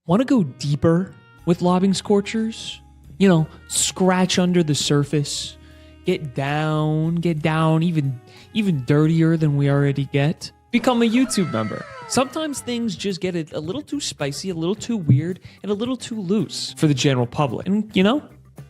Want to go deeper with lobbing Scorchers? You know, scratch under the surface, get down, even dirtier than we already get. Become a YouTube member. Sometimes things just get a little too spicy, a little too weird, and a little too loose for the general public. And you know,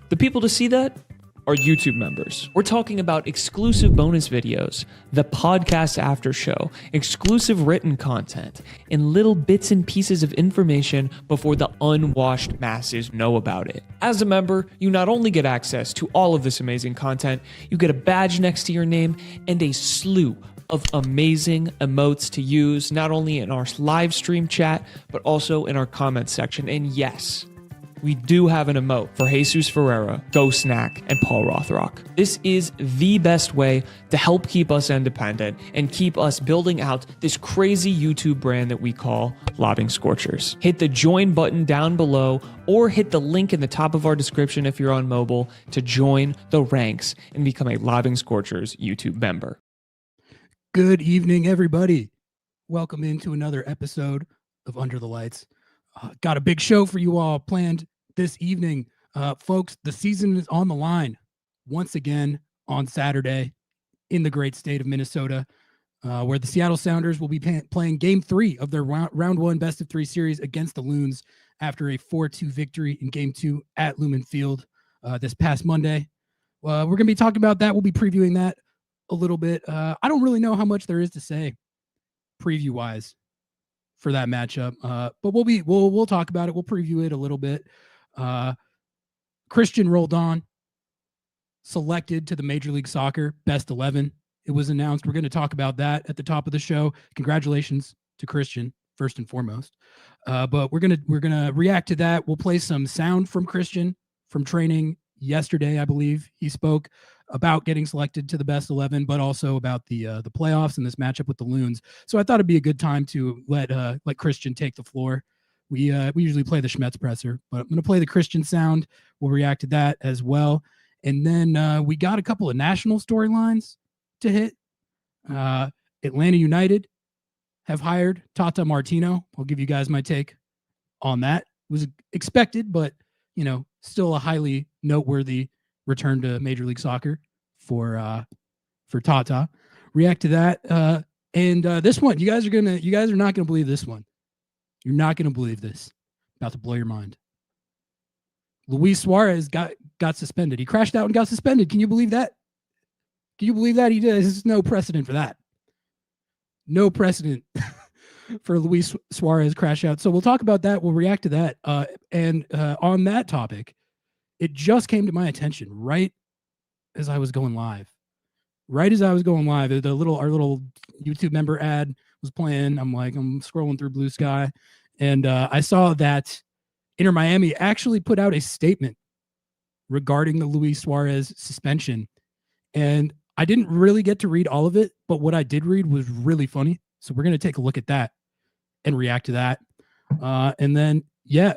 the people to see that are YouTube members. We're talking about exclusive bonus videos, the podcast after show, exclusive written content, and little bits and pieces of information before the unwashed masses know about it. As a member, you not only get access to all of this amazing content, you get a badge next to your name and a slew of amazing emotes to use, not only in our live stream chat, but also in our comments section. And yes, we do have an emote for Jesus Ferreira, Go Snack, and Paul Rothrock. This is the best way to help keep us independent and keep us building out this crazy YouTube brand that we call Lobbing Scorchers. Hit the join button down below or hit the link in the top of our description if you're on mobile to join the ranks and become a Lobbing Scorchers YouTube member. Good evening, everybody. Welcome into another episode of Under the Lights. Got a big show for you all planned this evening. Folks, the season is on the line once again on Saturday in the great state of Minnesota, where the Seattle Sounders will be playing Game 3 of their round 1 best of 3 series against the Loons after a 4-2 victory in Game 2 at Allianz Field this past Monday. We're going to be talking about that. We'll be previewing that a little bit. I don't really know how much there is to say preview-wise for that matchup. But we'll talk about it. We'll preview it a little bit. Cristian Roldan selected to the Major League Soccer Best 11. It was announced. We're going to talk about that at the top of the show. Congratulations to Cristian, first and foremost. But we're gonna react to that. We'll play some sound from Cristian from training yesterday, I believe. He spoke about getting selected to the Best 11, but also about the playoffs and this matchup with the Loons. So I thought it'd be a good time to let Cristian take the floor. We usually play the Schmetz presser, but I'm going to play the Cristian sound. We'll react to that as well. And then we got a couple of national storylines to hit. Atlanta United have hired Tata Martino. I'll give you guys my take on that. It was expected, but still a highly noteworthy return to Major League Soccer for Tata. React to that. And this one, you guys are not gonna believe this one. You're not gonna believe this. About to blow your mind. Luis Suarez got suspended. He crashed out and got suspended. Can you believe that? Can you believe that? He did. There's no precedent for that. No precedent for Luis Suarez crash out. So we'll talk about that. We'll react to that. And on that topic, it just came to my attention right as I was going live. Our little YouTube member ad was playing. I'm scrolling through Blue Sky, and I saw that Inter Miami actually put out a statement regarding the Luis Suarez suspension. And I didn't really get to read all of it, but what I did read was really funny. So we're going to take a look at that and react to that. And then,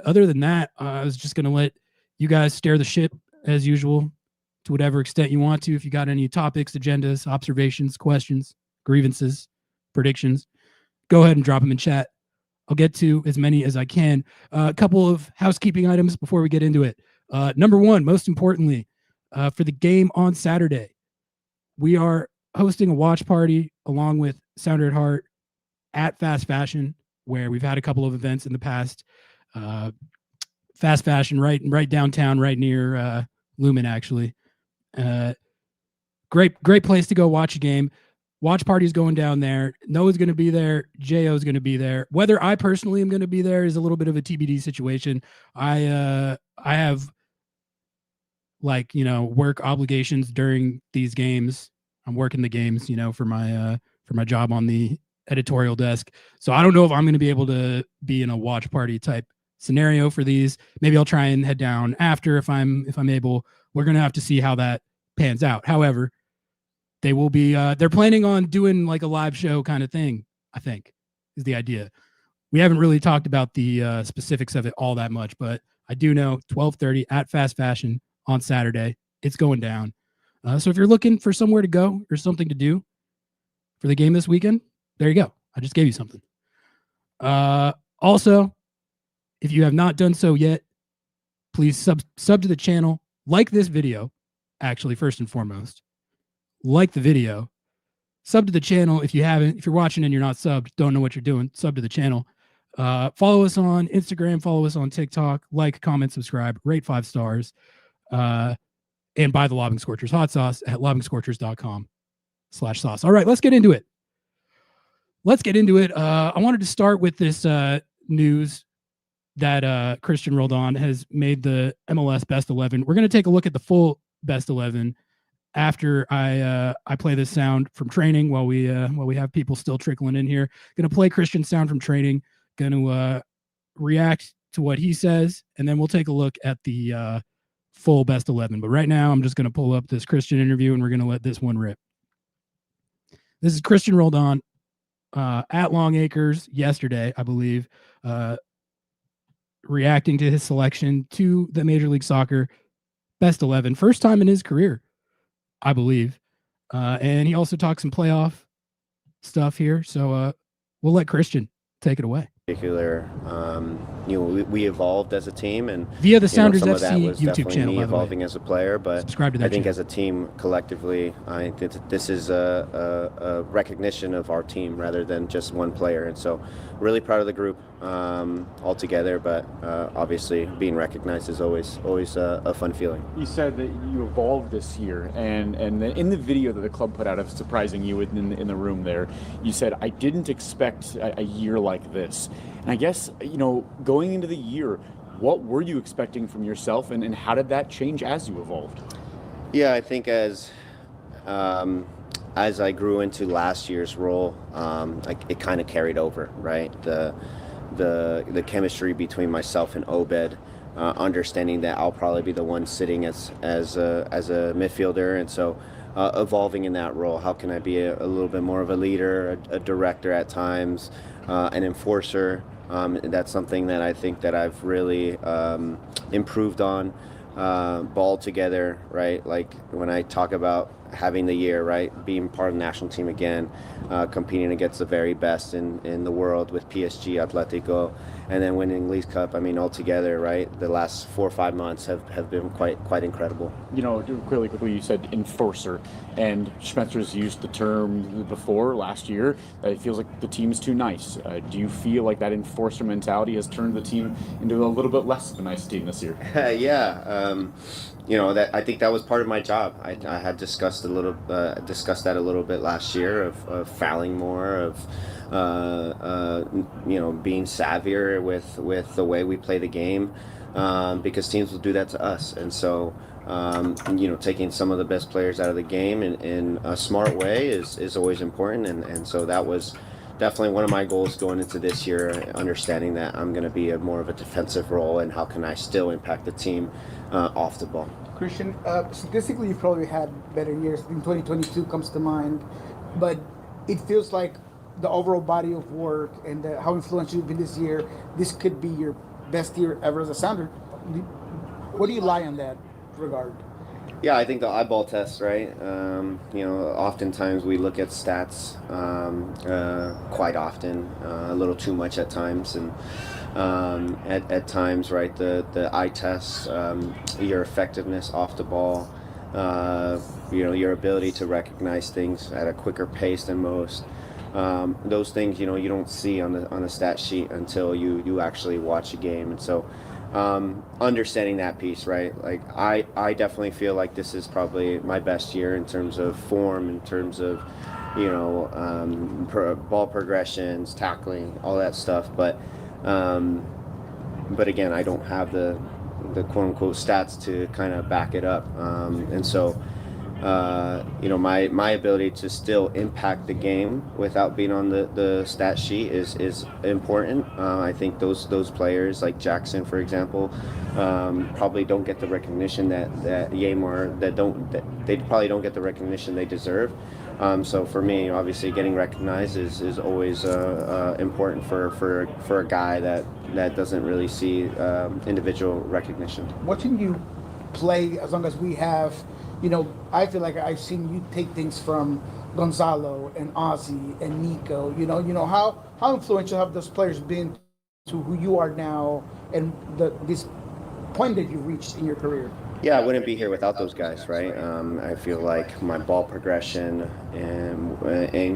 other than that, I was just going to let you guys steer the ship as usual to whatever extent you want to. If you got any topics, agendas, observations, questions, grievances, predictions, go ahead and drop them in chat. I'll get to as many as I can. A couple of housekeeping items before we get into it. Number one, most importantly, for the game on Saturday, we are hosting a watch party along with Sounder at Heart at Fast Fashion, where we've had a couple of events in the past. Fast Fashion, right downtown, right near Lumen, actually. Great place to go watch a game. Watch party's going down there. Noah's going to be there. J.O.'s going to be there. Whether I personally am going to be there is a little bit of a TBD situation. I have work obligations during these games. I'm working the games, for my job on the editorial desk. So I don't know if I'm going to be able to be in a watch party type scenario for these. Maybe I'll try and head down after if I'm able. We're going to have to see how that pans out. However, they will be they're planning on doing like a live show kind of thing, I think, is the idea. We haven't really talked about the specifics of it all that much, but I do know 12:30 at Fast Fashion on Saturday. It's going down. So if you're looking for somewhere to go or something to do for the game this weekend, there you go. I just gave you something. Also, If you have not done so yet, please sub to the channel. Like this video, actually, first and foremost. Like the video. Sub to the channel if you haven't. If you're watching and you're not subbed, don't know what you're doing, sub to the channel. Follow us on Instagram. Follow us on TikTok. Like, comment, subscribe. Rate 5 stars. And buy the Lobbing Scorchers hot sauce at lobbingscorchers.com/sauce. All right, let's get into it. I wanted to start with this news that Cristian Roldan has made the MLS Best 11. We're going to take a look at the full Best 11 after I play this sound from training while we have people still trickling in here. Going to play Cristian's sound from training. Going to react to what he says, and then we'll take a look at the full Best 11. But right now, I'm just going to pull up this Cristian interview, and we're going to let this one rip. This is Cristian Roldan at Long Acres yesterday, I believe, reacting to his selection to the Major League Soccer Best 11. First time in his career, I believe. And he also talks some playoff stuff here. So we'll let Cristian take it away. Particular, we evolved as a team, and via the Sounders some FC of that was YouTube channel. Me evolving as a player, but subscribe to that I think channel. as a team collectively, I think this is a recognition of our team rather than just one player, and so really proud of the group all together. But obviously, being recognized is always a fun feeling. You said that you evolved this year, and in the video that the club put out of surprising you in the room there, you said, "I didn't expect a year like this." And I guess, going into the year, what were you expecting from yourself, and how did that change as you evolved? Yeah, I think as I grew into last year's role, it kind of carried over, right? The chemistry between myself and Obed, understanding that I'll probably be the one sitting as a midfielder, and so evolving in that role. How can I be a little bit more of a leader, a director at times, an enforcer? That's something that I think that I've really improved on. Ball together, right? Like when I talk about having the year, right? Being part of the national team again, competing against the very best in the world with PSG, Atletico, and then winning League Cup. I mean, altogether, right? The last 4 or 5 months have been quite incredible. Quickly, you said enforcer, and Schmetzer's used the term before last year. It feels like the team's too nice. Do you feel like that enforcer mentality has turned the team into a little bit less of a nice team this year? Yeah. That I think that was part of my job. I had discussed that a little bit last year of fouling more, of being savvier with the way we play the game, because teams will do that to us, and so taking some of the best players out of the game in a smart way is always important, and so that was definitely one of my goals going into this year, understanding that I'm going to be more of a defensive role, and how can I still impact the team off the ball. Cristian, statistically, you've probably had better years. I think 2022 comes to mind, but it feels like the overall body of work and how influential you've been this year, this could be your best year ever as a Sounder. What do you lie on that regard? Yeah, I think the eyeball test, right? Oftentimes we look at stats quite often, a little too much at times, and at times, right, the eye test, your effectiveness off the ball, your ability to recognize things at a quicker pace than most. Those things, you don't see on the stat sheet until you actually watch a game, and so understanding that piece, right? Like I definitely feel like this is probably my best year in terms of form, in terms of ball progressions, tackling, all that stuff. But again, I don't have the quote unquote stats to kind of back it up, and so. My ability to still impact the game without being on the stat sheet is important. I think those players like Jackson, for example, probably don't get the recognition that Yamar they probably don't get the recognition they deserve. So for me, obviously, getting recognized is always important for a guy that doesn't really see individual recognition. Watching you play as long as we have. I feel like I've seen you take things from Gonzalo and Ozzy and Nico. How influential have those players been to who you are now and this point that you reached in your career? Yeah, I wouldn't be here without those guys, right? I feel like my ball progression and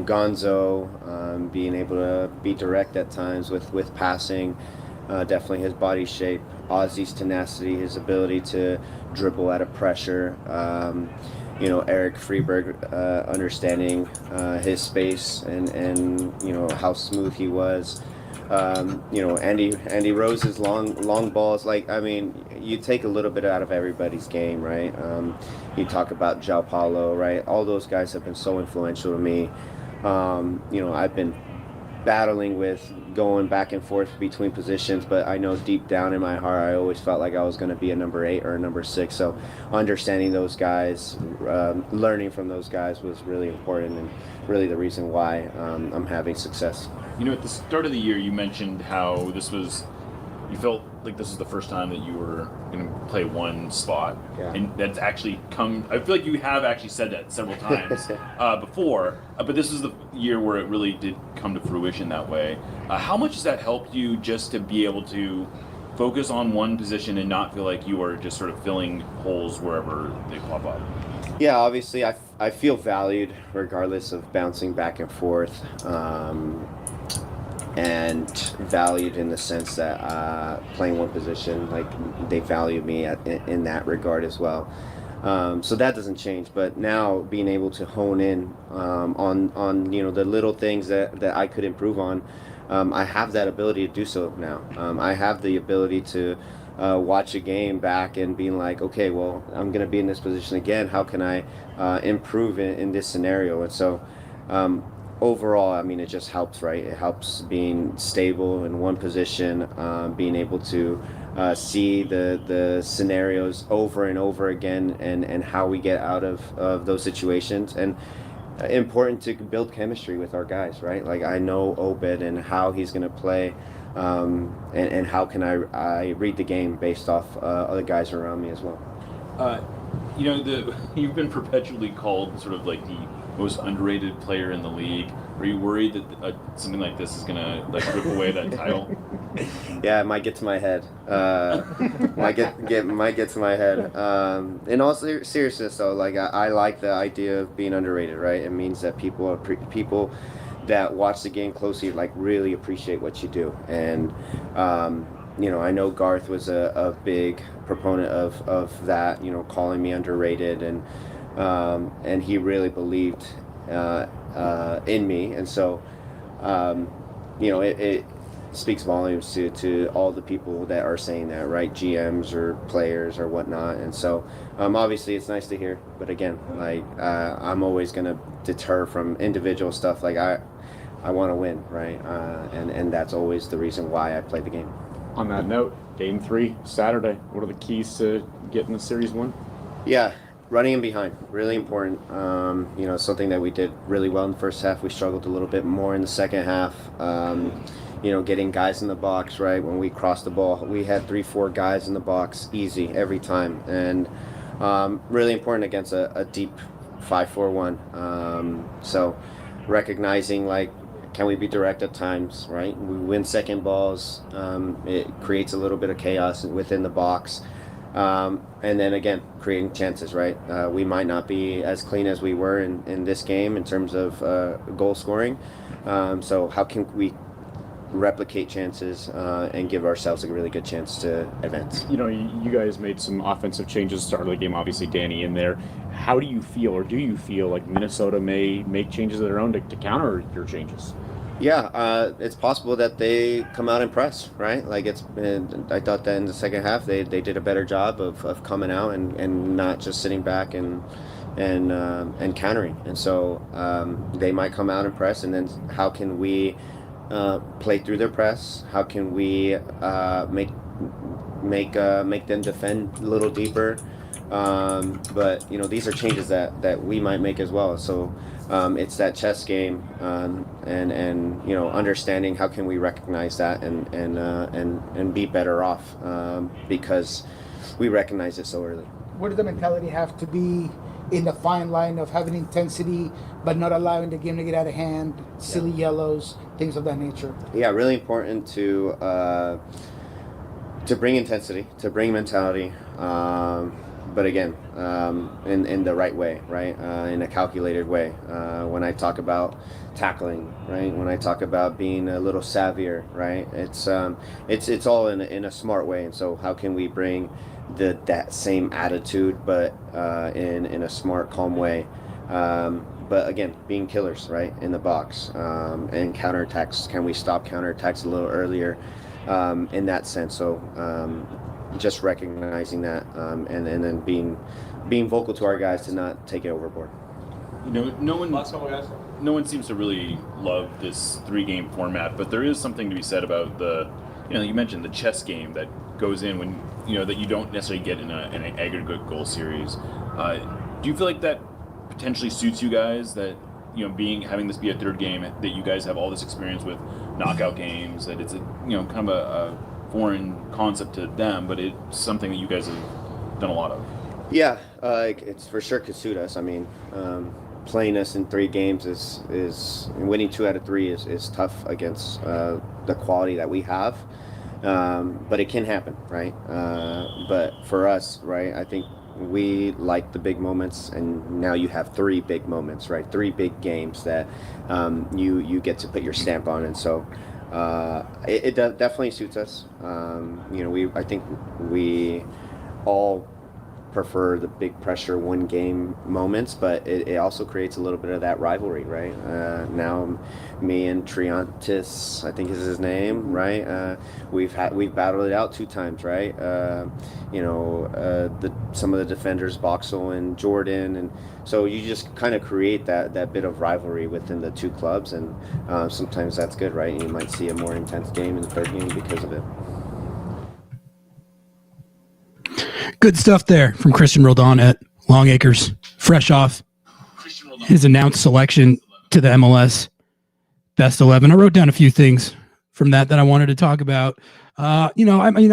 Gonzo, being able to be direct at times with passing, definitely his body shape, Ozzy's tenacity, his ability to dribble out of pressure, Eric Freeberg, understanding his space and how smooth he was. Andy Rose's long balls. You take a little bit out of everybody's game, right? You talk about João Paulo, right? All those guys have been so influential to me. I've been battling with going back and forth between positions, but I know deep down in my heart I always felt like I was going to be a number 8 or a number 6. So understanding those guys, learning from those guys was really important and really the reason why I'm having success. At the start of the year, you mentioned how you felt like this was the first time that you were going to play one spot. Yeah. And that's actually I feel like you have actually said that several times before, but this is the year where it really did come to fruition that way. How much has that helped you just to be able to focus on one position and not feel like you are just sort of filling holes wherever they pop up? Yeah, obviously I feel valued regardless of bouncing back and forth. And valued in the sense that playing one position, like they value me in that regard as well. So that doesn't change. But now being able to hone in on the little things that I could improve on, I have that ability to do so now. I have the ability to watch a game back and being like, okay, well, I'm going to be in this position again. How can I improve in this scenario? And so overall, it just helps, right? It helps being stable in one position, being able to see the scenarios over and over again and how we get out of those situations. And important to build chemistry with our guys, right? Like I know Obed and how he's going to play, and how can I read the game based off other guys around me as well. You've been perpetually called sort of like the most underrated player in the league. Are you worried that something like this is gonna rip away that title? Yeah, it might get to my head. Might get to my head. In all seriousness, though, I like the idea of being underrated. Right? It means that people that watch the game closely really appreciate what you do. And I know Garth was a big proponent of that. Calling me underrated and he really believed in me, and so it speaks volumes to all the people that are saying that, right? GMs or players or whatnot. And so obviously it's nice to hear, but again, I'm always going to deter from individual stuff. I want to win, right? And that's always the reason why I play the game. On that note, Game 3 Saturday, what are the keys to getting the series win? Yeah, running in behind, really important. Something that we did really well in the first half. We struggled a little bit more in the second half. Getting guys in the box, right? When we crossed the ball, we had 3-4 guys in the box, easy every time. And really important against a deep 5-4-1. So recognizing can we be direct at times, right? We win second balls. It creates a little bit of chaos within the box. And then again, creating chances, right? We might not be as clean as we were in this game in terms of goal scoring. So how can we replicate chances and give ourselves a really good chance to advance? You guys made some offensive changes at the start of the game, obviously Danny in there. How do you feel like Minnesota may make changes of their own to counter your changes? Yeah, it's possible that they come out and press, right? I thought that in the second half they did a better job of coming out and not just sitting back and countering. And so they might come out and press, and then how can we play through their press? How can we make them defend a little deeper? But these are changes that we might make as well. So it's that chess game, and understanding how can we recognize that and be better off because we recognize it so early. Where does the mentality have to be in the fine line of having intensity but not allowing the game to get out of hand, silly yellows, things of that nature? Yeah, really important to to bring intensity, to bring mentality, but again, in the right way, right? In a calculated way. When I talk about tackling, right? When I talk about being a little savvier, right? It's all in a smart way. And so, how can we bring that same attitude, but in a smart, calm way? But again, being killers, right, in the box, and counterattacks. Can we stop counterattacks a little earlier? In that sense. So just recognizing that, and then being vocal to our guys to not take it overboard. No one seems to really love this 3-game format, but there is something to be said about you mentioned the chess game that goes in when that you don't necessarily get in an aggregate goal series. Do you feel like that potentially suits you guys, that having this be a 3rd game, that you guys have all this experience with knockout games, that it's kind of a foreign concept to them, but it's something that you guys have done a lot of? Yeah, it's for sure could suit us. I mean, playing us in 3 games is winning 2 out of 3 is tough against the quality that we have, but it can happen, right? But for us, right, I think we like the big moments, and now you have 3 big moments, right? 3 big games that you get to put your stamp on, and so it definitely suits us. I think we all prefer the big pressure 1-game moments, but it also creates a little bit of that rivalry, right? Now me and Triantis, I think is his name, right? We've battled it out 2 times, right? Some of the defenders, Boxel and Jordan, and so you just kind of create that bit of rivalry within the 2 clubs, and sometimes that's good, right? You might see a more intense game in the 3rd game because of it. Good stuff there from Cristian Roldan at Longacres, fresh off his announced selection to the MLS Best 11. I wrote down a few things from that I wanted to talk about. I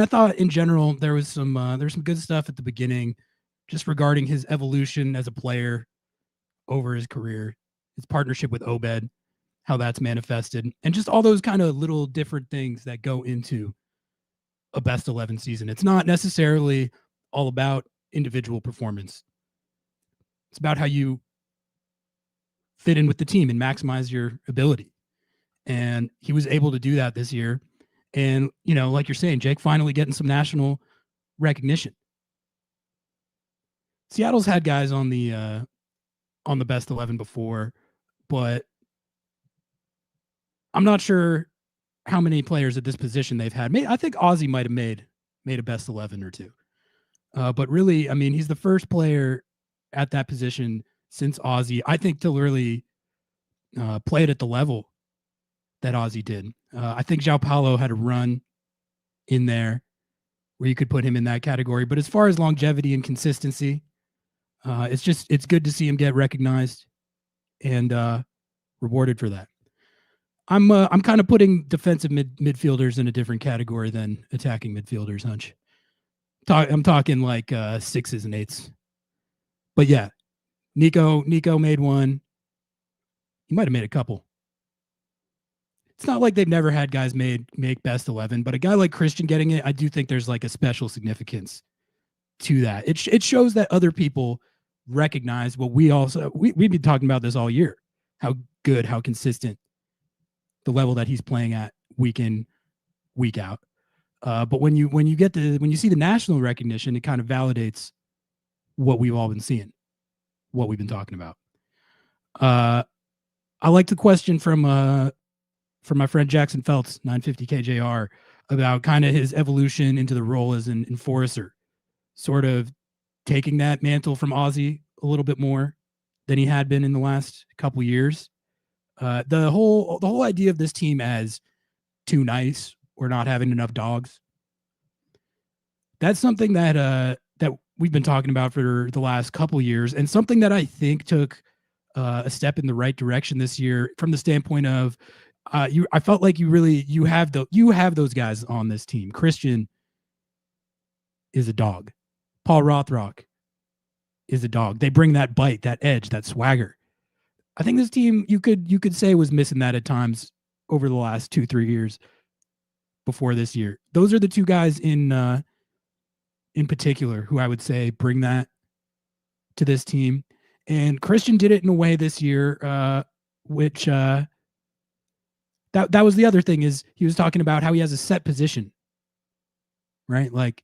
thought in general there was some good stuff at the beginning, just regarding his evolution as a player over his career, his partnership with Obed, how that's manifested, and just all those kind of little different things that go into a Best 11 season. It's not necessarily all about individual performance. It's about how you fit in with the team and maximize your ability. And he was able to do that this year. And, like you're saying, Jake finally getting some national recognition. Seattle's had guys on the Best 11 before, but I'm not sure how many players at this position they've had. I think Ozzy might have made a Best 11 or 2. But really, I mean, he's the first player at that position since Ozzy, I think, to really play it at the level that Ozzy did. I think João Paulo had a run in there where you could put him in that category. But as far as longevity and consistency, it's good to see him get recognized and rewarded for that. I'm kind of putting defensive midfielders in a different category than attacking midfielders, Hunch. I'm talking like 6s and 8s. But yeah, Nico made one. He might have made a couple. It's not like they've never had guys make Best 11, but a guy like Cristian getting it, I do think there's like a special significance to that. It shows that other people recognize what we've been talking about this all year, how good, how consistent the level that he's playing at week in, week out. But when you see the national recognition, it kind of validates what we've all been seeing, what we've been talking about. I like the question from my friend Jackson Feltz, 950 KJR, about kind of his evolution into the role as an enforcer, sort of taking that mantle from Ozzy a little bit more than he had been in the last couple years. The whole idea of this team as too nice or not having enough dogs, that's something that we've been talking about for the last couple years, and something that I think took a step in the right direction this year from the standpoint of I felt like you have those guys on this team. Cristian is a dog. Paul Rothrock is a dog. They bring that bite, that edge, that swagger. I think this team, you could say, was missing that at times over the last 2-3 years. before this year. Those are the two guys in particular who I would say bring that to this team. And Cristian did it in a way this year, which that was the other thing, is he was talking about how he has a set position, right? Like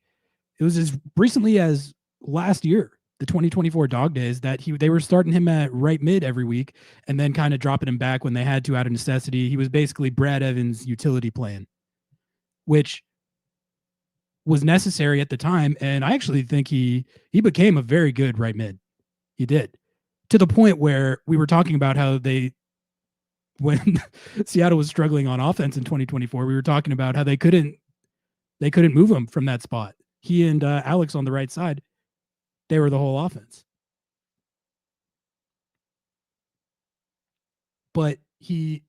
it was as recently as last year, the 2024 dog days, that they were starting him at right mid every week and then kind of dropping him back when they had to out of necessity. He was basically Brad Evans' utility plan, which was necessary at the time. And I actually think he became a very good right mid. He did, to the point where we were talking about how when Seattle was struggling on offense in 2024, we were talking about how they couldn't move him from that spot. He and Alex on the right side, they were the whole offense. But he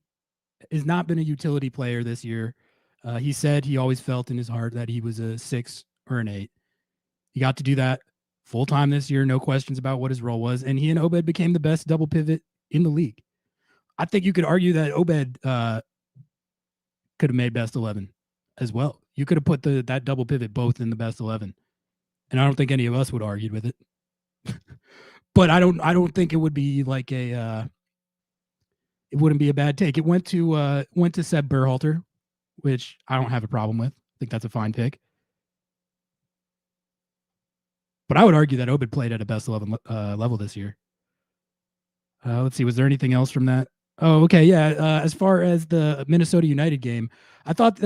has not been a utility player this year. He said he always felt in his heart that he was a 6 or an 8. He got to do that full time this year, no questions about what his role was. And he and Obed became the best double pivot in the league. I think you could argue that Obed could have made best 11 as well. You could have put that double pivot both in the best 11. And I don't think any of us would argue with it. But I don't think it would be like it wouldn't be a bad take. It went to Seb Berhalter, which I don't have a problem with. I think that's a fine pick. But I would argue that Obed played at a best 11 level this year. Let's see. Was there anything else from that? Oh, okay. Yeah. As far as the Minnesota United game, I thought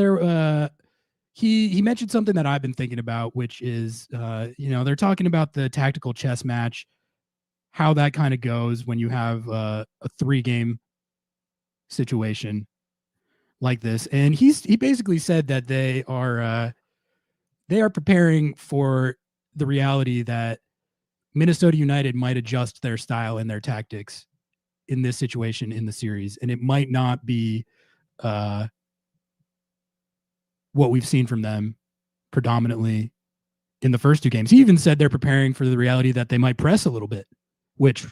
he mentioned something that I've been thinking about, which is, they're talking about the tactical chess match, how that kind of goes when you have a 3-game situation like this. And he basically said that they are preparing for the reality that Minnesota United might adjust their style and their tactics in this situation in the series. And it might not be what we've seen from them predominantly in the first 2 games. He even said they're preparing for the reality that they might press a little bit, which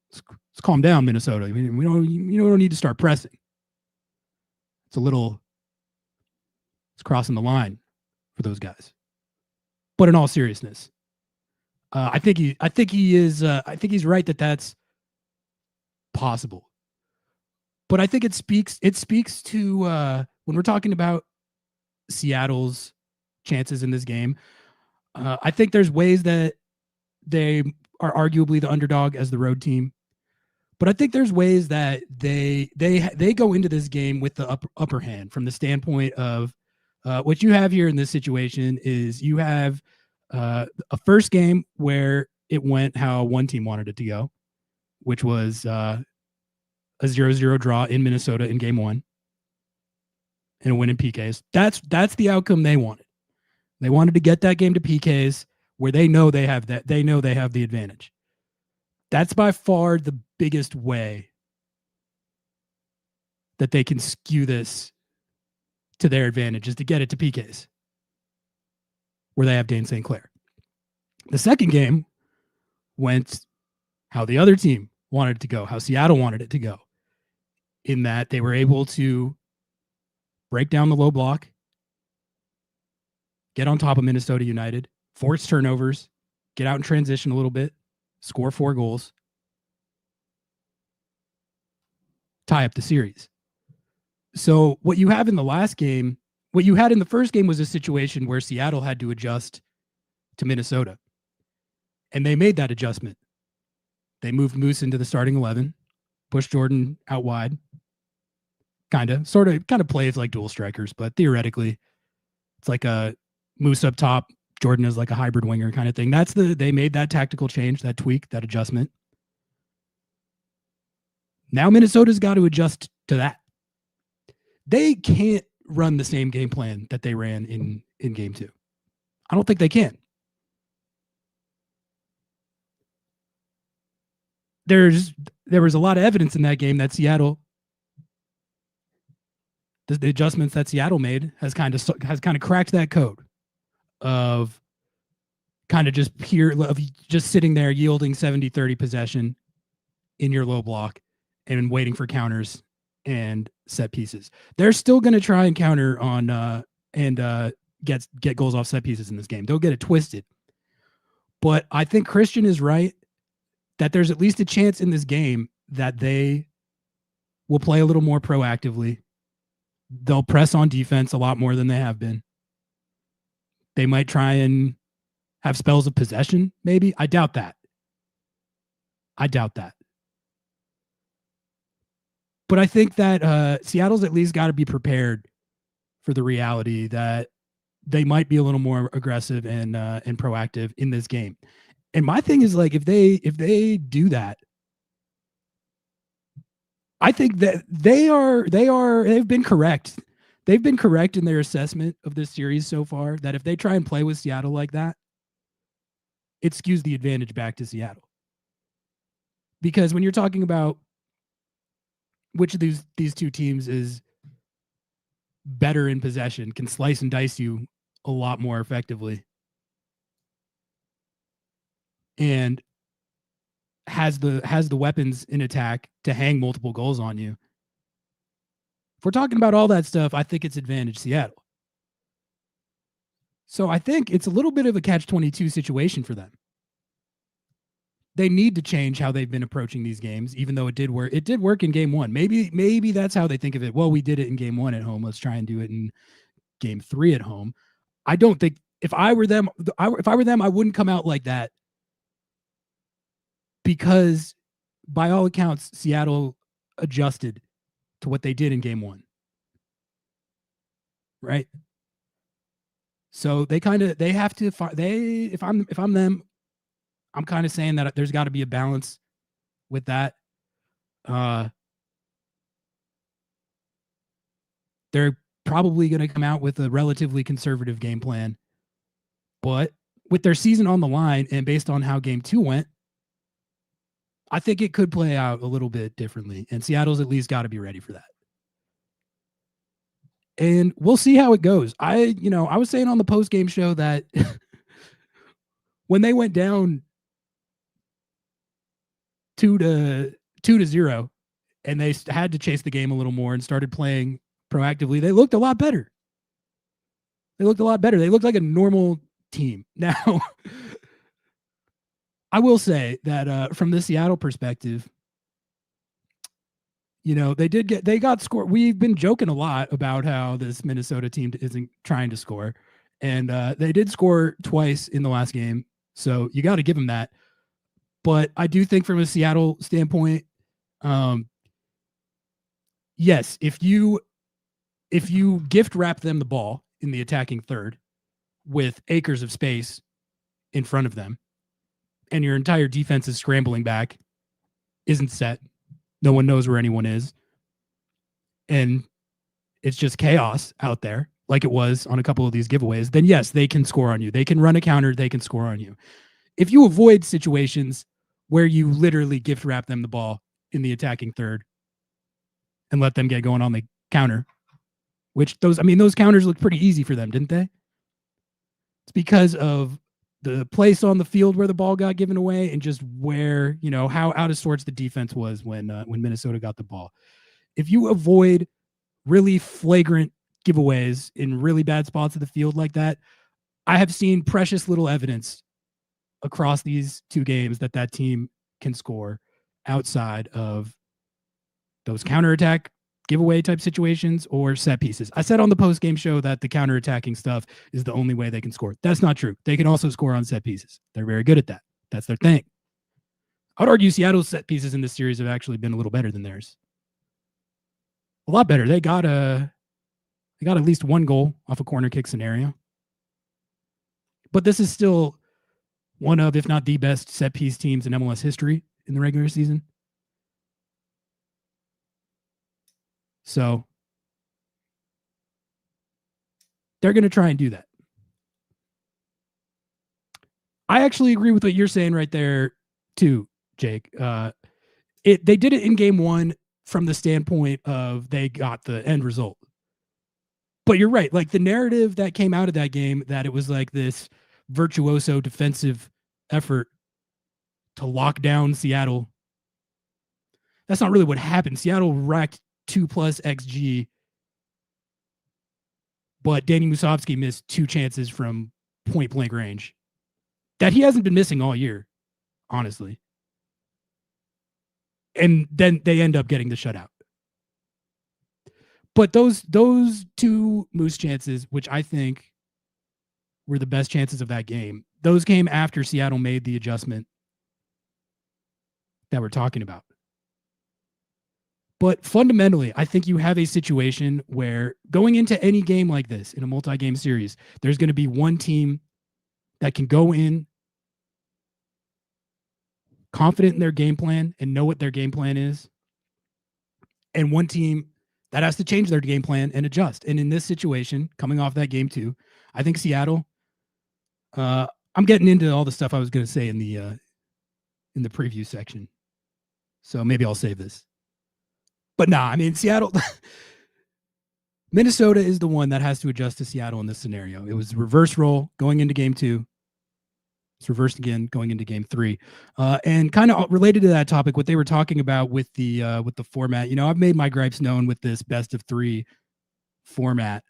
let's calm down, Minnesota. I mean, we don't need to start pressing. It's crossing the line for those guys. But in all seriousness, I think he's right that that's possible. But I think it speaks to when we're talking about Seattle's chances in this game. I think there's ways that they are arguably the underdog as the road team, but I think there's ways that they go into this game with the upper hand from the standpoint of what you have here in this situation is you have a first game where it went how one team wanted it to go, which was a 0-0 draw in Minnesota in game 1 and a win in PKs. That's the outcome they wanted. They wanted to get that game to PKs where they know they have the advantage. That's by far the biggest way that they can skew this to their advantage, is to get it to PKs where they have Dayne St. Clair. The second game went how the other team wanted it to go, how Seattle wanted it to go, in that they were able to break down the low block, get on top of Minnesota United, force turnovers, get out in transition a little bit, score 4 goals, tie up the series. So what you have in the last game, what you had in the first game was a situation where Seattle had to adjust to Minnesota. And they made that adjustment. They moved Moose into the starting 11, pushed Jordan out wide. Kind of plays like dual strikers, but theoretically, it's like a Moose up top, Jordan is like a hybrid winger kind of thing. They made that tactical change, that tweak, that adjustment. Now Minnesota's got to adjust to that. They can't run the same game plan that they ran in game 2. I don't think they can. There was a lot of evidence in that game that Seattle, the adjustments that Seattle made has kind of cracked that code of kind of just sitting there yielding 70-30 possession in your low block and waiting for counters and set pieces. They're still going to try and counter on and get goals off set pieces in this game. Don't get it twisted. But I think Cristian is right that there's at least a chance in this game that they will play a little more proactively. They'll press on defense a lot more than they have been. They might try and have spells of possession, maybe. I doubt that. But I think that Seattle's at least got to be prepared for the reality that they might be a little more aggressive and proactive in this game. And my thing is, like, if they do that, I think that they've been correct. They've been correct in their assessment of this series so far, that if they try and play with Seattle like that, it skews the advantage back to Seattle. Because when you're talking about which of these two teams is better in possession, can slice and dice you a lot more effectively, and has the weapons in attack to hang multiple goals on you. If we're talking about all that stuff, I think it's advantage Seattle. So I think it's a little bit of a catch-22 situation for them. They need to change how they've been approaching these games, even though it did work. It did work in game one. Maybe that's how they think of it. Well, we did it in game one at home. Let's try and do it in game 3 at home. I don't think, if I were them, I wouldn't come out like that, because by all accounts, Seattle adjusted to what they did in game 1. Right? So they have to, if I'm them, I'm kind of saying that there's got to be a balance with that. They're probably going to come out with a relatively conservative game plan, but with their season on the line and based on how game 2 went, I think it could play out a little bit differently, and Seattle's at least got to be ready for that. And we'll see how it goes. I was saying on the post-game show that when they went down 2-0 and they had to chase the game a little more and started playing proactively, they looked a lot better. They looked like a normal team. Now, I will say that from the Seattle perspective, they got scored. We've been joking a lot about how this Minnesota team isn't trying to score, and they did score twice in the last game, so you got to give them that. But I do think from a Seattle standpoint, yes, if you gift wrap them the ball in the attacking third with acres of space in front of them, and your entire defense is scrambling back, isn't set, no one knows where anyone is, and it's just chaos out there like it was on a couple of these giveaways, then yes, they can score on you. They can run a counter, they can score on you. If you avoid situations where you literally gift wrap them the ball in the attacking third and let them get going on the counter, which those counters looked pretty easy for them, didn't they? It's because of the place on the field where the ball got given away and just where, how out of sorts the defense was when Minnesota got the ball. If you avoid really flagrant giveaways in really bad spots of the field like that, I have seen precious little evidence across these two games that team can score outside of those counterattack giveaway type situations or set pieces. I said on the post-game show that the counterattacking stuff is the only way they can score. That's not true. They can also score on set pieces. They're very good at that. That's their thing. I would argue Seattle's set pieces in this series have actually been a little better than theirs. A lot better. They got at least one goal off a corner kick scenario. But this is still one of, if not the best set piece teams in MLS history in the regular season. So they're going to try and do that. I actually agree with what you're saying right there too, Jake. They did it in game 1 from the standpoint of they got the end result. But you're right. Like the narrative that came out of that game, that it was like this virtuoso defensive effort to lock down Seattle. That's not really what happened. Seattle racked 2+ XG, but Danny Musovski missed 2 chances from point blank range that he hasn't been missing all year, honestly. And then they end up getting the shutout. But those 2 Moose chances, which I think were the best chances of that game, those came after Seattle made the adjustment that we're talking about. But fundamentally, I think you have a situation where going into any game like this in a multi-game series, there's going to be one team that can go in confident in their game plan and know what their game plan is, and one team that has to change their game plan and adjust. And in this situation, coming off that game 2, I think Seattle, I'm getting into all the stuff I was going to say in the preview section. So maybe I'll save this. But nah, I mean, Seattle, Minnesota is the one that has to adjust to Seattle in this scenario. It was reverse role going into game 2. It's reversed again going into game 3. And kind of related to that topic, what they were talking about with the format, you know, I've made my gripes known with this best of 3 format.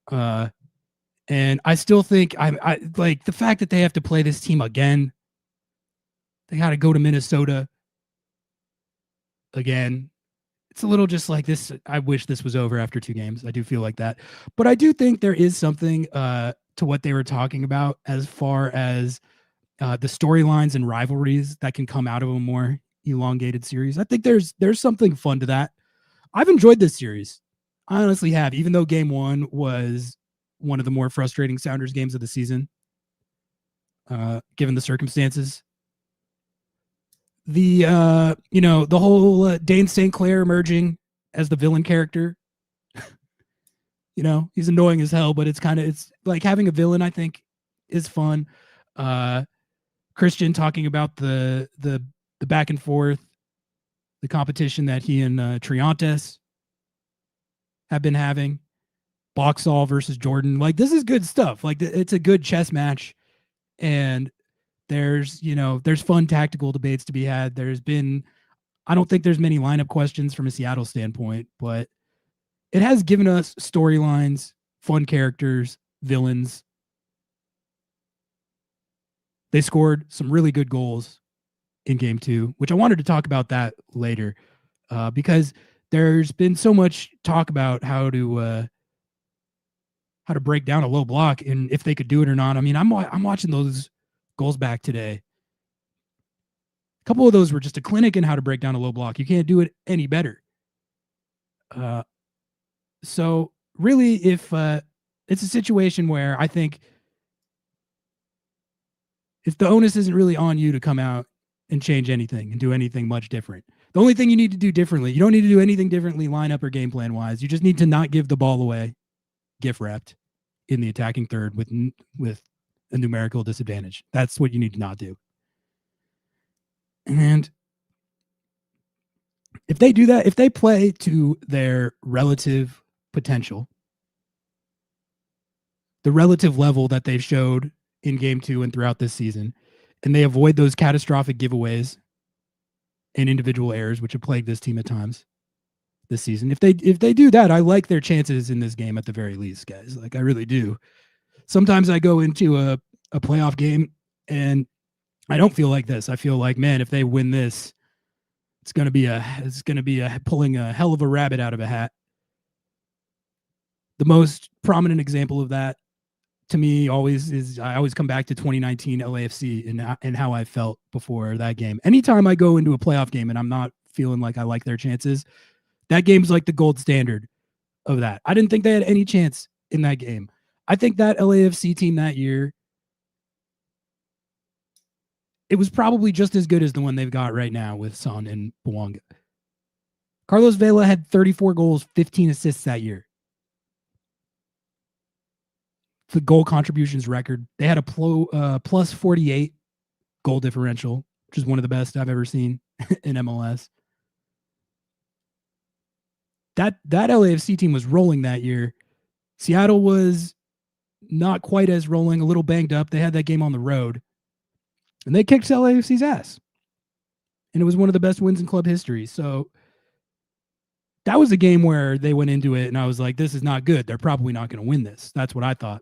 And I still think I like the fact that they have to play this team again. They got to go to Minnesota again. It's a little just like this. I wish this was over after 2 games. I do feel like that. But I do think there is something to what they were talking about as far as the storylines and rivalries that can come out of a more elongated series. I think there's something fun to that. I've enjoyed this series. I honestly have, even though game 1 was one of the more frustrating Sounders games of the season, given the circumstances. The whole Dayne St. Clair emerging as the villain character, you know, he's annoying as hell, but it's like having a villain, I think, is fun. Cristian talking about the back and forth, the competition that he and Triantes have been having. Boxall versus Jordan. Like, this is good stuff. Like, it's a good chess match. And there's fun tactical debates to be had. I don't think there's many lineup questions from a Seattle standpoint, but it has given us storylines, fun characters, villains. They scored some really good goals in game 2, which I wanted to talk about that later, because there's been so much talk about how to break down a low block and if they could do it or not. I mean, I'm watching those goals back today. A couple of those were just a clinic in how to break down a low block. You can't do it any better. So really, if it's a situation where I think if the onus isn't really on you to come out and change anything and do anything much different. The only thing you need to do differently, you don't need to do anything differently lineup or game plan wise. You just need to not give the ball away, gift wrapped in the attacking third with a numerical disadvantage. That's what you need to not do. And if they do that, if they play to their relative potential, the relative level that they've showed in game 2 and throughout this season, and they avoid those catastrophic giveaways and individual errors, which have plagued this team at times this season. If they do that, I like their chances in this game at the very least, guys. Like, I really do. Sometimes I go into a playoff game and I don't feel like this. I feel like, man, if they win this, it's going to be pulling a hell of a rabbit out of a hat. The most prominent example of that to me I always come back to 2019 LAFC and how I felt before that game. Anytime I go into a playoff game and I'm not feeling like I like their chances, that game's like the gold standard of that. I didn't think they had any chance in that game. I think that LAFC team that year, it was probably just as good as the one they've got right now with Son and Bouanga. Carlos Vela had 34 goals, 15 assists that year. The goal contributions record. They had a plus 48 goal differential, which is one of the best I've ever seen in MLS. That LAFC team was rolling that year. Seattle was not quite as rolling, a little banged up. They had that game on the road, and they kicked LAFC's ass. And it was one of the best wins in club history. So that was a game where they went into it and I was like, this is not good. They're probably not going to win this. That's what I thought.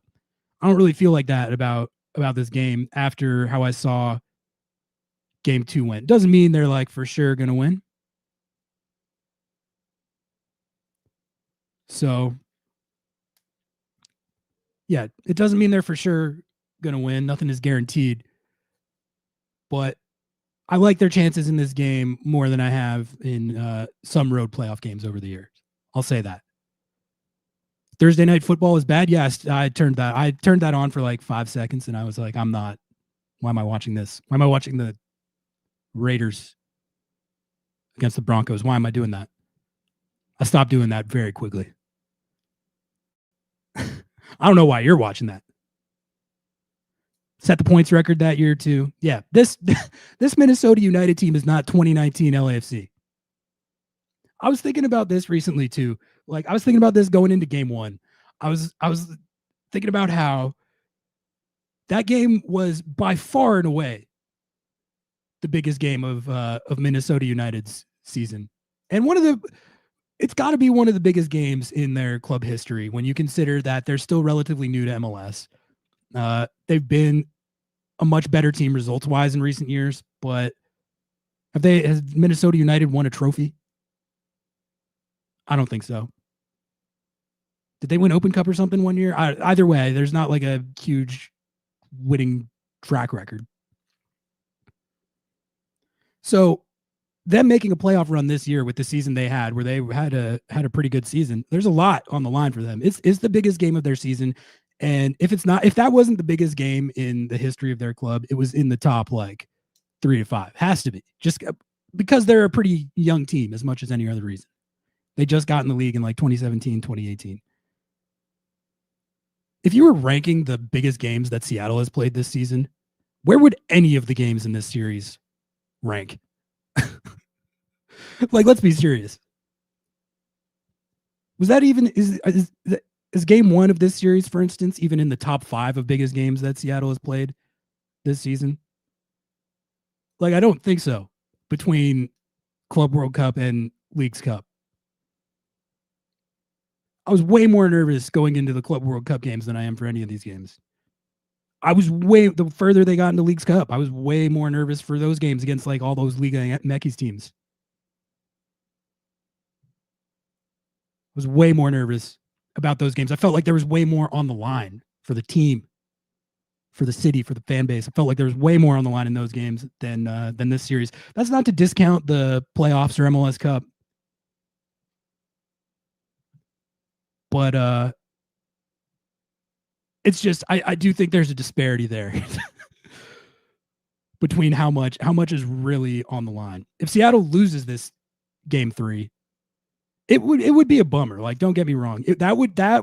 I don't really feel like that about this game after how I saw game 2 went. Doesn't mean they're like for sure going to win. So, yeah, it doesn't mean they're for sure going to win. Nothing is guaranteed. But I like their chances in this game more than I have in some road playoff games over the years. I'll say that. Thursday night football is bad. Yes, I turned that on for like 5 seconds and I was like, I'm not. Why am I watching this? Why am I watching the Raiders against the Broncos? Why am I doing that? I stopped doing that very quickly. I don't know why you're watching that. Set the points record that year too. Yeah, this Minnesota United team is not 2019 LAFC. I was thinking about this recently too. Like I was thinking about this going into game 1. I was thinking about how that game was by far and away the biggest game of Minnesota United's season. And it's got to be one of the biggest games in their club history when you consider that they're still relatively new to MLS. They've been a much better team results-wise in recent years, but has Minnesota United won a trophy? I don't think so. Did they win Open Cup or something one year? Either way, there's not like a huge winning track record. So them making a playoff run this year with the season they had, where they had a pretty good season, there's a lot on the line for them. It's the biggest game of their season. And if that wasn't the biggest game in the history of their club, it was in the top like 3 to 5. Has to be, just because they're a pretty young team as much as any other reason. They just got in the league in like 2017, 2018. If you were ranking the biggest games that Seattle has played this season, where would any of the games in this series rank? Like, let's be serious. Was that even is game 1 of this series, for instance, even in the top 5 of biggest games that Seattle has played this season? Like, I don't think so. Between Club World Cup and Leagues Cup, I was way more nervous going into the Club World Cup games than I am for any of these games. The further they got into Leagues Cup, I was way more nervous for those games against like all those Liga MX teams. I was way more nervous about those games. I felt like there was way more on the line for the team, for the city, for the fan base. I felt like there was way more on the line in those games than this series. That's not to discount the playoffs or MLS Cup. But it's just I do think there's a disparity there between how much is really on the line. If Seattle loses this game 3, it would be a bummer. Like, don't get me wrong. That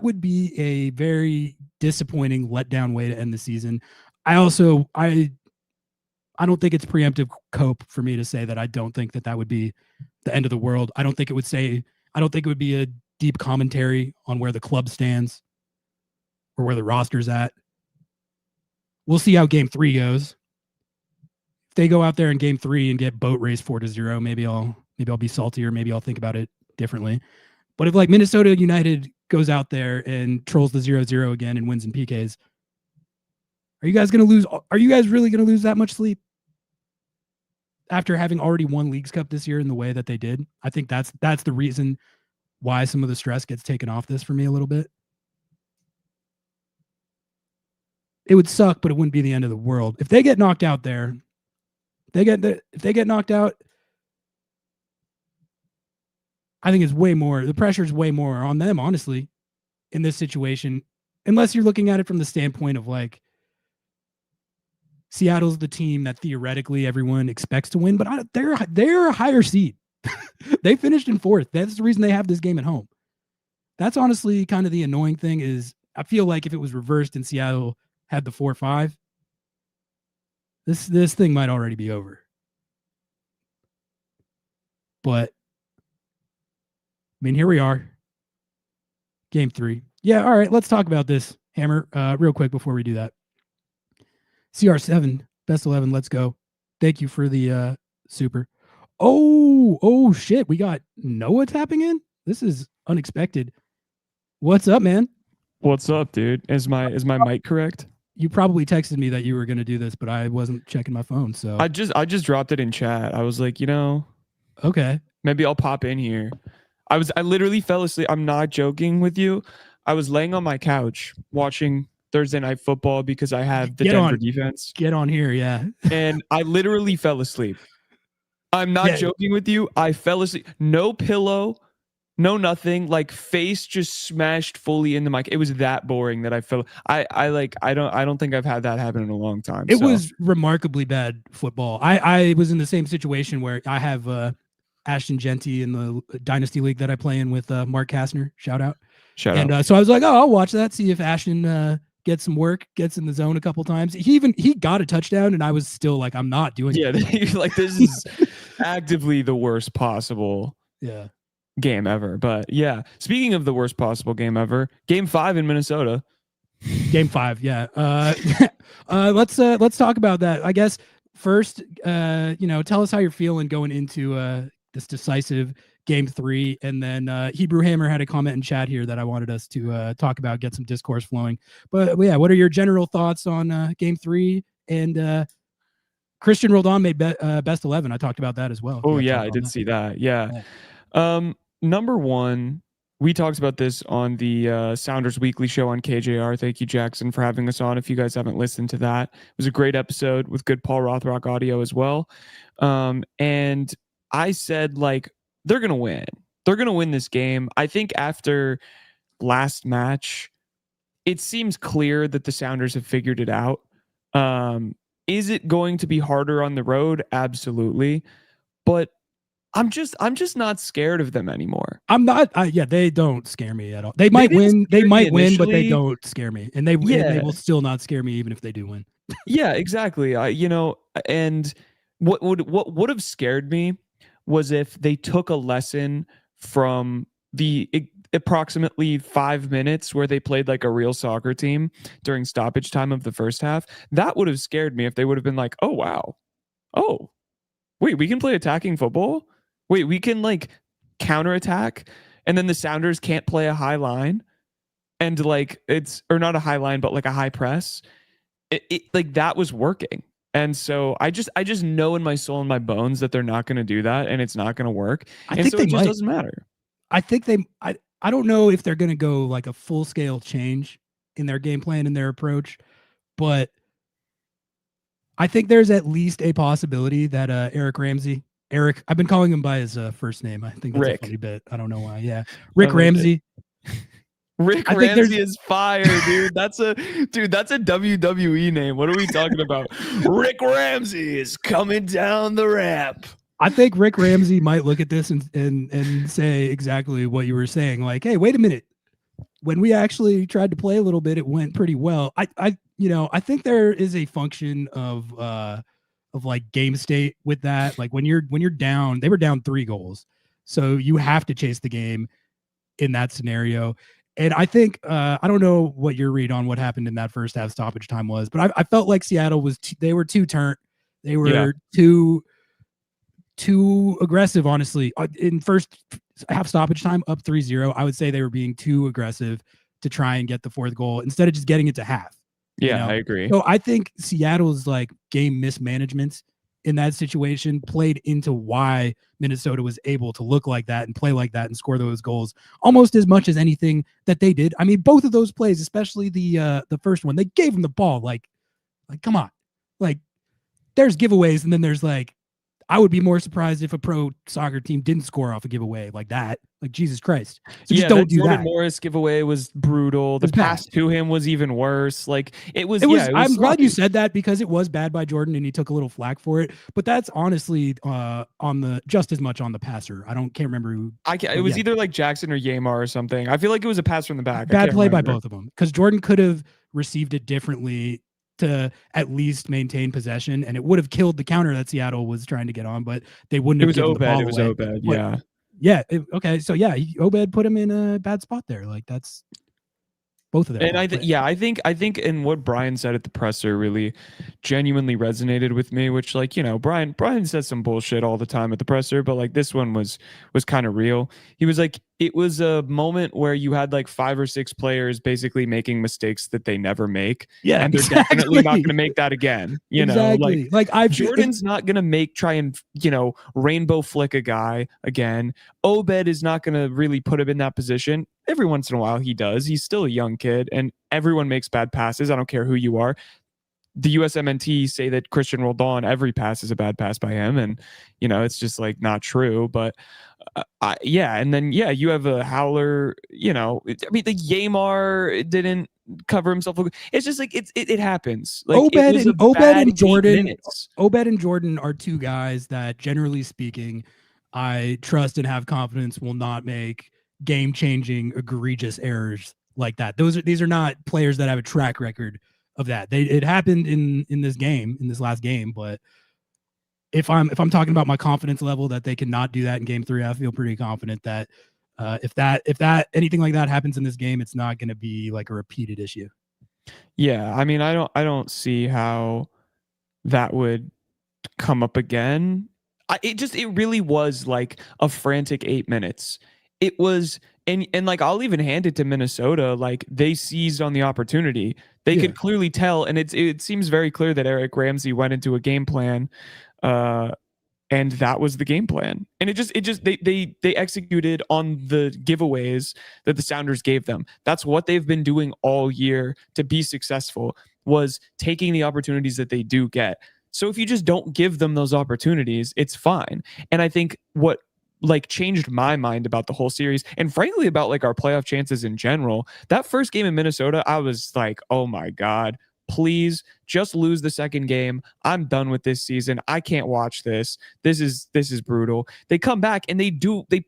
would be a very disappointing letdown way to end the season. I don't think it's preemptive cope for me to say that I don't think that would be the end of the world. I don't think it would be a deep commentary on where the club stands or where the roster's at. We'll see how game 3 goes. If they go out there in game 3 and get boat raced 4-0, maybe I'll be saltier. Maybe I'll think about it differently. But if like Minnesota United goes out there and trolls the 0-0 again and wins in PKs, are you guys really going to lose that much sleep after having already won Leagues Cup this year in the way that they did? I think that's the reason why some of the stress gets taken off this for me a little bit. It would suck, but it wouldn't be the end of the world. If they get knocked out there, if they get knocked out, I think the pressure is way more on them, honestly, in this situation, unless you're looking at it from the standpoint of like, Seattle's the team that theoretically everyone expects to win, but they're a higher seed. They finished in 4th. That's the reason they have this game at home. That's honestly kind of the annoying thing is I feel like if it was reversed and Seattle had the 4-5, this thing might already be over. But I mean, here we are. Game 3. Yeah, all right, let's talk about this, Hammer, real quick before we do that. CR7, best 11, let's go. Thank you for the super. Oh shit, we got Noah tapping in? This is unexpected. What's up, man? What's up, dude? Is my mic correct? You probably texted me that you were going to do this, but I wasn't checking my phone. So I just dropped it in chat. I was like, okay, maybe I'll pop in here. I literally fell asleep. I'm not joking with you. I was laying on my couch watching Thursday Night Football because I have the Denver defense. Get on here, yeah. And I literally fell asleep. I'm not joking with you. I fell asleep. No pillow, no nothing. Like face just smashed fully in the mic. It was that boring that I fell. I don't think I've had that happen in a long time. It was remarkably bad football. I was in the same situation where I have Ashton Genty in the Dynasty League that I play in with Mark Kastner. Shout out. So I was like, oh, I'll watch that. See if Ashton gets some work, gets in the zone a couple times. He got a touchdown, and I was still like, I'm not doing it. Yeah, like this is actively the worst possible game ever. But yeah, speaking of the worst possible game ever, Game 5 in Minnesota. Game 5, yeah. Let's talk about that. I guess first, tell us how you're feeling going into this decisive Game 3, and then Hebrew Hammer had a comment in chat here that I wanted us to talk about, get some discourse flowing. But yeah, what are your general thoughts on Game 3? And Cristian Roldan made best 11. I talked about that as well. Oh yeah, I did see that. Yeah. Number one, we talked about this on the Sounders Weekly show on KJR. Thank you, Jackson, for having us on. If you guys haven't listened to that, it was a great episode with good Paul Rothrock audio as well. And I said, like, they're going to win. They're going to win this game. I think after last match, it seems clear that the Sounders have figured it out. Is it going to be harder on the road? Absolutely. But I'm just not scared of them anymore. I'm not. They don't scare me at all. They might win. They might win, but they don't scare me. And they will still not scare me even if they do win. Yeah, exactly. And what would have scared me was if they took a lesson from the approximately 5 minutes where they played like a real soccer team during stoppage time of the first half. That would have scared me if they would have been like, oh, wow. Oh, wait, we can play attacking football? Wait, we can like counterattack? And then the Sounders can't play a high line? And like or not a high line, but like a high press? It like that was working. And so I just know in my soul and my bones that they're not going to do that, and it's not going to work. I think it just doesn't matter. I think I don't know if they're going to go like a full scale change in their game plan and their approach, but I think there's at least a possibility that Eric, I've been calling him by his first name. I think that's Rick. a funny bit. I don't know why. Yeah, Rick Ramsey. Rick Ramsey is fire, dude. That's a WWE name. What are we talking about? Rick Ramsey is coming down the ramp. I think Rick Ramsey might look at this and say exactly what you were saying. Like, hey, wait a minute. When we actually tried to play a little bit, it went pretty well. I think there is a function of like game state with that. Like when you're down, they were down 3 goals. So you have to chase the game in that scenario. And I think, I don't know what your read on what happened in that first half stoppage time was, but I felt like Seattle they were too turnt. They were too aggressive, honestly. In first half stoppage time, up 3-0, I would say they were being too aggressive to try and get the 4th goal instead of just getting it to half. Yeah, I agree. So I think Seattle's like game mismanagement in that situation played into why Minnesota was able to look like that and play like that and score those goals almost as much as anything that they did. I mean, both of those plays, especially the first one, they gave them the ball. Like, come on. Like, there's giveaways, and then there's like, I would be more surprised if a pro soccer team didn't score off a giveaway like that. Like, Jesus Christ. So just don't do Jordan that. Morris giveaway was brutal. The pass to him was even worse. Like it was I'm glad you said that because it was bad by Jordan and he took a little flack for it. But that's honestly on the just as much on the passer. Can't remember who. It was either like Jackson or Yamar or something. I feel like it was a pass from the back. Bad play by both of them because Jordan could have received it differently to at least maintain possession, and it would have killed the counter that Seattle was trying to get on, but they wouldn't have given the ball away. It was Obed, yeah. Yeah. Okay. So yeah, Obed put him in a bad spot there. Like that's Both of them. And I think and what Brian said at the presser really genuinely resonated with me, which, like, you know, Brian says some bullshit all the time at the presser, but like this one was kind of real. He was like, it was a moment where you had like 5 or 6 players basically making mistakes that they never make. Yeah, And they're definitely not going to make that again. You know, like Jordan's not going to try and, you know, rainbow flick a guy again. Obed is not going to really put him in that position. Every once in a while he does. He's still a young kid and everyone makes bad passes. I don't care who you are. The USMNT say that Cristian Roldan, every pass is a bad pass by him. And, you know, it's just like not true. But and then, you have a Howler, you know, I mean, the Yamar didn't cover himself. It's just like, it happens. Like Obed and Jordan are 2 guys that, generally speaking, I trust and have confidence will not make game-changing, egregious errors like that. These are not players that have a track record of that. It happened in this last game, but if I'm talking about my confidence level that they cannot do that in game 3, I feel pretty confident that if that anything like that happens in this game, it's not going to be like a repeated issue. Yeah, I mean, I don't see how that would come up again. It really was like a frantic 8 minutes. It was, and like, I'll even hand it to Minnesota. Like, they seized on the opportunity. They could clearly tell, and it seems very clear that Eric Ramsey went into a game plan, and that was the game plan. And they executed on the giveaways that the Sounders gave them. That's what they've been doing all year to be successful, was taking the opportunities that they do get. So if you just don't give them those opportunities, it's fine. And I think what like changed my mind about the whole series, and frankly about like our playoff chances in general, that first game in Minnesota, I was like, oh my God, please just lose the second game. I'm done with this season. I can't watch this. This is brutal. They come back and they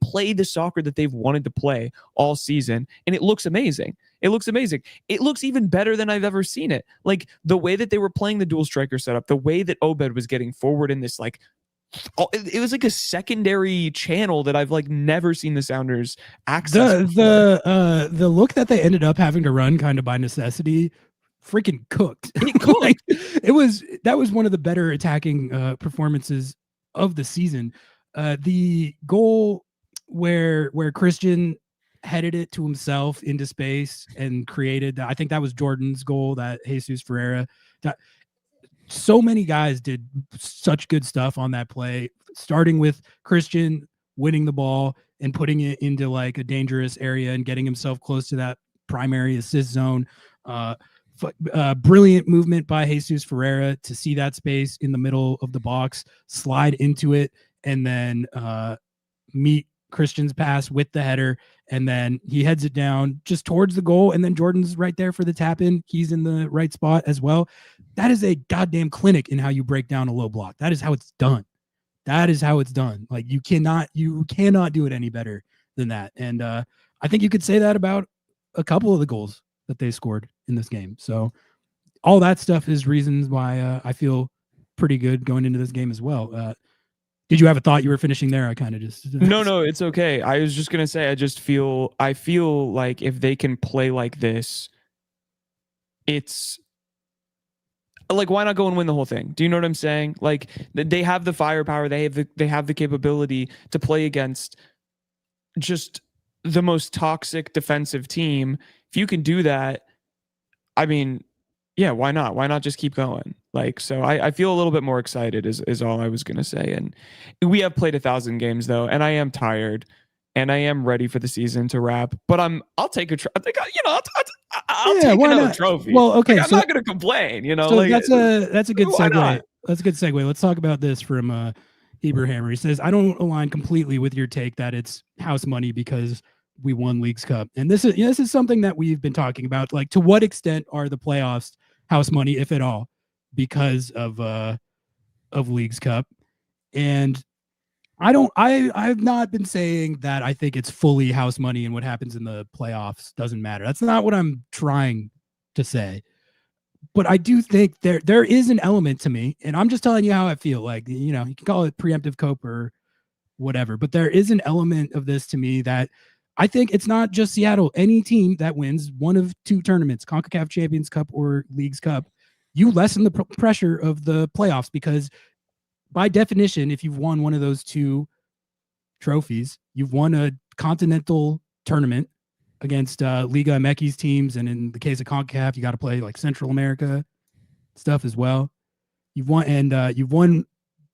play the soccer that they've wanted to play all season, and it looks amazing. It looks amazing. It looks even better than I've ever seen it. Like the way that they were playing the dual striker setup, the way that Obed was getting forward in this, like, it was like a secondary channel that I've like never seen the Sounders access. The look that they ended up having to run kind of by necessity freaking cooked. It cooked. Like, that was one of the better attacking performances of the season. The goal where Cristian headed it to himself into space and created, I think that was Jordan's goal, that Jesus Ferreira. So many guys did such good stuff on that play, starting with Cristian winning the ball and putting it into like a dangerous area and getting himself close to that primary assist zone. Brilliant movement by Jesus Ferreira to see that space in the middle of the box, slide into it, and then meet Cristian's pass with the header, and then he heads it down just towards the goal, and then Jordan's right there for the tap in. He's in the right spot as well. That is a goddamn clinic in how you break down a low block. That is how it's done. Like, you cannot do it any better than that. And I think you could say that about a couple of the goals that they scored in this game. So all that stuff is reasons why I feel pretty good going into this game as well. Did you have a thought you were finishing there? I kind of just... No, it's okay. I was just going to say, I feel like if they can play like this, it's like, why not go and win the whole thing? Do you know what I'm saying? Like, they have the firepower. They have the capability to play against just the most toxic defensive team. If you can do that, I mean, yeah, why not? Why not just keep going? Like, so I feel a little bit more excited is all I was going to say. And we have played 1,000 games though, and I am tired and I am ready for the season to wrap, but I'll take a I think, I'll take another trophy. Well, okay. Like, I'm not going to complain, you know, so like, that's a good segue. That's a good segue. Let's talk about this from Hebrew Hammer. He says, I don't align completely with your take that it's house money because we won Leagues Cup. And this is something that we've been talking about. Like, to what extent are the playoffs house money, if at all, because of Leagues Cup? And I've not been saying that I think it's fully house money and what happens in the playoffs doesn't matter. That's not what I'm trying to say. But I do think there is an element to me, and I'm just telling you how I feel. Like, you know, you can call it preemptive cope or whatever, but there is an element of this to me that I think it's not just Seattle. Any team that wins one of two tournaments, CONCACAF Champions Cup or Leagues Cup, you lessen the pressure of the playoffs, because by definition, if you've won one of those two trophies, you've won a continental tournament against Liga MX teams, and in the case of CONCACAF, you got to play like Central America stuff as well. You've won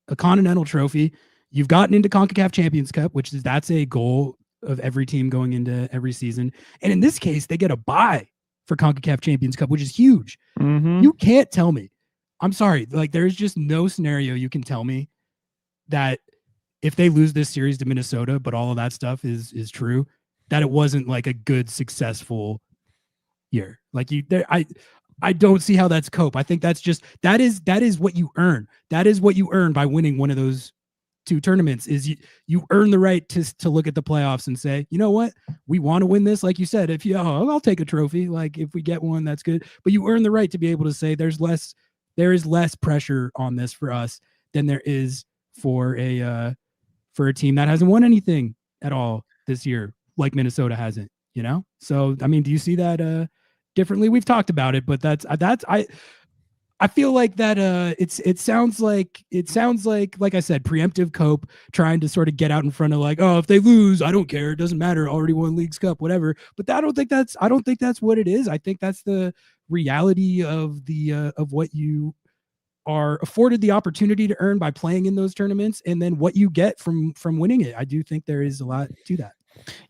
a continental trophy. You've gotten into CONCACAF Champions Cup, that's a goal of every team going into every season. And in this case, they get a bye for CONCACAF Champions Cup, which is huge. Mm-hmm. You can't tell me. I'm sorry. Like, there's just no scenario you can tell me that if they lose this series to Minnesota, but all of that stuff is true, that it wasn't like a good, successful year. Like, I don't see how that's cope. I think that is what you earn. That is what you earn by winning one of those two tournaments. Is you earn the right to look at the playoffs and say, you know what, we want to win this. Like you said, I'll take a trophy. Like, if we get one, that's good. But you earn the right to be able to say there is less pressure on this for us than there is for a team that hasn't won anything at all this year, like Minnesota hasn't. So I mean, do you see that differently? We've talked about it, but I feel like that it sounds like I said, preemptive cope, trying to sort of get out in front of like, oh, if they lose, I don't care, it doesn't matter, already won Leagues Cup, whatever. But I don't think that's what it is. I think that's the reality of what you are afforded the opportunity to earn by playing in those tournaments, and then what you get from winning it. I do think there is a lot to that.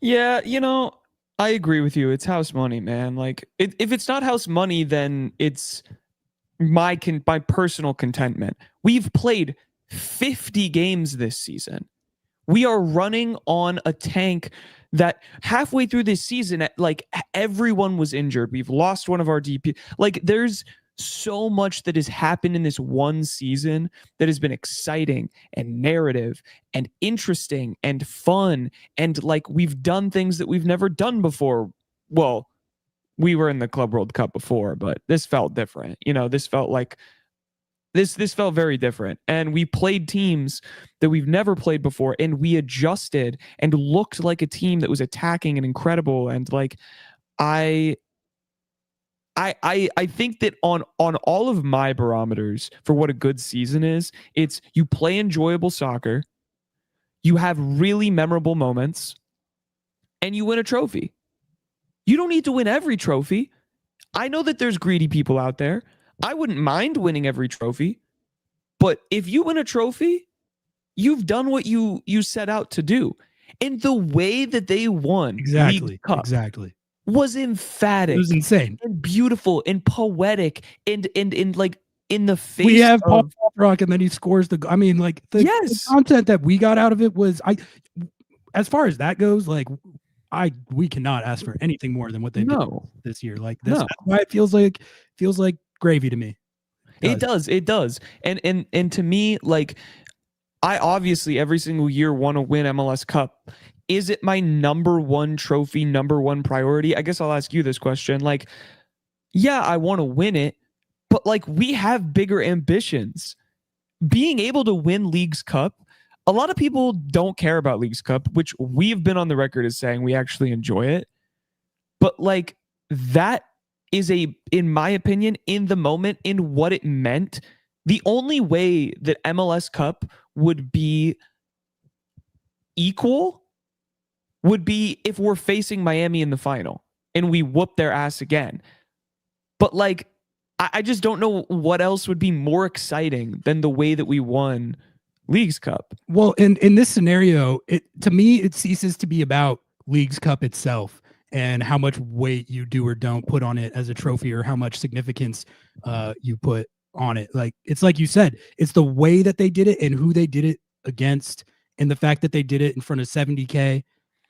Yeah, I agree with you. It's house money, man. Like, if it's not house money, then it's my personal contentment. We've played 50 games this season. We are running on a tank that halfway through this season, like, everyone was injured. We've lost one of our DP. Like, there's so much that has happened in this one season that has been exciting and narrative and interesting and fun. And like, we've done things that we've never done before. Well, we were in the Club World Cup before, but this felt different. This felt like this felt very different. And we played teams that we've never played before, and we adjusted and looked like a team that was attacking and incredible. And like, I think that on all of my barometers for what a good season is, it's you play enjoyable soccer, you have really memorable moments, and you win a trophy. You don't need to win every trophy. I know that there's greedy people out there. I wouldn't mind winning every trophy, but if you win a trophy, you've done what you set out to do. And the way that they won League Cup was emphatic. It was insane and beautiful and poetic and like in the face. We have Paul Rock, and then he scores the. I mean, like the content that we got out of it was, as far as that goes, like we cannot ask for anything more than what they did this year. Like this, that's why it feels like gravy to me. It does. And to me, like, I obviously every single year want to win MLS Cup. Is it my number one trophy, number one priority? I guess I'll ask you this question. Like, yeah, I want to win it, but like, we have bigger ambitions. Being able to win Leagues Cup, a lot of people don't care about Leagues Cup, which we've been on the record as saying we actually enjoy it. But like, that is in my opinion, in the moment, in what it meant, the only way that MLS Cup would be equal would be if we're facing Miami in the final and we whoop their ass again. But like, I just don't know what else would be more exciting than the way that we won Leagues Cup. Well, in this scenario, to me, it ceases to be about Leagues Cup itself and how much weight you do or don't put on it as a trophy, or how much significance you put on it. Like, it's like you said, it's the way that they did it and who they did it against, and the fact that they did it in front of 70K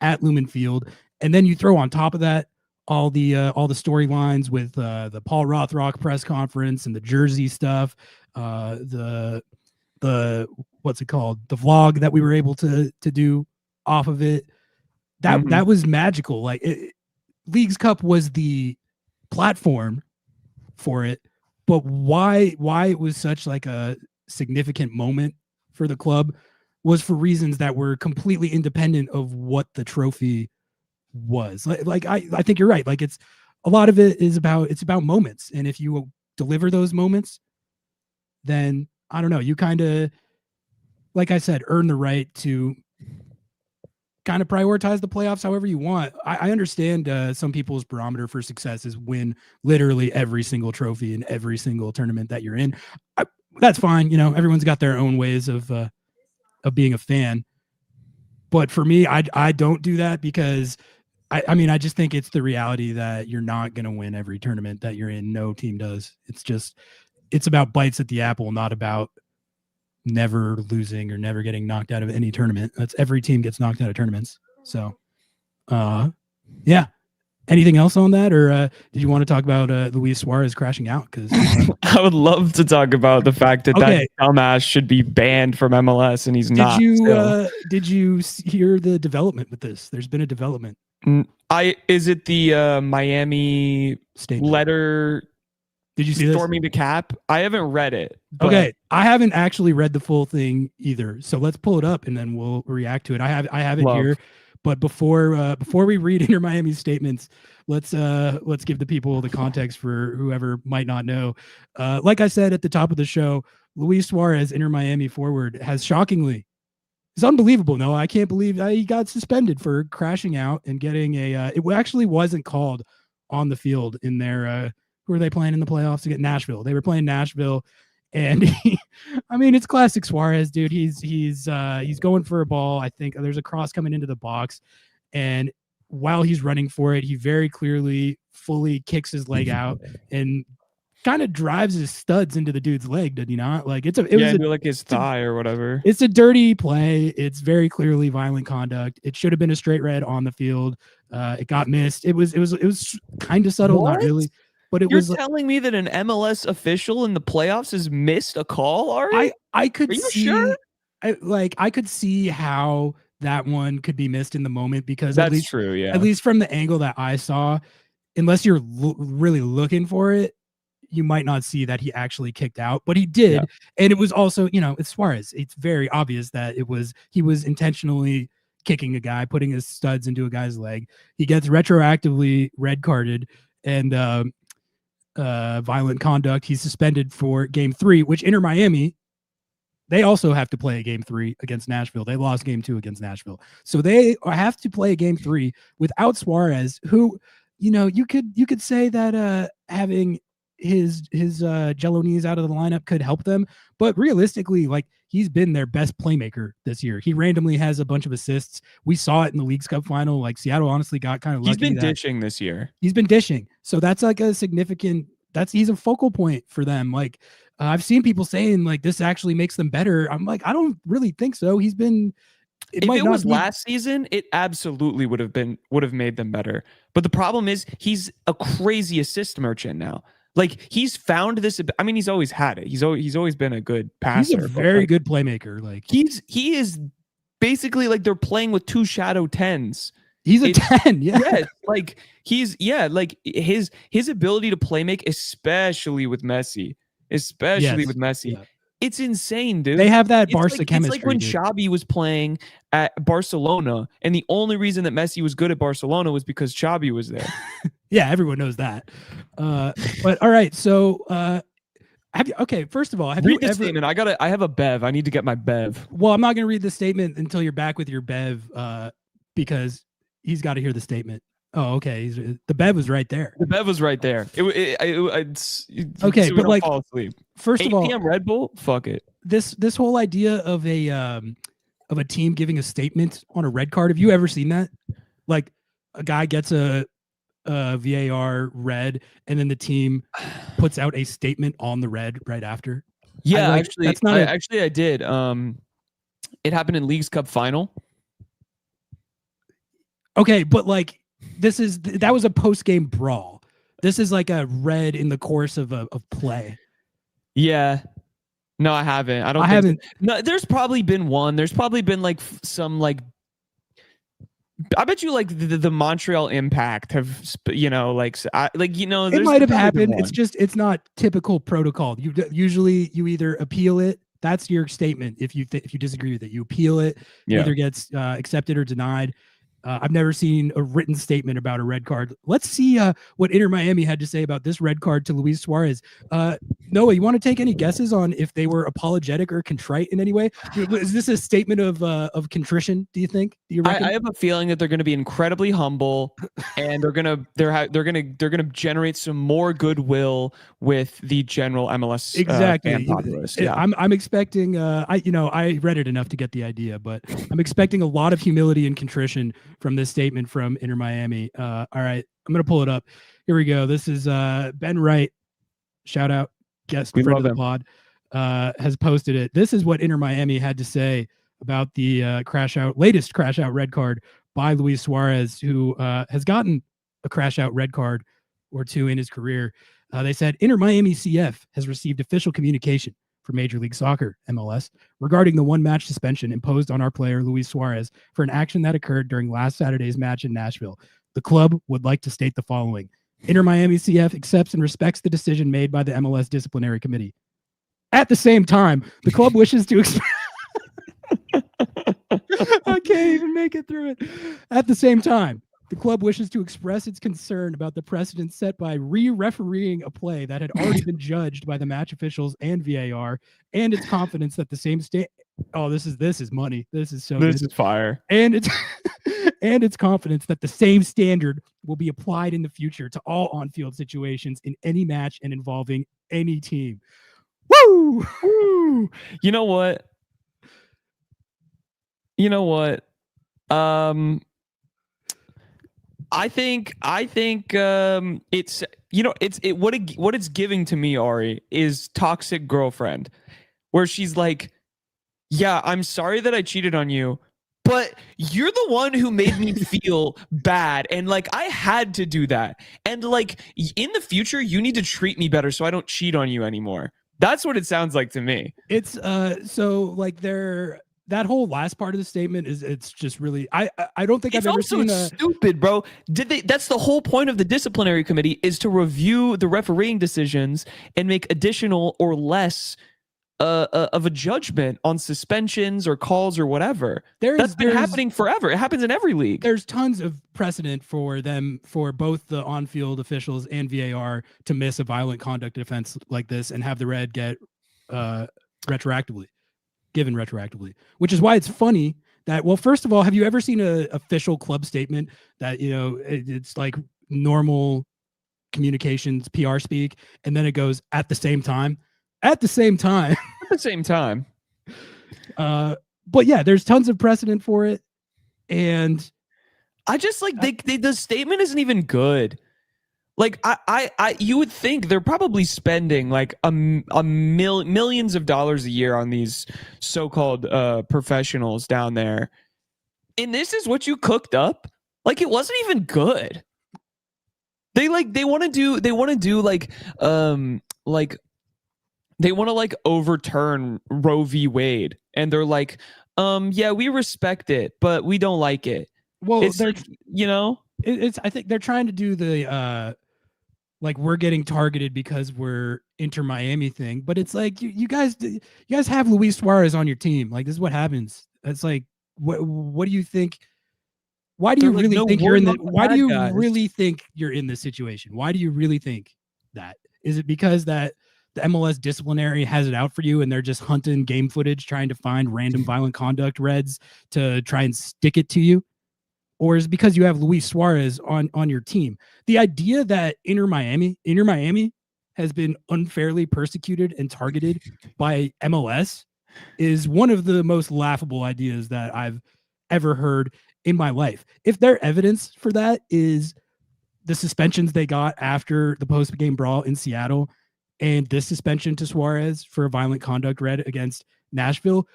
at Lumen Field. And then you throw on top of that all the storylines with the Paul Rothrock press conference and the jersey stuff, the what's it called, the vlog that we were able to do off of it. That was magical. Like, Leagues Cup was the platform for it, but why it was such like a significant moment for the club was for reasons that were completely independent of what the trophy was. I think you're right. Like it's a lot of it is about moments, and if you deliver those moments, then I don't know. You kind of, like I said, earn the right to kind of prioritize the playoffs however you want. I understand some people's barometer for success is win literally every single trophy in every single tournament that you're in. That's fine. You know, everyone's got their own ways of being a fan. But for me, I don't do that because I mean, I just think it's the reality that you're not going to win every tournament that you're in. No team does. It's about bites at the apple, not about never losing or never getting knocked out of any tournament. That's every team gets knocked out of tournaments. So, yeah. Anything else on that, or did you want to talk about Luis Suarez crashing out? Because I would love to talk about the fact that that dumbass should be banned from MLS, and he's not. Did you hear the development with this? There's been a development. Is it the Miami statement letter? Did you see storming the cap? I haven't read it. Okay, I haven't actually read the full thing either. So let's pull it up and then we'll react to it. I have it here. But before we read Inter Miami's statements, let's give the people the context for whoever might not know. Like I said at the top of the show, Luis Suarez, Inter Miami forward, has shockingly, it's unbelievable. No, I can't believe he got suspended for crashing out and getting it actually wasn't called on the field in their who are they playing in the playoffs to get Nashville? They were playing Nashville, and I mean, it's classic Suarez, dude. He's going for a ball. I think there's a cross coming into the box, and while he's running for it, he very clearly fully kicks his leg out and kind of drives his studs into the dude's leg. Did he not? Like it was like his thigh or whatever. It's a dirty play. It's very clearly violent conduct. It should have been a straight red on the field. It got missed. It was kind of subtle, not really. But You're telling me that an MLS official in the playoffs has missed a call, Ari? I could Are you see, sure? I could see how that one could be missed in the moment because that's true. Yeah. At least from the angle that I saw, unless you're really looking for it, you might not see that he actually kicked out, but he did. Yeah. And it was also, it's Suarez. It's very obvious that he was intentionally kicking a guy, putting his studs into a guy's leg. He gets retroactively red carded and violent conduct. He's suspended for game 3, which Inter Miami, they also have to play a game 3 against Nashville. They lost game 2 against Nashville. So they have to play a game 3 without Suarez, who, you could say that having his jello knees out of the lineup could help them. But realistically, like, he's been their best playmaker this year. He randomly has a bunch of assists. We saw it in the Leagues Cup final. Like, Seattle honestly got kind of lucky. He's been dishing this year. He's been dishing. So that's like a significant, he's a focal point for them. Like, I've seen people saying like this actually makes them better. I'm like, I don't really think so. He's been, if it was last season, it absolutely would have made them better. But the problem is he's a crazy assist merchant now. Like, he's found this. I mean, he's always had it. He's always been a good passer. He's a very good playmaker. Like, he is basically like they're playing with 2 shadow 10s. He's a 10. Yeah. Like his ability to play make, especially with Messi. Yeah. It's insane, dude. They have that Barca chemistry. It's like when Xavi was playing at Barcelona, and the only reason that Messi was good at Barcelona was because Xavi was there. Yeah, everyone knows that. But all right, so first of all, read the statement. I have a bev. I need to get my bev. Well, I'm not going to read the statement until you're back with your bev, because he's got to hear the statement. Oh, okay. The bev was right there. The bev was right there. It's okay, but like, fall asleep. First of all, 8 p.m. Red Bull. Fuck it. This whole idea of a team giving a statement on a red card. Have you ever seen that? Like, a guy gets a VAR red, and then the team puts out a statement on the red right after. Yeah, I did. It happened in Leagues Cup final. Okay, but like, that was a post-game brawl. This is like a red in the course of play. Yeah. No, I haven't. I haven't. No, there's probably been one. There's probably been like some like. I bet you like the Montreal Impact have it might have happened. It's not typical protocol. You usually either appeal it. That's your statement. If you disagree with it, you appeal it. Yeah. Either gets accepted or denied. I've never seen a written statement about a red card. Let's see what Inter Miami had to say about this red card to Luis Suarez. Noah, you want to take any guesses on if they were apologetic or contrite in any way? Is this a statement of contrition? Do you think? Do you reckon? I have a feeling that they're going to be incredibly humble, and they're gonna generate some more goodwill with the general MLS exactly fan populace. Yeah, I'm expecting. I read it enough to get the idea, but I'm expecting a lot of humility and contrition from this statement from Inter Miami. All right, I'm gonna pull it up. Here we go. This is Ben Wright. Shout out, guest friend of the pod, has posted it. This is what Inter Miami had to say about the latest crash out red card by Luis Suarez, who has gotten a crash out red card or two in his career. They said Inter Miami CF has received official communication from Major League Soccer, MLS, regarding the one-match suspension imposed on our player Luis Suarez for an action that occurred during last Saturday's match in Nashville. The club would like to state the following. Inter Miami CF accepts and respects the decision made by the MLS disciplinary committee. At the same time, the club wishes to I can't even make it through it. At the same time, the club wishes to express its concern about the precedent set by re-refereeing a play that had already been judged by the match officials and VAR, and its confidence that the same state. Oh, this is money. This is so. This is fire. And it's and its confidence that the same standard will be applied in the future to all on-field situations in any match and involving any team. Woo! Woo! You know what? I think it's what it's giving to me, Ari, is toxic girlfriend, where she's like, yeah, I'm sorry that I cheated on you, but you're the one who made me feel bad, and like I had to do that, and like in the future you need to treat me better so I don't cheat on you anymore. That's what it sounds like to me. It's so like that whole last part of the statement it's just really I don't think I've ever seen stupid, bro. That's the whole point of the disciplinary committee, is to review the refereeing decisions and make additional or less of a judgment on suspensions or calls or whatever. That's been happening forever. It happens in every league. There's tons of precedent for both the on-field officials and VAR to miss a violent conduct offense like this and have the red get given retroactively, which is why it's funny that, well, first of all, have you ever seen an official club statement that, it's like normal communications, PR speak, and then it goes at the same time. But yeah, there's tons of precedent for it. And I just like the statement isn't even good. Like you would think they're probably spending like millions of dollars a year on these so-called professionals down there, and this is what you cooked up. Like it wasn't even good. They want to overturn Roe v. Wade, and they're like, yeah, we respect it, but we don't like it. Well, it's they're it's I think they're trying to do the like we're getting targeted because we're Inter Miami thing, but it's like you guys have Luis Suarez on your team. Like this is what happens. It's like what do you think? Why do you really think you're in the? Why do you really think you're in this situation? Why do you really think that? Is it because that the MLS disciplinary has it out for you and they're just hunting game footage trying to find random violent conduct reds to try and stick it to you? Or is it because you have Luis Suarez on your team? The idea that Inter Miami has been unfairly persecuted and targeted by MLS is one of the most laughable ideas that I've ever heard in my life. If their evidence for that is the suspensions they got after the post-game brawl in Seattle and this suspension to Suarez for a violent conduct red against Nashville,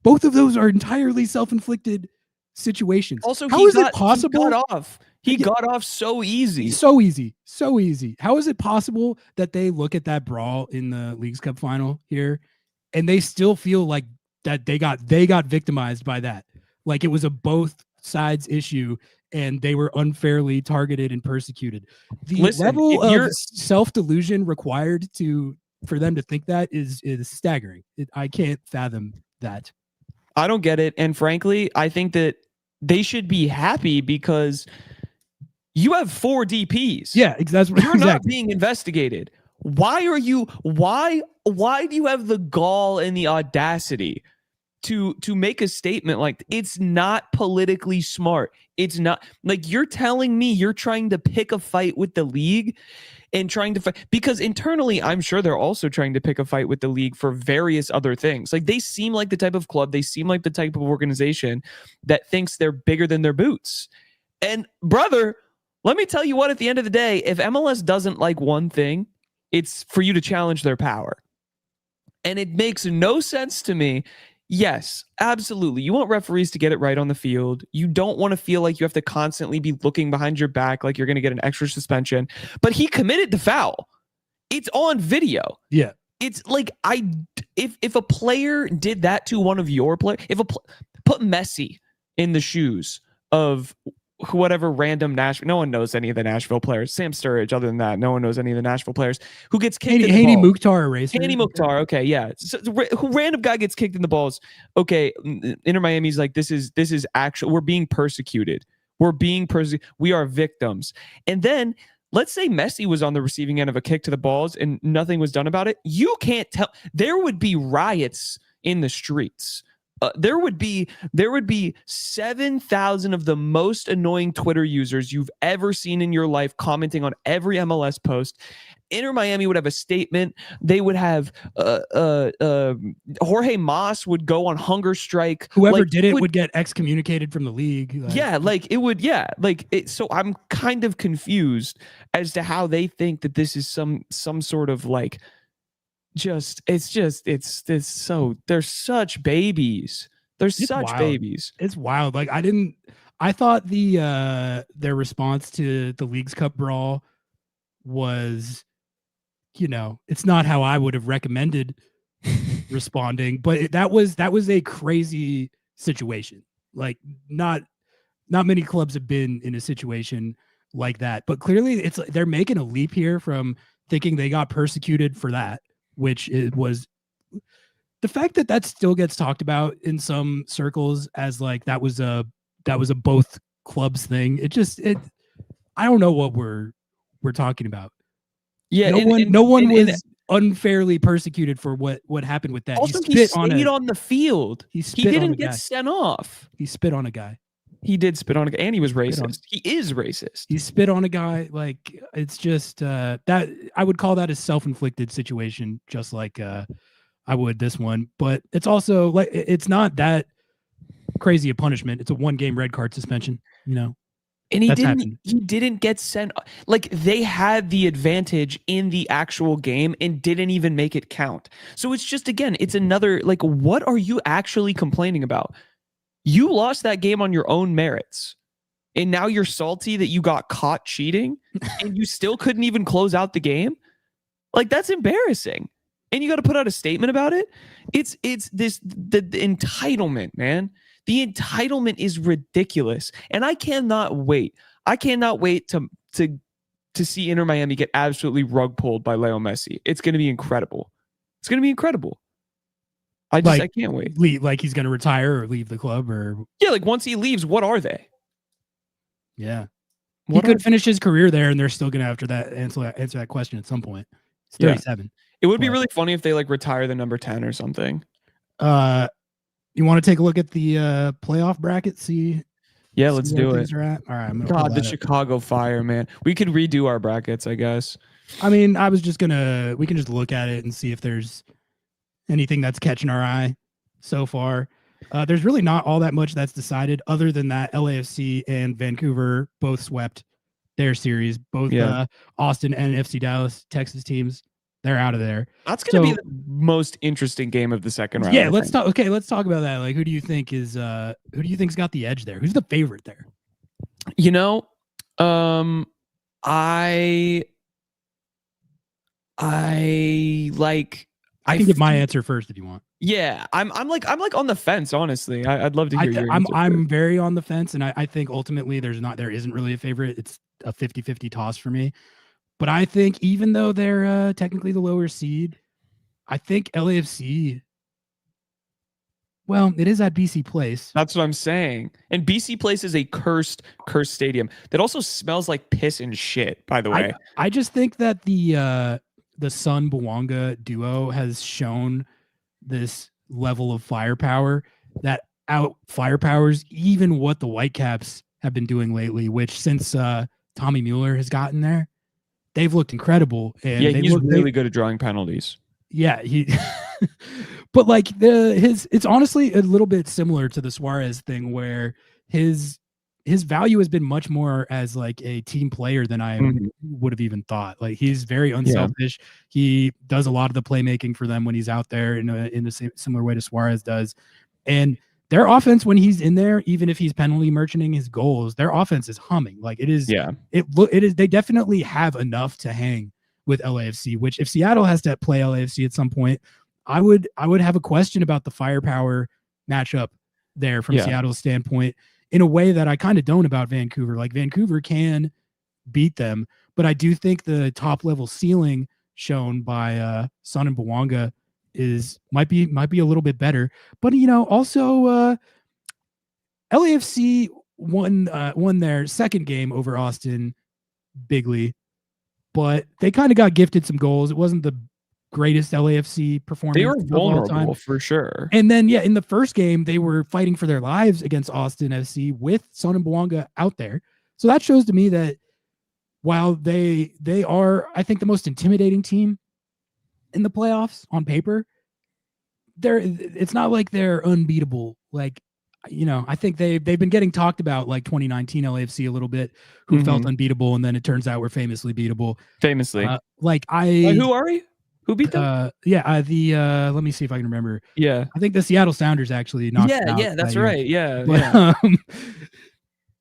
both of those are entirely self-inflicted situations. Also, how is it possible? He got off so easy. So easy. How is it possible that they look at that brawl in the Leagues Cup final here and they still feel like that they got victimized by that? Like it was a both sides issue and they were unfairly targeted and persecuted. The level of self-delusion required for them to think that is staggering. I can't fathom that. I don't get it. And frankly, I think that they should be happy because you have 4 DPs. Yeah, exactly. You're not being investigated. Why do you have the gall and the audacity to make a statement like it's not politically smart? It's not like you're telling me you're trying to pick a fight with the league and trying to fight, because internally I'm sure they're also trying to pick a fight with the league for various other things. Like they seem like the type of club, they seem like the type of organization that thinks they're bigger than their boots. And brother, let me tell you what, at the end of the day, if MLS doesn't like one thing, it's for you to challenge their power. And it makes no sense to me. Yes, absolutely. You want referees to get it right on the field. You don't want to feel like you have to constantly be looking behind your back like you're going to get an extra suspension. But he committed the foul. It's on video. Yeah. It's like if a player did that to one of your players, put Messi in the shoes of whatever random Nashville, no one knows any of the Nashville players. Sam Sturridge, other than that, no one knows any of the Nashville players. Who gets kicked in the Haney balls? Mukhtar eraser. Haney Mukhtar, okay, yeah. So, who random guy gets kicked in the balls? Okay, Inter Miami's like, this is actual. We're being persecuted. We are victims. And then let's say Messi was on the receiving end of a kick to the balls and nothing was done about it. You can't tell. There would be riots in the streets. There would be 7,000 of the most annoying Twitter users you've ever seen in your life commenting on every MLS post. Inter Miami would have a statement. They would have Jorge Mas would go on hunger strike. Whoever did it would get excommunicated from the league. So I'm kind of confused as to how they think that this is some sort of like. They're such babies. They're such babies. It's wild. Like I thought their response to the Leagues Cup brawl was, it's not how I would have recommended responding, but that was a crazy situation. Like not many clubs have been in a situation like that, but clearly they're making a leap here from thinking they got persecuted for that, which it was the fact that still gets talked about in some circles as like that was a both clubs thing. I don't know what we're talking about. Yeah, no one was unfairly persecuted for what happened with that. Also, he stayed on the field. He didn't get sent off. He spit on a guy. He did spit on a guy, and he was racist. He is racist. He spit on a guy. Like, it's just that I would call that a self-inflicted situation, just like I would this one. But it's also like it's not that crazy a punishment. It's a 1-game red card suspension. And he didn't get sent. Like, they had the advantage in the actual game and didn't even make it count. So it's just, again, it's another, like, what are you actually complaining about? You lost that game on your own merits. And now you're salty that you got caught cheating and you still couldn't even close out the game. Like, that's embarrassing. And you got to put out a statement about it. It's the entitlement, man. The entitlement is ridiculous. And I cannot wait. To see Inter Miami get absolutely rug pulled by Leo Messi. It's going to be incredible. I can't wait. Like he's going to retire or leave the club, or like once he leaves, what are they? Yeah, he could finish his career there, and they're still going to answer that question at some point. He's 37. It would be really funny if they like retire the number 10 or something. You want to take a look at the playoff bracket? Let's do it. All right, God, the Chicago Fire, man. We could redo our brackets, I guess. I mean, we can just look at it and see if there's anything that's catching our eye so far. There's really not all that much that's decided other than that LAFC and Vancouver both swept their series. Both Austin and FC Dallas, Texas teams, they're out of there. That's going to be the most interesting game of the second round. Yeah, let's talk. Okay, let's talk about that. Like, who do you think's got the edge there? Who's the favorite there? I can give my answer first if you want. Yeah, I'm like on the fence, honestly. I'd love to hear your answer. I'm very on the fence, and I think ultimately there isn't really a favorite. It's a 50-50 toss for me. But I think even though they're technically the lower seed, I think LAFC Well, it is at BC Place. That's what I'm saying. And BC Place is a cursed stadium that also smells like piss and shit, by the way. I just think that the Sun Bwanga duo has shown this level of firepower that out firepowers even what the Whitecaps have been doing lately, which since Tommy Mueller has gotten there, they've looked incredible. And he's really good at drawing penalties. Yeah, he but like it's honestly a little bit similar to the Suarez thing where his value has been much more as like a team player than I would have even thought. Like he's very unselfish. Yeah. He does a lot of the playmaking for them when he's out there in the same similar way to Suarez does. And their offense, when he's in there, even if he's penalty merchanting his goals, their offense is humming. Like it is. Yeah. It is. They definitely have enough to hang with LAFC. Which if Seattle has to play LAFC at some point, I would have a question about the firepower matchup there from Seattle's standpoint. In a way that I kind of don't about Vancouver. Like Vancouver can beat them, but I do think the top level ceiling shown by Sun and Bwanga might be a little bit better. But also LAFC won their second game over Austin bigly, but they kind of got gifted some goals. It wasn't the greatest LAFC performance. They were vulnerable for sure. And then, in the first game, they were fighting for their lives against Austin FC with Sun and Bwanga out there. So that shows to me that while they are, I think, the most intimidating team in the playoffs on paper, it's not like they're unbeatable. Like, I think they've been getting talked about like 2019 LAFC a little bit, who felt unbeatable, and then it turns out we're famously beatable. Famously. Who are we? Who beat them? Let me see if I can remember. Yeah. I think the Seattle Sounders actually knocked them out. Yeah, that's right. Yeah.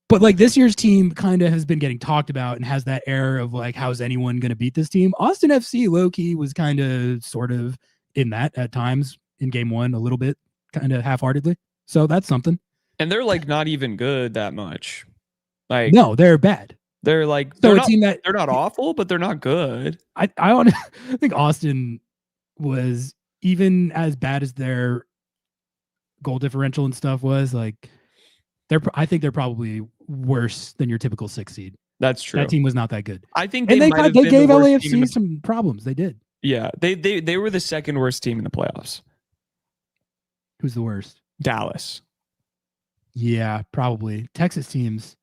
But like this year's team kind of has been getting talked about and has that air of like, how's anyone going to beat this team? Austin FC low-key was kind of sort of in that at times in game one, a little bit, kind of half-heartedly. So that's something. And they're like not even good that much. Like no, they're bad. They're like they're not awful, but they're not good. I think Austin was even as bad as their goal differential and stuff was. Like I think they're probably worse than your typical 6 seed. That's true. That team was not that good. I think they gave LAFC some problems. They did. Yeah, they were the second worst team in the playoffs. Who's the worst? Dallas. Yeah, probably. Texas teams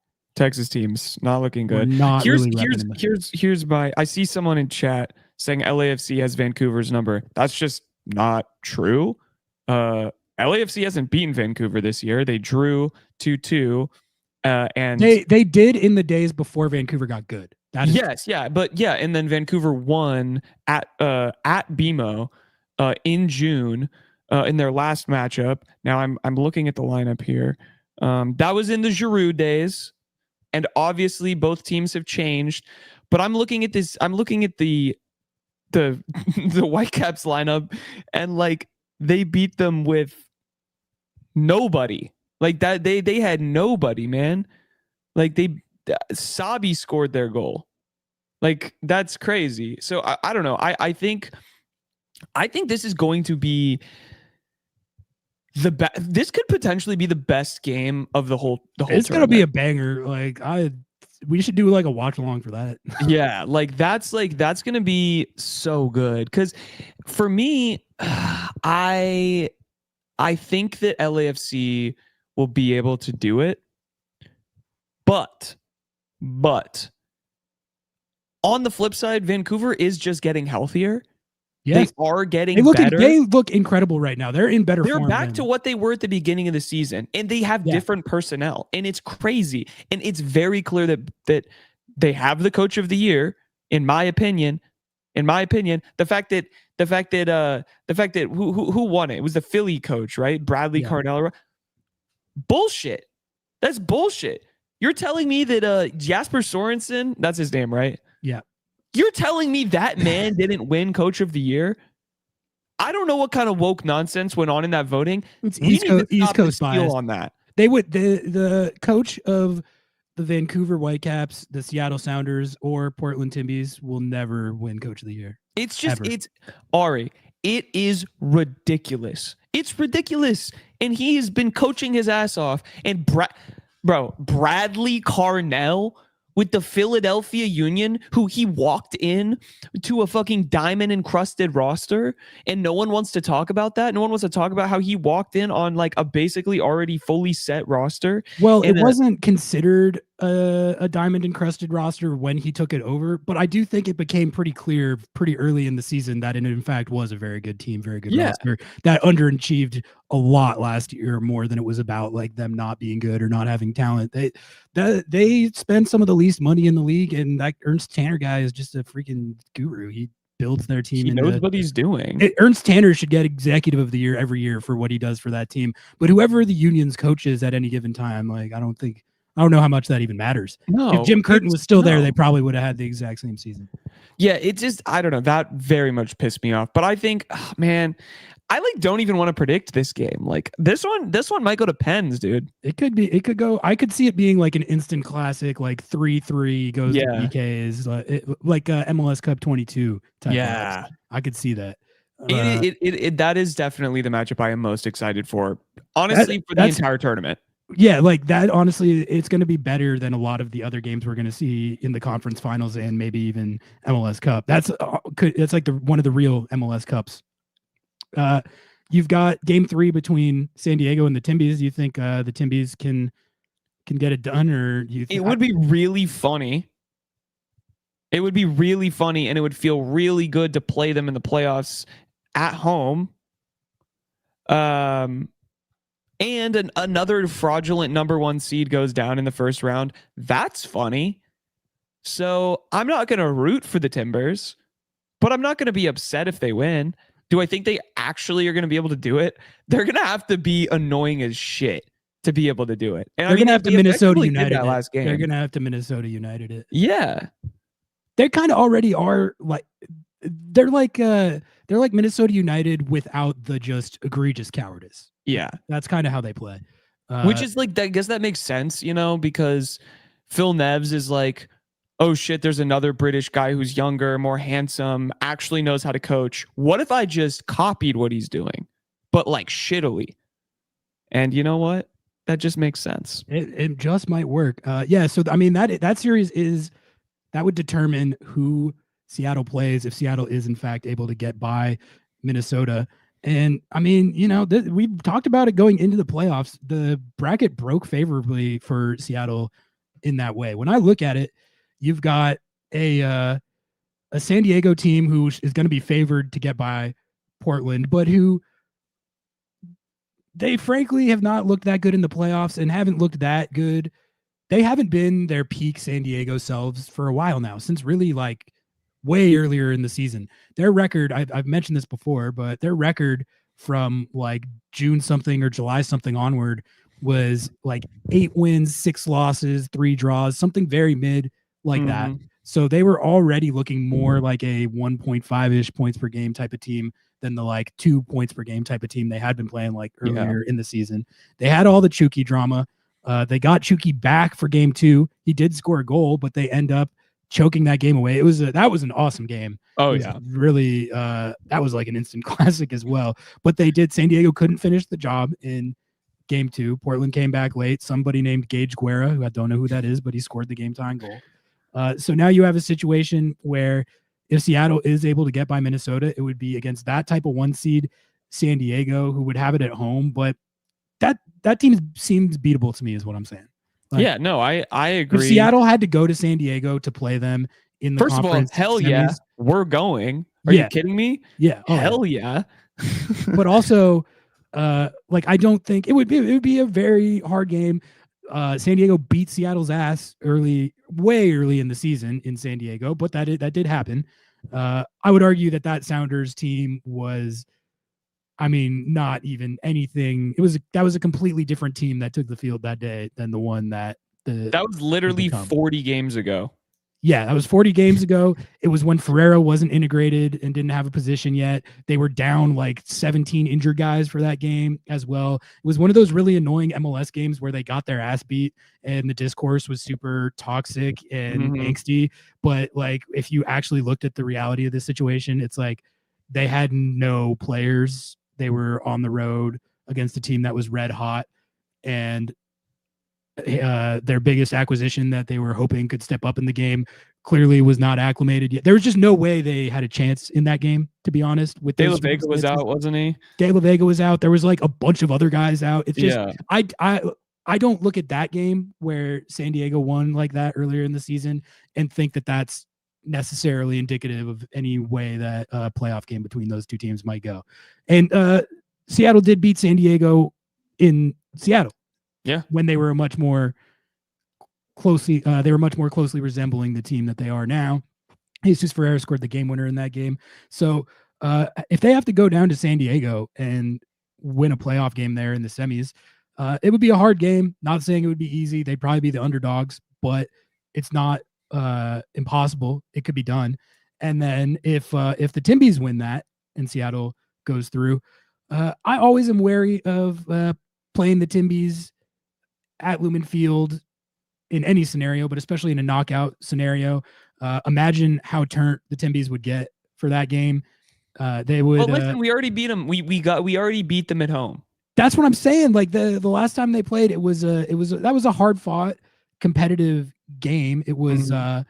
not looking good. Here's my. I see someone in chat saying LAFC has Vancouver's number. That's just not true. LAFC hasn't beaten Vancouver this year. They drew 2-2, and they did in the days before Vancouver got good. And then Vancouver won at BMO in June in their last matchup. Now I'm looking at the lineup here. That was in the Giroud days. And obviously both teams have changed, but I'm looking at this. I'm looking at the Whitecaps lineup, and like they beat them with nobody. Like that, they had nobody, man. Like Sabi scored their goal. Like that's crazy. So I don't know. I think this is going to be this could potentially be the best game of the whole it's gonna be a banger. Like we should do like a watch along for that. Yeah, that's gonna be so good. Because for me, I think that LAFC will be able to do it, but on the flip side, Vancouver is just getting healthier. Yeah. They are getting better. They look incredible right now. They're in better form. They're back to what they were at the beginning of the season, and they have different personnel, and it's crazy. And it's very clear that they have the coach of the year, in my opinion. The fact that who won it? It was the Philly coach, right? Bradley Carnell. Bullshit. That's bullshit. You're telling me that Jasper Sorensen, that's his name, right? Yeah. You're telling me that man didn't win Coach of the Year? I don't know what kind of woke nonsense went on in that voting. It's East Coast bias on that. They would the coach of the Vancouver Whitecaps, the Seattle Sounders, or Portland Timbies will never win Coach of the Year. It's just ever. It's Ari. It is ridiculous. It's ridiculous. And he has been coaching his ass off. And Bradley Carnell with the Philadelphia Union, who he walked in to a fucking diamond encrusted roster, and no one wants to talk about that. No one wants to talk about how he walked in on like a basically already fully set roster. Well, it wasn't considered a diamond encrusted roster when he took it over, but I do think it became pretty clear pretty early in the season that it in fact was a very good team, very good roster that underachieved a lot last year, more than it was about like them not being good or not having talent. They spend some of the least money in the league, and that Ernst Tanner guy is just a freaking guru. He builds their team. He knows what he's doing. Ernst Tanner should get executive of the year every year for what he does for that team. But whoever the Union's coach is at any given time, like I don't know how much that even matters. No, if Jim Curtin was still there, they probably would have had the exact same season. Yeah, it just, I don't know. That very much pissed me off. But I think, man, I like don't even want to predict this game. Like this one might go to pens, dude. It could go. I could see it being like an instant classic, like 3-3 goes to PKs, like MLS Cup 22 type. Yeah, I could see that. That is definitely the matchup I am most excited for. Honestly, for the entire tournament. Yeah, like that. Honestly, it's going to be better than a lot of the other games we're going to see in the conference finals and maybe even MLS Cup. That's like one of the real MLS Cups. You've got game 3 between San Diego and the Timbies. Do you think the Timbies can get it done, or do you think it would be really funny? It would be really funny, and it would feel really good to play them in the playoffs at home. And another fraudulent number 1 seed goes down in the first round. That's funny. So I'm not going to root for the Timbers, but I'm not going to be upset if they win. Do I think they actually are going to be able to do it? They're going to have to be annoying as shit to be able to do it. And they're going to have to Minnesota United that last game. They're going to have to Minnesota United it. Yeah. They kind of already are like they're like Minnesota United without the just egregious cowardice. Yeah. That's kind of how they play. Which is like, I guess that makes sense, because Phil Neves is like, oh shit, there's another British guy who's younger, more handsome, actually knows how to coach. What if I just copied what he's doing, but like shittily? And you know what? That just makes sense. It just might work. Yeah. So, I mean, that series that would determine who Seattle plays if Seattle is in fact able to get by Minnesota. And I mean, we've talked about it going into the playoffs. The bracket broke favorably for Seattle in that way. When I look at it, you've got a San Diego team who is going to be favored to get by Portland, but who they frankly have not looked that good in the playoffs and haven't looked that good. They haven't been their peak San Diego selves for a while now, since really like way earlier in the season. Their record, I've mentioned this before, but their record from like June something or July something onward was like 8 wins, 6 losses, 3 draws, something very mid like that. So they were already looking more like a 1.5-ish points per game type of team than the like 2 points per game type of team they had been playing like earlier in the season. They had all the Chucky drama. They got Chucky back for game 2. He did score a goal, but they end up choking that game away. That was an awesome game. Oh yeah. Really, that was like an instant classic as well. But San Diego couldn't finish the job in game 2. Portland came back late. Somebody named Gage Guerra, who I don't know who that is, but he scored the game tying goal. So now you have a situation where if Seattle is able to get by Minnesota, it would be against that type of 1 seed San Diego, who would have it at home. But that team seems beatable to me, is what I'm saying. Like, yeah, no, I agree. If Seattle had to go to San Diego to play them in the first conference of all, hell semis, yeah, we're going. Are you kidding me? Yeah, hell yeah. But also, like I don't think it would be a very hard game. San Diego beat Seattle's ass way early in the season in San Diego, but that did happen. I would argue that Sounders team was, I mean, not even anything. That was a completely different team that took the field that day than the one that was literally 40 games ago. Yeah, that was 40 games ago. It was when Ferreira wasn't integrated and didn't have a position yet. They were down like 17 injured guys for that game as well. It was one of those really annoying MLS games where they got their ass beat and the discourse was super toxic and angsty. But like, if you actually looked at the reality of the situation, it's like they had no players. They were on the road against a team that was red hot, and their biggest acquisition that they were hoping could step up in the game clearly was not acclimated yet. There was just no way they had a chance in that game, to be honest. With De La Vega was out, wasn't he? De La Vega was out. There was like a bunch of other guys out. It's just I don't look at that game where San Diego won like that earlier in the season and think that that's necessarily indicative of any way that a playoff game between those two teams might go. And Seattle did beat San Diego in Seattle. Yeah, when they were much more closely resembling the team that they are now. Jesus Ferreira scored the game winner in that game. So if they have to go down to San Diego and win a playoff game there in the semis, it would be a hard game. Not saying it would be easy. They'd probably be the underdogs, but it's not impossible. It could be done. And then if the Timbies win that and Seattle goes through, I always am wary of playing the Timbies at Lumen Field in any scenario, but especially in a knockout scenario. Imagine how turnt the Timbies would get for that game. They would. Well, listen, we already beat them. We already beat them at home. That's what I'm saying. Like the last time they played, that was a hard fought competitive game. It was a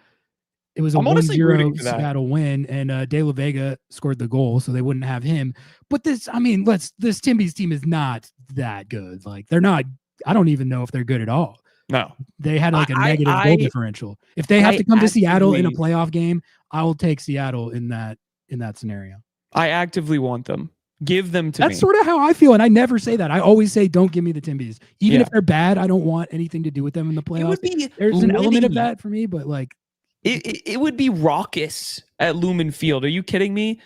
1-0 Seattle win, and De La Vega scored the goal, so they wouldn't have him. But this Timbies team is not that good. Like they're not. I don't even know if they're good at all. No, they had like a negative goal differential. If they have to come to Seattle in a playoff game, I will take Seattle in that scenario. I actively want them. Give them to me. That's sort of how I feel, and I never say that. I always say, "Don't give me the Timbies." Even if they're bad, I don't want anything to do with them in the playoffs. There's an element of that for me, but like, it would be raucous at Lumen Field. Are you kidding me?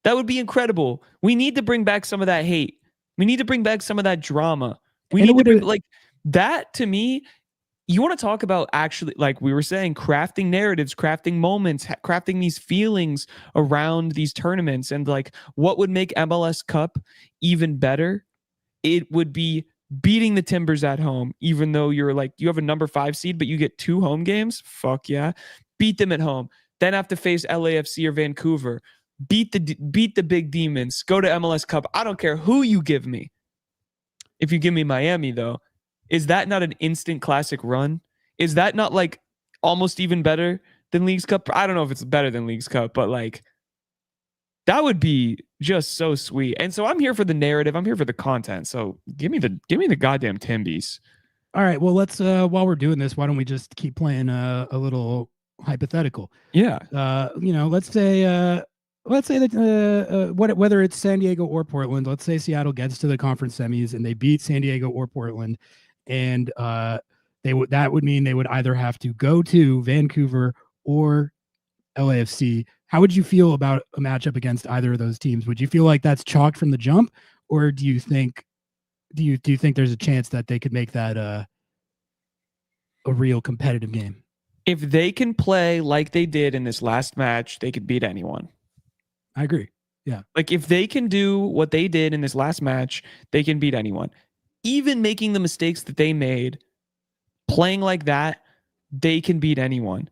That would be incredible. We need to bring back some of that hate. We need to bring back some of that drama. We need to bring, like that to me. You want to talk about actually, like we were saying, crafting narratives, crafting moments, crafting these feelings around these tournaments, and like what would make MLS Cup even better? It would be beating the Timbers at home, even though you have a number 5 seed, but you get 2 home games. Fuck yeah. Beat them at home. Then have to face LAFC or Vancouver. Beat the big demons. Go to MLS Cup. I don't care who you give me. If you give me Miami, though, is that not an instant classic run? Is that not like almost even better than Leagues Cup? I don't know if it's better than Leagues Cup, but like that would be just so sweet. And so I'm here for the narrative. I'm here for the content. So give me the goddamn Timbies. All right. Well, let's while we're doing this, why don't we just keep playing a little hypothetical? Yeah. Let's say that whether it's San Diego or Portland, let's say Seattle gets to the conference semis and they beat San Diego or Portland, and that would mean they would either have to go to Vancouver or LAFC. How would you feel about a matchup against either of those teams? Would you feel like that's chalked from the jump, or do you think there's a chance that they could make that a real competitive game? If they can play like they did in this last match, they could beat anyone. I agree. Yeah. Like if they can do what they did in this last match, they can beat anyone. Even making the mistakes that they made, playing like that, they can beat anyone.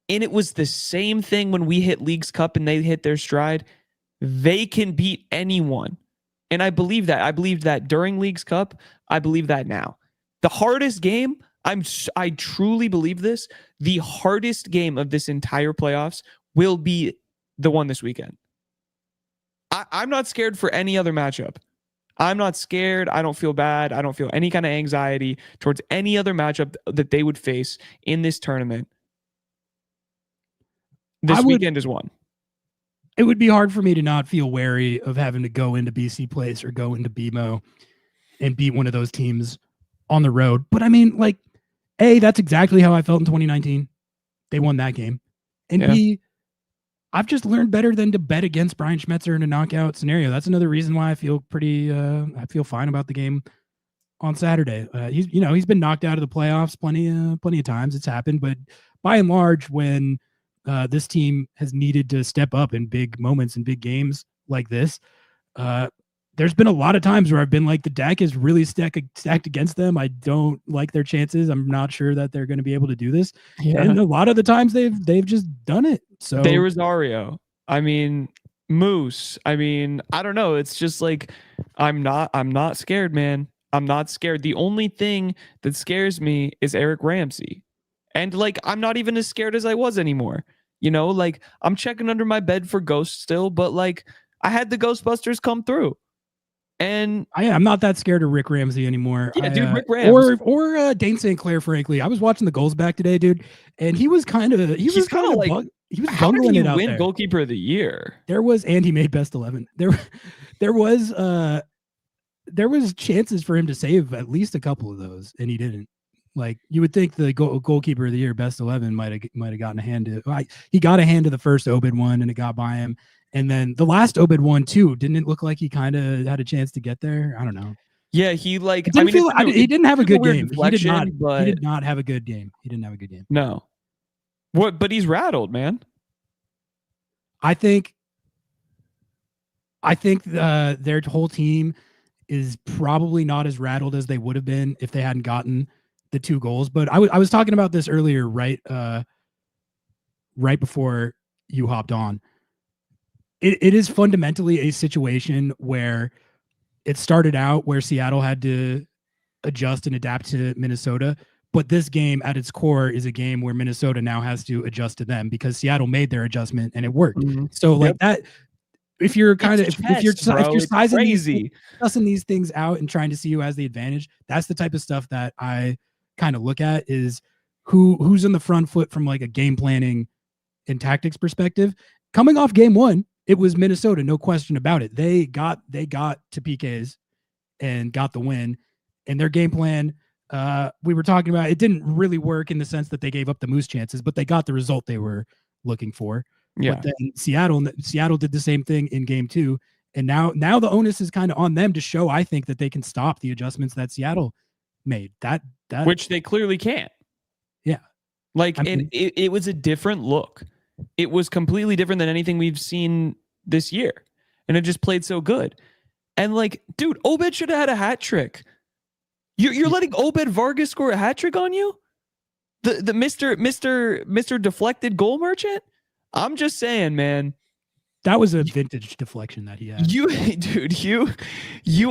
And it was the same thing when we hit Leagues Cup and they hit their stride. They can beat anyone. And I believe that. I believed that during Leagues Cup. I believe that now. The hardest game, I truly believe this, the hardest game of this entire playoffs will be the one this weekend. I'm not scared for any other matchup. I'm not scared. I don't feel bad. I don't feel any kind of anxiety towards any other matchup that they would face in this tournament. This weekend is one. It would be hard for me to not feel wary of having to go into BC Place or go into BMO and beat one of those teams on the road. But I mean, like, A, that's exactly how I felt in 2019. They won that game. And B, I've just learned better than to bet against Brian Schmetzer in a knockout scenario. That's another reason why I feel I feel fine about the game on Saturday. He's been knocked out of the playoffs plenty of times. It's happened, but by and large, when this team has needed to step up in big moments and big games like this, there's been a lot of times where I've been like, the deck is really stacked against them. I don't like their chances. I'm not sure that they're going to be able to do this. Yeah. And a lot of the times they've just done it. So De Rosario. I mean, Moose. I mean, I don't know. It's just like I'm not scared, man. I'm not scared. The only thing that scares me is Eric Ramsey. And like I'm not even as scared as I was anymore. You know, like I'm checking under my bed for ghosts still, but like I had the Ghostbusters come through. And I'm not that scared of Rick Ramsey anymore. yeah, dude, Rick Rams. Or Dayne St. Clair, frankly. I was watching the goals back today, dude, and he was kind of like, he was how did bungling he it out win there. goalkeeper of the year? There was, and he made best 11. There was chances for him to save at least a couple of those, and he didn't. Like you would think the goalkeeper of the year, best 11, might have gotten a hand to. He got a hand to the first Obed one, and it got by him. And then the last Obed one too, didn't it look like he kind of had a chance to get there? I don't know. Yeah, he like. I mean, he didn't have a good game. He did But not have a good game. He didn't have a good game. No. What? But he's rattled, man. I think their whole team is probably not as rattled as they would have been if they hadn't gotten the 2 goals. But I was talking about this earlier, right before you hopped on. It is fundamentally a situation where it started out where Seattle had to adjust and adapt to Minnesota. But this game at its core is a game where Minnesota now has to adjust to them because Seattle made their adjustment and it worked. Mm-hmm. So like that, if you're kind of, if you're sizing these things out and trying to see who has the advantage, that's the type of stuff that I kind of look at is who's in the front foot from like a game planning and tactics perspective. Coming off game 1, it was Minnesota, no question about it. They got to PKs and got the win, and their game plan, we were talking about, it didn't really work in the sense that they gave up the Moose chances, but they got the result they were looking for. Yeah. But then Seattle did the same thing in game 2, and now the onus is kind of on them to show, I think, that they can stop the adjustments that Seattle made. That which they clearly can't. Yeah, like it was a different look. It was completely different than anything we've seen this year. And it just played so good. And like, dude, Obed should have had a hat trick. You're letting Obed Vargas score a hat trick on you? The Mr. Deflected goal merchant? I'm just saying, man. That was a vintage deflection that he had. You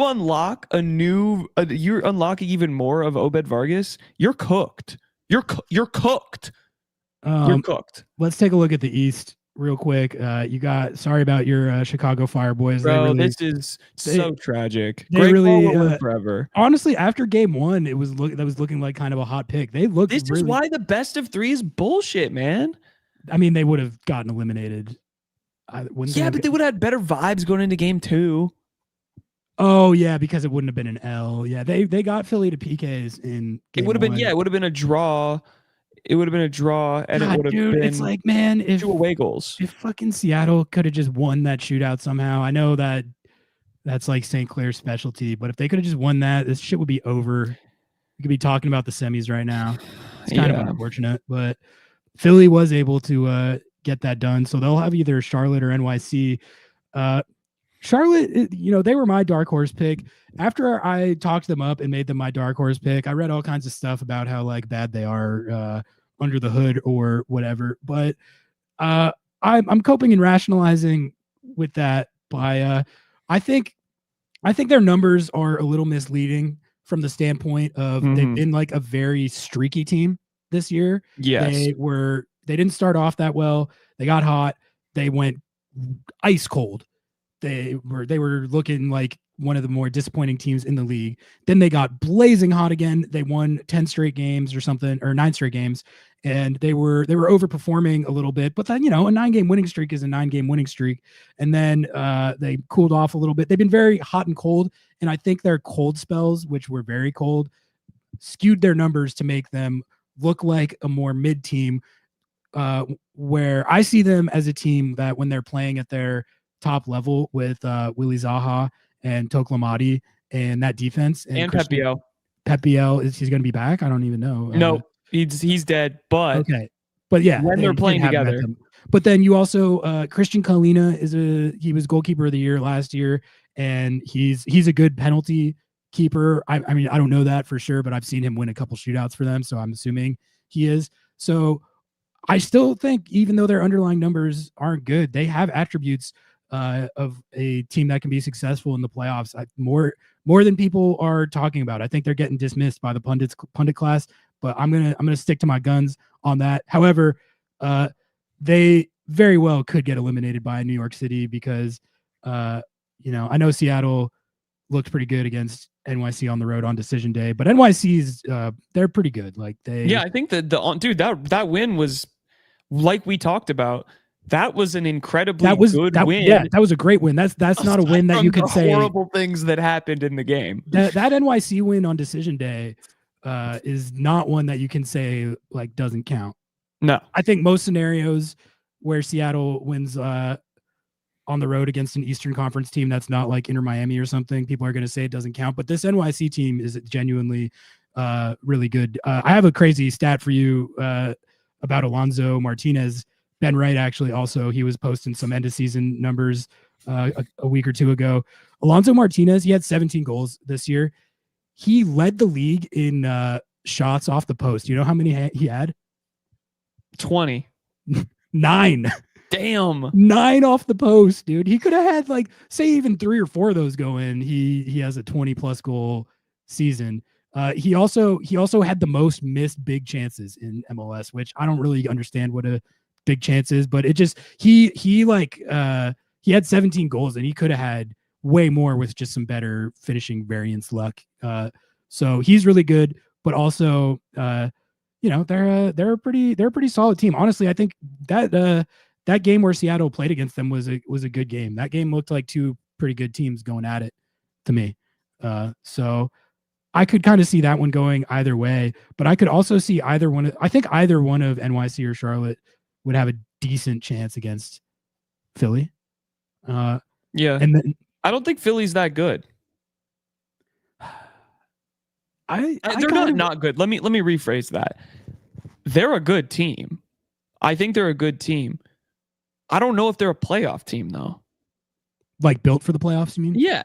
unlock you're unlocking even more of Obed Vargas. You're cooked. You're cooked. You're cooked. Let's take a look at the East real quick. Sorry about your Chicago Fire boys. Bro, this is so tragic. They really forever. Honestly, after game 1, that was looking like kind of a hot pick. They looked. This is why the best of 3 is bullshit, man. I mean, they would have gotten eliminated. But they would have had better vibes going into game 2. Oh yeah, because it wouldn't have been an L. Yeah, they got Philly to PKs in. It would have been it would have been a draw. It would have been a draw, and it would have been. It's like, man, if 2 away goals. If fucking Seattle could have just won that shootout somehow, I know that's like St. Clair's specialty, but if they could have just won that, this shit would be over. We could be talking about the semis right now. It's kind of unfortunate, but Philly was able to get that done, so they'll have either Charlotte or NYC. Charlotte, they were my dark horse pick. After I talked them up and made them my dark horse pick, I read all kinds of stuff about how like bad they are under the hood or whatever. But I'm coping and rationalizing with that by I think their numbers are a little misleading from the standpoint of they've been like a very streaky team this year. Yes. They didn't start off that well. They got hot. They went ice cold. They were looking like one of the more disappointing teams in the league. Then they got blazing hot again. They won 10 straight games or something, or 9 straight games, and they were overperforming a little bit. But then, a 9-game winning streak is a 9-game winning streak. And then they cooled off a little bit. They've been very hot and cold, and I think their cold spells, which were very cold, skewed their numbers to make them look like a more mid team. Where I see them as a team that when they're playing at their top level with Willie Zaha and Toklamati and that defense and Pep Biel. He's going to be back? I don't even know. No, he's dead. But okay, but yeah, when they're playing together. But then you also Christian Kalina he was goalkeeper of the year last year, and he's a good penalty keeper. I mean, I don't know that for sure, but I've seen him win a couple shootouts for them, so I'm assuming he is. So I still think, even though their underlying numbers aren't good, they have attributes of a team that can be successful in the playoffs. More than people are talking about. I think they're getting dismissed by the pundit class, but I'm gonna stick to my guns on that. However, they very well could get eliminated by New York City because I know Seattle looked pretty good against NYC on the road on decision day, but NYC's they're pretty good. Like I think that that win was, like we talked about, that was an incredibly good win. Yeah, that was a great win. That's not a win that you could say horrible things that happened in the game. That NYC win on decision day is not one that you can say like doesn't count. No, I think most scenarios where Seattle wins on the road against an Eastern Conference team that's not like Inter Miami or something, people are going to say it doesn't count. But this NYC team is genuinely really good. I have a crazy stat for you about Alonso Martinez. Ben Wright actually also, he was posting some end of season numbers a week or two ago. Alonso Martinez, he had 17 goals this year. He led the league in shots off the post. You know how many he had? 20. 9. Damn. 9 off the post, dude. He could have had like, say even 3 or 4 of those go in. He has a 20 plus goal season. He also had the most missed big chances in MLS, which I don't really understand what a big chance is, but it just he had 17 goals and he could have had way more with just some better finishing variance luck. So he's really good, but also they're a pretty solid team. Honestly, I think that game where Seattle played against them was a good game. That game looked like 2 pretty good teams going at it to me. So I could kind of see that one going either way, but I could also see either one. I think either one of NYC or Charlotte would have a decent chance against Philly. Yeah. And then I don't think Philly's that good. They're not good. Let me rephrase that. They're a good team. I think they're a good team. I don't know if they're a playoff team though. Like built for the playoffs, you mean? Yeah.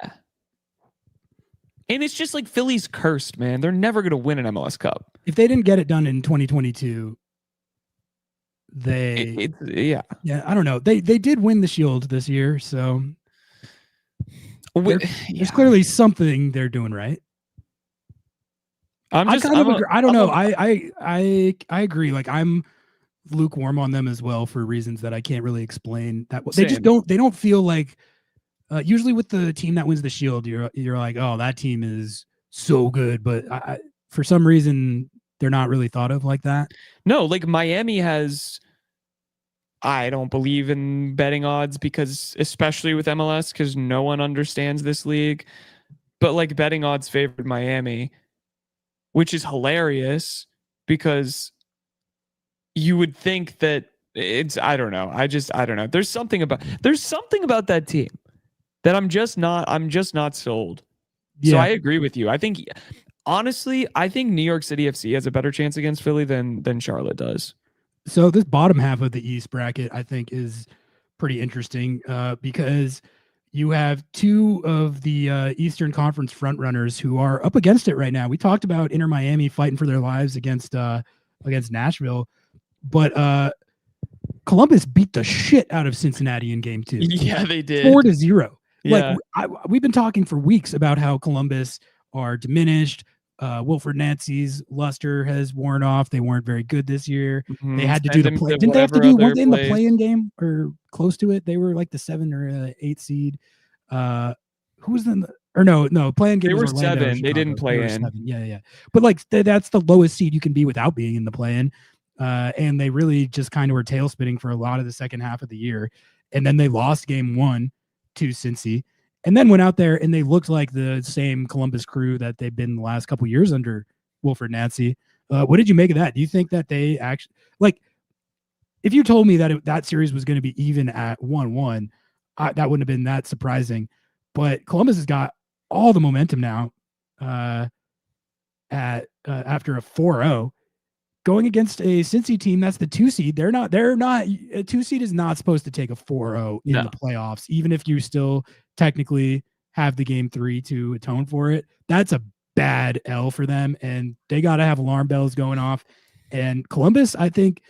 And it's just like Philly's cursed, man. They're never going to win an MLS Cup. If they didn't get it done in 2022, I don't know. They did win the Shield this year, so there's clearly something they're doing right. I don't know. I agree. Like I'm lukewarm on them as well for reasons that I can't really explain. That they just don't feel like. Usually with the team that wins the Shield, you're like, oh, that team is so good, but for some reason they're not really thought of like that. No, like Miami has. I don't believe in betting odds because, especially with MLS, because no one understands this league. But like betting odds favored Miami, which is hilarious because you would think that it's. I don't know. I don't know. There's something about that team that I'm just not sold. Yeah. So I agree with you. I think honestly, New York City FC has a better chance against Philly than Charlotte does. So this bottom half of the East bracket, I think, is pretty interesting because you have 2 of the Eastern Conference frontrunners who are up against it right now. We talked about Inter Miami fighting for their lives against Nashville, but Columbus beat the shit out of Cincinnati in game 2. Yeah, they did. 4-0. Yeah. Like we've been talking for weeks about how Columbus are diminished. Wilfred Nancy's luster has worn off. They weren't very good this year. Mm-hmm. They had to do the play. Didn't they have to do one in the play-in game or close to it? They were like the 7 or 8 seed. Who was in the or no play-in game? They were Orlando, 7. They didn't play in. 7. Yeah. But like that's the lowest seed you can be without being in the play-in. And they really just kind of were tail spinning for a lot of the second half of the year. And then they lost game 1 to Cincy. And then went out there and they looked like the same Columbus crew that they've been the last couple of years under Wilfred Nancy. What did you make of that? Do you think that they actually like? If you told me that that series was going to be even at 1-1, that wouldn't have been that surprising. But Columbus has got all the momentum now. After a 4-0, going against a Cincy team that's the 2 seed. They're not. A 2 seed is not supposed to take a 4-0 in the playoffs, even if you still technically have the game 3 to atone for it. That's a bad L for them, and they got to have alarm bells going off. And Columbus, I think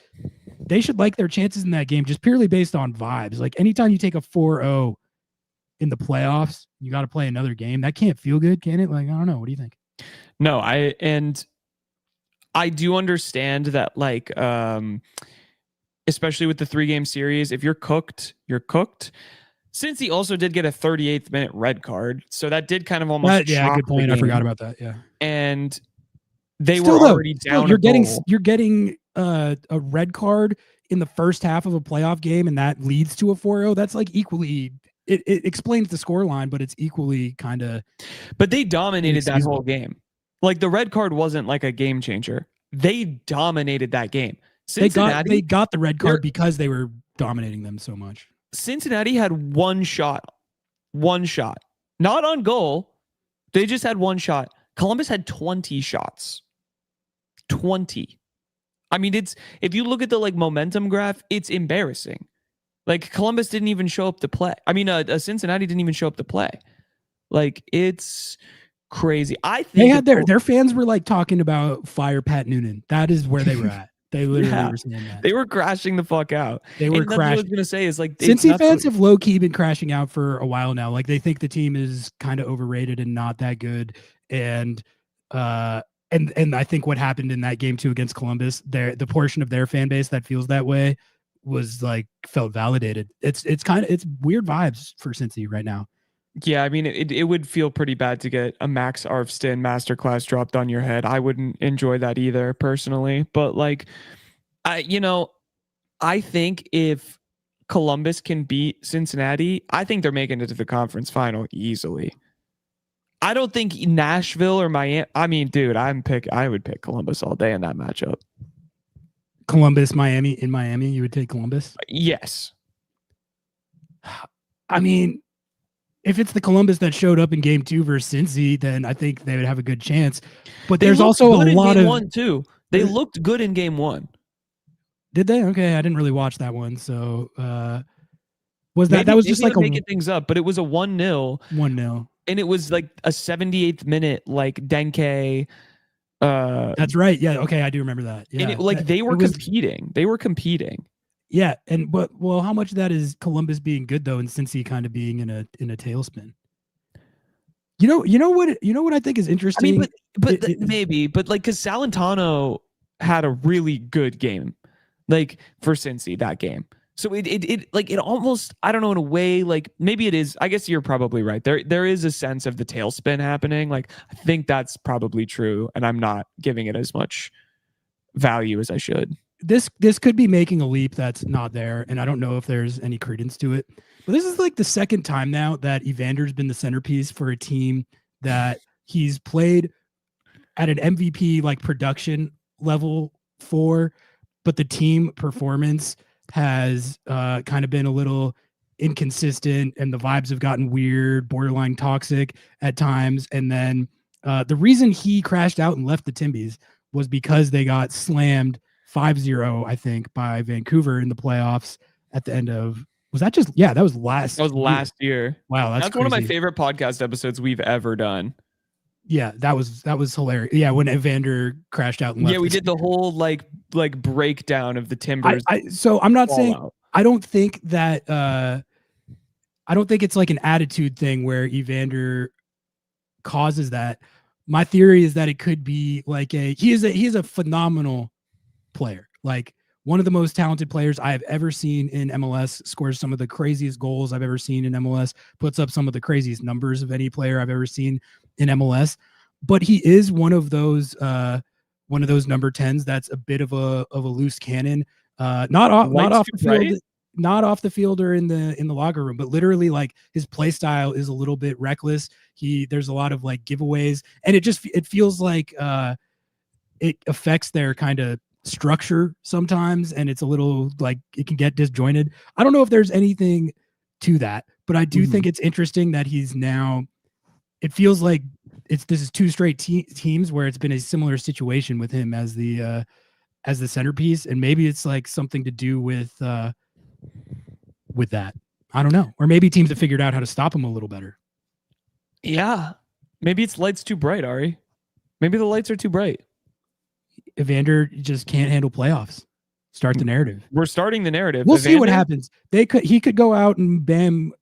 they should like their chances in that game just purely based on vibes. Like anytime you take a 4-0 in the playoffs. You got to play another game. That can't feel good, can it? Like, I don't know. What do you think? No, I do understand that, like, especially with the 3-game series, if you're cooked, you're cooked. Since he also did get a 38th minute red card, so that did kind of almost good point. I forgot about that. Yeah, and they still, were already down. You're getting a red card in the first half of a playoff game, and that leads to a 4-0. That's like equally. It explains the scoreline, but it's equally kind of. But they dominated that whole game. Like, the red card wasn't like a game changer. They dominated that game. They got the red card because they were dominating them so much. Cincinnati had one shot, not on goal. They just had one shot. Columbus had 20 shots. 20. I mean, if you look at the like momentum graph, it's embarrassing. Like, Columbus didn't even show up to play. I mean, Cincinnati didn't even show up to play. Like, it's crazy. I think they had their fans were like talking about fire Pat Noonan. That is where they were at. They literally were saying that. They were crashing the fuck out. They were crashing. What I was gonna say is, like, Cincy fans have low key been crashing out for a while now. Like, they think the team is kind of overrated and not that good. And I think what happened in that game too against Columbus, the portion of their fan base that feels that way was like felt validated. It's weird vibes for Cincy right now. Yeah, I mean, it would feel pretty bad to get a Max Arfston masterclass dropped on your head. I wouldn't enjoy that either, personally. But, like, I think if Columbus can beat Cincinnati, I think they're making it to the conference final easily. I don't think Nashville or Miami. I mean, dude, I would pick Columbus all day in that matchup. Columbus, Miami, in Miami, you would take Columbus? Yes. I mean, if it's the Columbus that showed up in game 2 versus Cincy, then I think they would have a good chance. But there's also a lot of one too. They looked good in game 1. Did they? Okay, I didn't really watch that one. So was that was just like making things up, but it was a 1-0. 1-0. And it was like a 78th minute, like, Denke. That's right. Yeah. Okay, I do remember that. Yeah. And they were competing. They were competing. Yeah, but how much of that is Columbus being good though, and Cincy kind of being in a tailspin? You know what I think is interesting. I mean, but like, because Salentano had a really good game, like, for Cincy that game. So it almost, I don't know, in a way, like, maybe it is. I guess you're probably right. There is a sense of the tailspin happening. Like, I think that's probably true, and I'm not giving it as much value as I should. This could be making a leap that's not there, and I don't know if there's any credence to it. But this is like the second time now that Evander's been the centerpiece for a team that he's played at an MVP like production level for, but the team performance has kind of been a little inconsistent, and the vibes have gotten weird, borderline toxic at times. And then the reason he crashed out and left the Timbies was because they got slammed 5-0, I think, by Vancouver in the playoffs at the end of, that was last year. Wow, that's one of my favorite podcast episodes we've ever done. Yeah, that was hilarious. Yeah, when Evander crashed out and left. Yeah, we did the whole like breakdown of the Timbers. So I'm not saying out. I don't think it's like an attitude thing where Evander causes that. My theory is that it could be like he is a phenomenal player, like one of the most talented players I have ever seen in MLS, scores some of the craziest goals I've ever seen in MLS, puts up some of the craziest numbers of any player I've ever seen in MLS. But he is one of those number 10s that's a bit of a loose cannon, not off the field, right? Not off the field or in the locker room, but literally, like, his play style is a little bit reckless. There's a lot of like giveaways, and it feels like it affects their kind of structure sometimes, and it's a little like it can get disjointed. I don't know if there's anything to that, but I do think it's interesting that he's now, it feels like this is 2 straight teams where it's been a similar situation with him as the centerpiece, and maybe it's like something to do with that. I don't know, or maybe teams have figured out how to stop him a little better. Yeah, maybe it's lights too bright, Ari. Maybe the lights are too bright. Evander just can't handle playoffs. Start the narrative. We're starting the narrative. We'll see what happens. He could go out and bam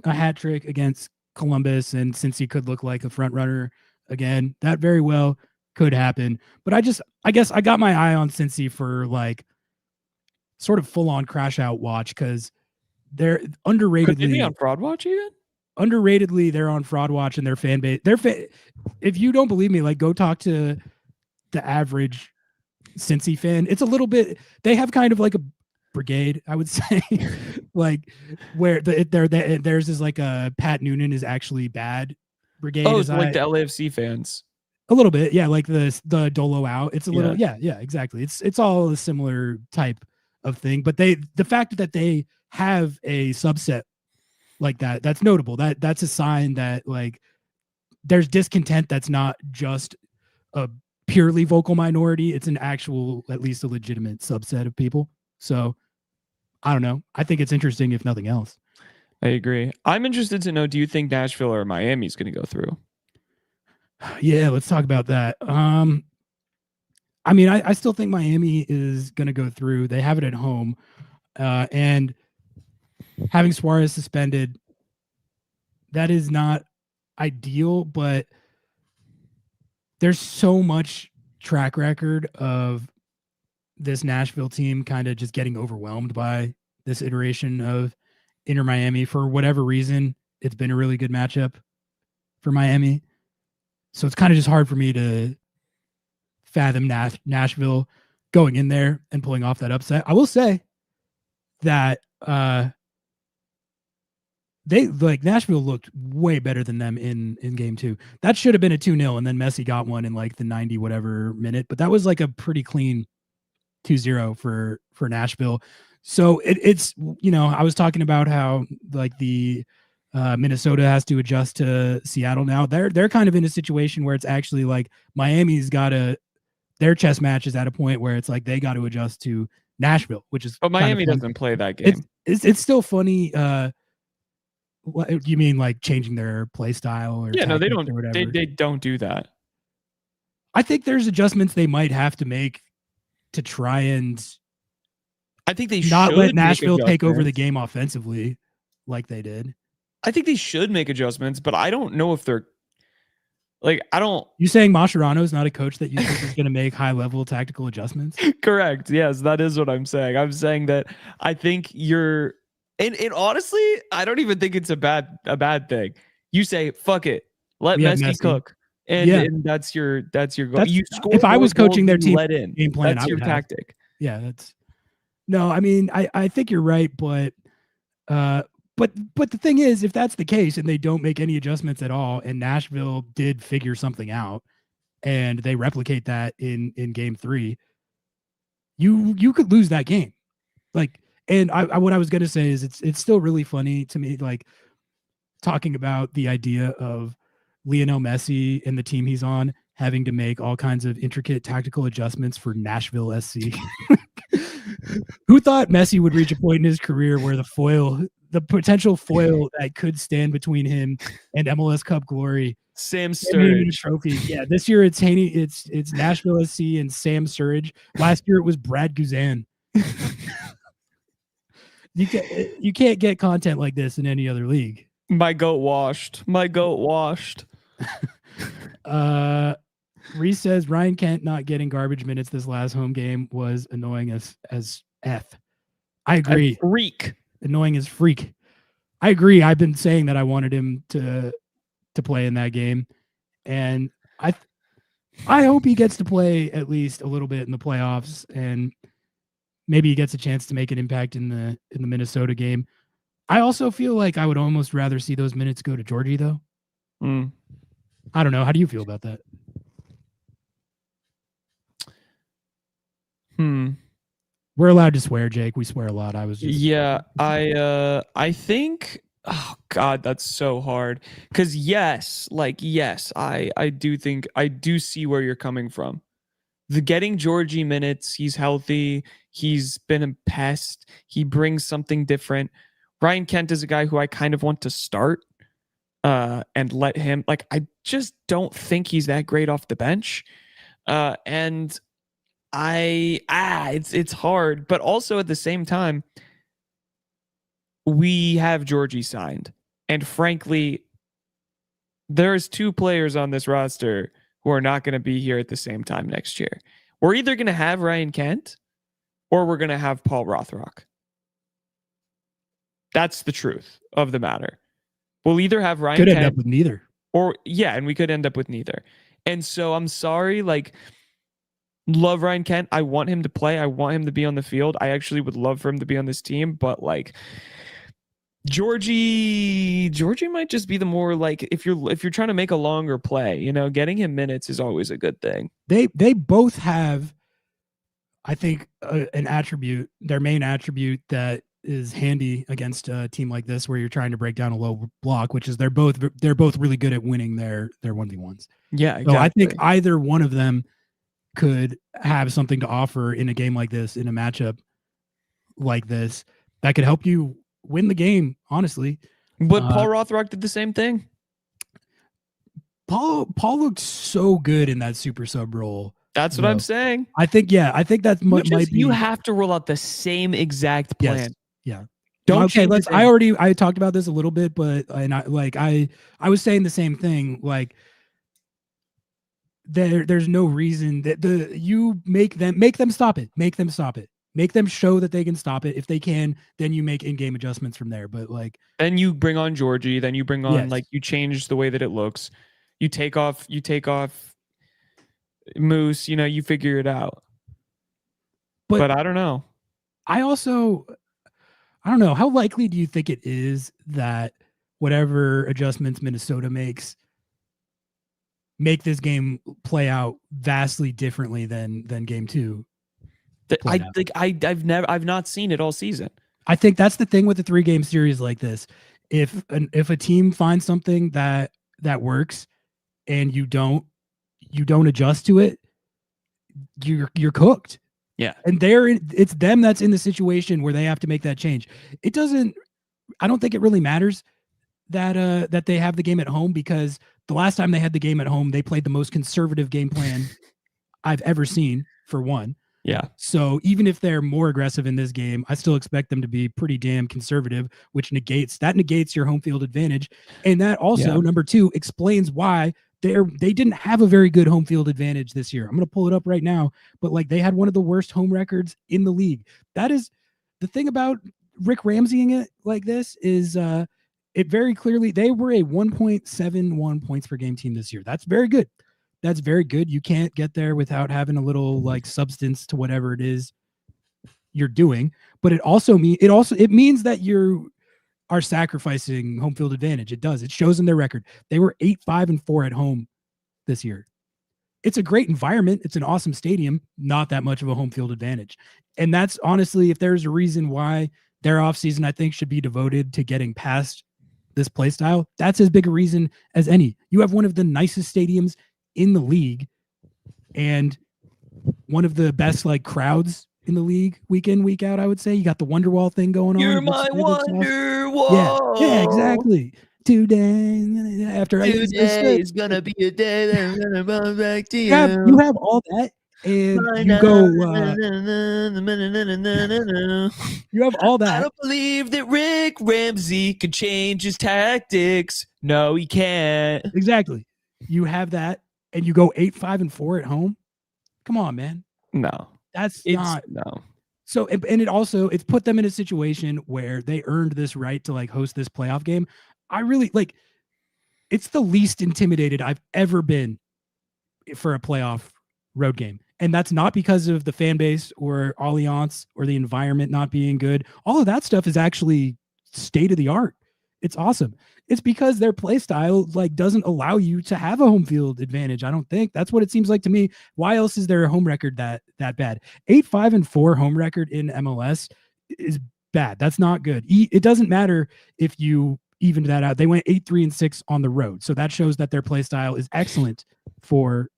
a hat trick against Columbus, and since he could look like a front runner again, that very well could happen. But I guess I got my eye on Cincy for like sort of full on crash out watch because they're underratedly. Could they be on fraud watch even? Underratedly, they're on fraud watch, and their fan base. If you don't believe me, like go talk to the average Cincy fan. It's a little bit. They have kind of like a brigade, I would say, like where theirs is like a Pat Noonan is actually bad brigade. Oh, it's like the LAFC fans. A little bit, yeah, like the Dolo out. It's a little, yeah, exactly. It's all a similar type of thing, but the fact that they have a subset like that, that's notable. That's a sign that like there's discontent that's not just a purely vocal minority. It's an actual, at least a legitimate subset of people. So I don't know. I think it's interesting if nothing else. I agree. I'm interested to know, do you think Nashville or Miami is going to go through? Yeah, let's talk about that. I mean, I still think Miami is going to go through. They have it at home. And having Suarez suspended, that is not ideal, but there's so much track record of this Nashville team kind of just getting overwhelmed by this iteration of Inter Miami. For whatever reason, it's been a really good matchup for Miami. So it's kind of just hard for me to fathom Nashville going in there and pulling off that upset. I will say that Nashville looked way better than them in game 2. That should have been a 2-0, and then Messi got one in like the 90 whatever minute, but that was like a pretty clean 2-0 for Nashville. So it's, you know, I was talking about how like the Minnesota has to adjust to Seattle now. They're kind of in a situation where it's actually like Miami's got their chess match is at a point where it's like they got to adjust to Nashville, which is. But Miami doesn't play that game. It's still funny. What you mean, like changing their play style? Or no, they don't. They don't do that. I think there's adjustments they might have to make to try and. I think they not should let Nashville take over the game offensively, like they did. I think they should make adjustments, but I don't know if they're like, I don't. You saying Mascherano is not a coach that you think is going to make high level tactical adjustments? Correct. Yes, that is what I'm saying. I'm saying that I think you're, and honestly, I don't even think it's a bad thing. You say, fuck it, let Messi cook. And that's your goal. You score. If I was coaching their team, let in. Game plan, that's your tactic. Yeah, that's. No, I mean, I think you're right, but the thing is, if that's the case and they don't make any adjustments at all, and Nashville did figure something out, and they replicate that in game 3, you could lose that game. Like, and what I was gonna say is it's still really funny to me, like talking about the idea of Lionel Messi and the team he's on having to make all kinds of intricate tactical adjustments for Nashville SC. Who thought Messi would reach a point in his career where the potential foil that could stand between him and MLS Cup glory, Sam Sturridge trophy? Yeah, this year it's Nashville SC and Sam Sturridge. Last year it was Brad Guzan. You can't get content like this in any other league. My goat washed. Reese says Ryan Kent not getting garbage minutes this last home game was annoying as F. I agree. Freak. Annoying as freak. I agree. I've been saying that I wanted him to play in that game, and I hope he gets to play at least a little bit in the playoffs, and maybe he gets a chance to make an impact in the Minnesota game. I also feel like I would almost rather see those minutes go to Georgie, though. I don't know. How do you feel about that? We're allowed to swear, Jake. We swear a lot. I think, oh God, that's so hard. Because yes, I do see where you're coming from. The getting Georgie minutes, he's healthy. He's been a pest. He brings something different. Ryan Kent is a guy who I kind of want to start and let him, I just don't think he's that great off the bench. And it's hard, but also at the same time, we have Georgie signed. And frankly, there's 2 players on this roster who are not going to be here at the same time next year. We're either going to have Ryan Kent or we're going to have Paul Rothrock. That's the truth of the matter. We'll either have Ryan Could Kent end up with neither. And we could end up with neither. And so I'm sorry, like, love Ryan Kent. I want him to play. I want him to be on the field. I actually would love for him to be on this team, but like Georgie might just be the more like if you're trying to make a longer play, you know, getting him minutes is always a good thing. They both have, I think, an attribute, their main attribute that is handy against a team like this where you're trying to break down a low block, which is they're both really good at winning their 1v1s. Yeah, exactly. So I think either one of them could have something to offer in a game like this, in a matchup like this, that could help you win the game, honestly. But Paul Rothrock did the same thing. Paul looked so good in that super sub role. That's what I'm saying. I think that might be. You have to roll out the same exact plan. Yes. Yeah. Don't change let's. I talked about this a little bit, but I was saying the same thing. Like there's no reason that you make them stop it. Make them stop it. Make them show that they can stop it. If they can, then you make in-game adjustments from there. But like, then you bring on Georgie. Then you bring on like you change the way that it looks. You take off Moose. You know, you figure it out. But I don't know. I don't know. How likely do you think it is that whatever adjustments Minnesota make this game play out vastly differently than game 2? I've not seen it all season. I think that's the thing with the 3-game series like this. If a team finds something that works and you don't adjust to it, you're cooked. Yeah. And it's them that's in the situation where they have to make that change. I don't think it really matters that they have the game at home, because the last time they had the game at home, they played the most conservative game plan I've ever seen, for one. Yeah. So even if they're more aggressive in this game, I still expect them to be pretty damn conservative, which negates your home field advantage. And that also, number 2, explains why they didn't have a very good home field advantage this year. I'm going to pull it up right now, but like they had one of the worst home records in the league. That is the thing about Rick Ramseying it like this is it very clearly, they were a 1.71 points per game team this year. That's very good. That's very good. You can't get there without having a little like substance to whatever it is you're doing. But it means that you are sacrificing home field advantage. It does. It shows in their record. They were 8-5-4 at home this year. It's a great environment. It's an awesome stadium. Not that much of a home field advantage. And that's honestly, if there's a reason why their offseason, I think, should be devoted to getting past this play style, that's as big a reason as any. You have one of the nicest stadiums in the league and one of the best like crowds in the league week in, week out. I would say you got the Wonderwall thing going on. You're my Wonderwall. Yeah, exactly. Today after today is gonna be a day that I'm gonna run back to you. You have all that, and you go. You have all that. I don't believe that Rick Ramsey could change his tactics. No, he can't. Exactly. You have that, and you go 8-5-4 at home. Come on, man. No, that's not. No. So, and it's put them in a situation where they earned this right to like host this playoff game. I really like, it's the least intimidated I've ever been for a playoff road game. And that's not because of the fan base or Allianz or the environment not being good. All of that stuff is actually state of the art. It's awesome. It's because their play style like doesn't allow you to have a home field advantage. I don't think that's what it seems like to me. Why else is there a home record that bad? 8-5-4 home record in MLS is bad. That's not good. It doesn't matter if you evened that out. They went 8-3-6 on the road. So that shows that their play style is excellent for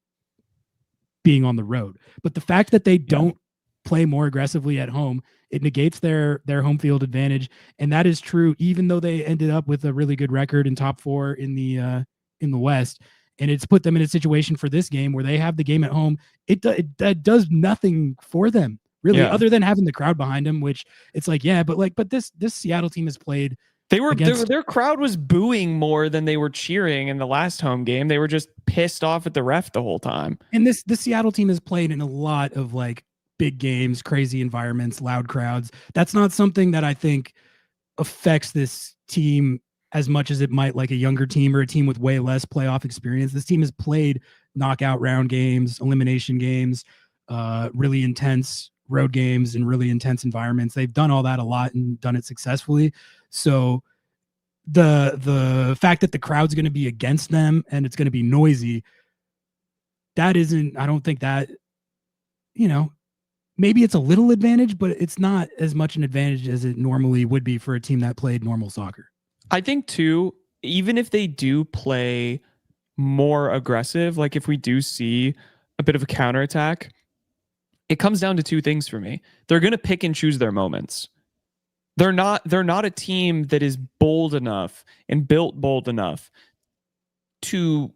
being on the road. But the fact that they don't play more aggressively at home, it negates their home field advantage. And that is true, even though they ended up with a really good record in top 4 in the West. And it's put them in a situation for this game where they have the game at home. That does nothing for them, really, other than having the crowd behind them, which it's like, but this Seattle team has played Their crowd was booing more than they were cheering in the last home game. They were just pissed off at the ref the whole time. And the Seattle team has played in a lot of like big games, crazy environments, loud crowds. That's not something that I think affects this team as much as it might like a younger team or a team with way less playoff experience. This team has played knockout round games, elimination games, really intense road games and really intense environments. They've done all that a lot and done it successfully. So the fact that the crowd's going to be against them and it's going to be noisy, I don't think that, maybe it's a little advantage, but it's not as much an advantage as it normally would be for a team that played normal soccer. I think too, even if they do play more aggressive, like if we do see a bit of a counterattack, it comes down to two things for me. They're going to pick and choose their moments. They're not a team that is bold enough and built bold enough to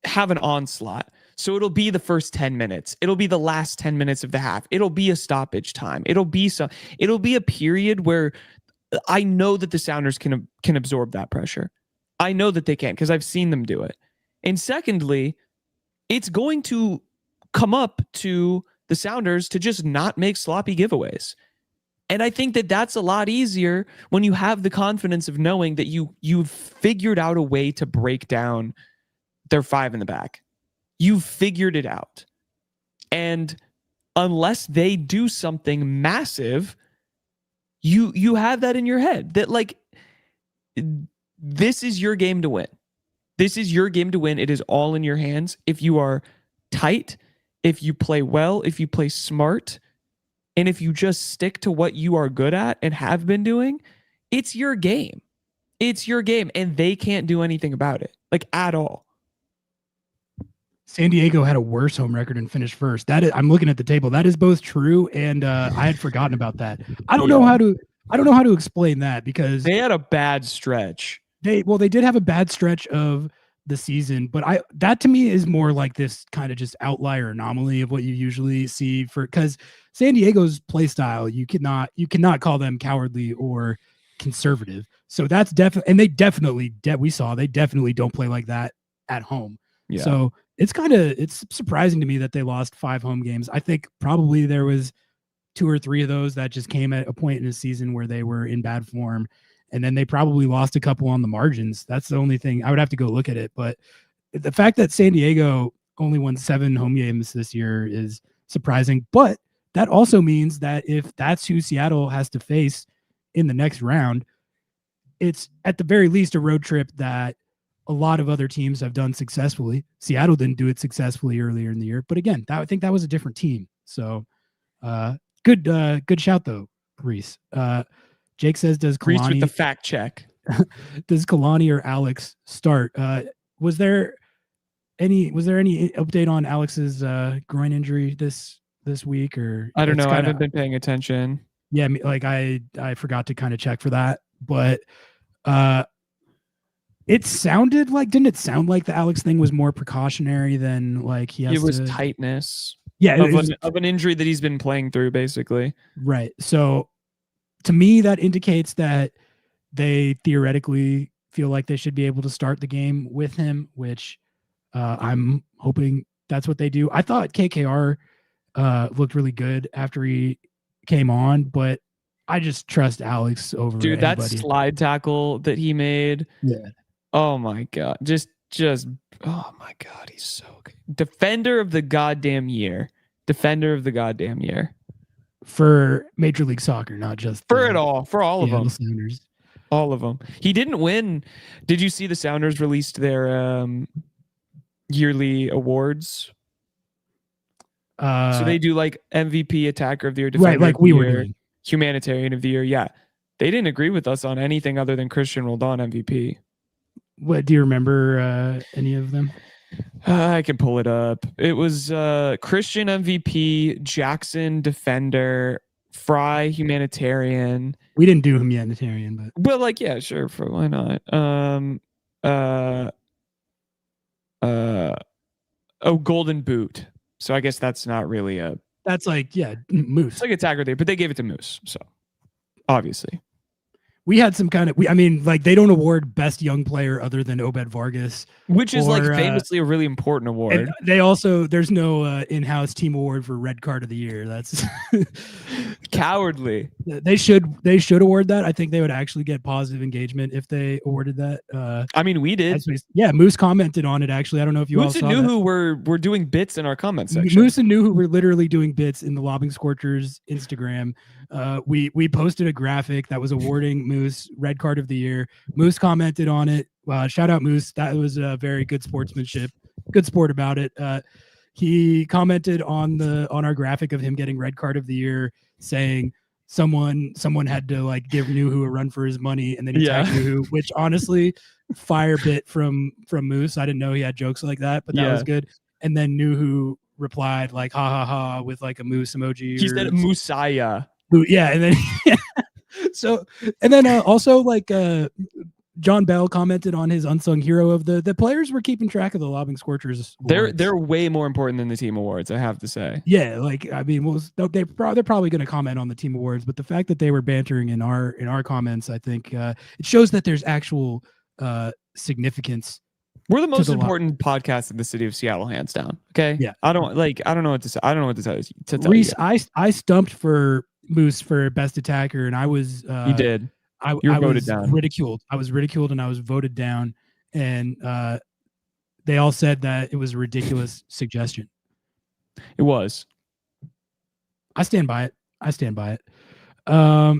have an onslaught. So it'll be the first 10 minutes. It'll be the last 10 minutes of the half. It'll be a stoppage time. It'll be a period where I know that the Sounders can absorb that pressure. I know that they can because I've seen them do it. And secondly, it's going to come up to the Sounders to just not make sloppy giveaways. And I think that that's a lot easier when you have the confidence of knowing that you've figured out a way to break down their five in the back. You've figured it out. And unless they do something massive, you have that in your head that like this is your game to win. This is your game to win. It is all in your hands. If you are tight, if you play well, if you play smart, and if you just stick to what you are good at and have been doing, it's your game. It's your game, and they can't do anything about it, like at all. San Diego had a worse home record and finished first. I'm looking at the table. That is both true, and I had forgotten about that. I don't know how to explain that because they had a bad stretch. They did have a bad stretch of the season, but that to me is more like this kind of just outlier anomaly of what you usually see because San Diego's play style, you cannot call them cowardly or conservative. So that's definitely, and they definitely don't play like that at home. Yeah. So it's surprising to me that they lost 5 home games. I think probably there was 2 or 3 of those that just came at a point in the season where they were in bad form. And then they probably lost a couple on the margins. That's the only thing. I would have to go look at it. But the fact that San Diego only won 7 home games this year is surprising. But that also means that if that's who Seattle has to face in the next round, it's at the very least a road trip that a lot of other teams have done successfully. Seattle didn't do it successfully earlier in the year. But again, I think that was a different team. So good shout, though, Reese. Jake says, does Kalani... Reese with the fact check. Does Kalani or Alex start? Was there any update on Alex's groin injury this week? Or I don't know. I haven't been paying attention. Yeah, like I forgot to kind of check for that. But didn't it sound like the Alex thing was more precautionary than like he has? It was tightness. Yeah, of an injury that he's been playing through, basically. Right. So to me, that indicates that they theoretically feel like they should be able to start the game with him, which I'm hoping that's what they do. I thought KKR looked really good after he came on, but I just trust Alex over Dude, anybody. That slide tackle that he made. Yeah. Oh my God. Just oh my God. He's so good. Defender of the goddamn year. For Major League Soccer, not just for all of them. Sounders. All of them. He didn't win. Did you see the Sounders released their yearly awards? So they do like MVP, Attacker of the Year, Defender right? Like of the we year, were doing. Humanitarian of the Year. Yeah, they didn't agree with us on anything other than Cristian Roldan MVP. What do you remember? Any of them? I can pull it up. It was Christian MVP, Jackson Defender, Fry Humanitarian. We didn't do Humanitarian, but like, yeah, sure, why not? Golden Boot. So I guess that's not really that's like Moose. It's like a tagger there, but they gave it to Moose. So obviously, we had some kind of, I mean, like they don't award best young player other than Obed Vargas, which is like or, famously a really important award. and they also, there's no in-house team award for red card of the year. That's Cowardly. they should award that. I think they would actually get positive engagement if they awarded that. I mean, we did. Yeah, Moose commented on it actually. I don't know if you Moose all saw and that. Nuhu were doing bits in our comment section. Moose and Nuhu were literally doing bits in the Lobbing Scorchers Instagram. We posted a graphic that was awarding Moose red card of the year. Moose commented on it. Shout out Moose. That was a very good sportsmanship. Good sport about it. He commented on our graphic of him getting red card of the year, saying someone had to like give Nuhu a run for his money, and then he tagged Nuhu, which honestly, fire bit from Moose. I didn't know he had jokes like that, but that was good. And then Nuhu replied like ha ha ha with like a moose emoji. He said Musaya. Yeah, and then so, and then also like John Bell commented on his unsung hero of the players were keeping track of the Lobbing Scorchers awards. They're way more important than the team awards, I have to say. Yeah, like I mean, they're probably going to comment on the team awards, but the fact that they were bantering in our comments, I think it shows that there's actual significance. We're the most important podcast in the city of Seattle, hands down. Okay. Yeah. I don't know what to say. I don't know what to tell you. Reese, I stumped for Moose for best attacker, and I was you did. I was ridiculed. I was ridiculed, and I was voted down. And they all said that it was a ridiculous suggestion. It was. I stand by it. All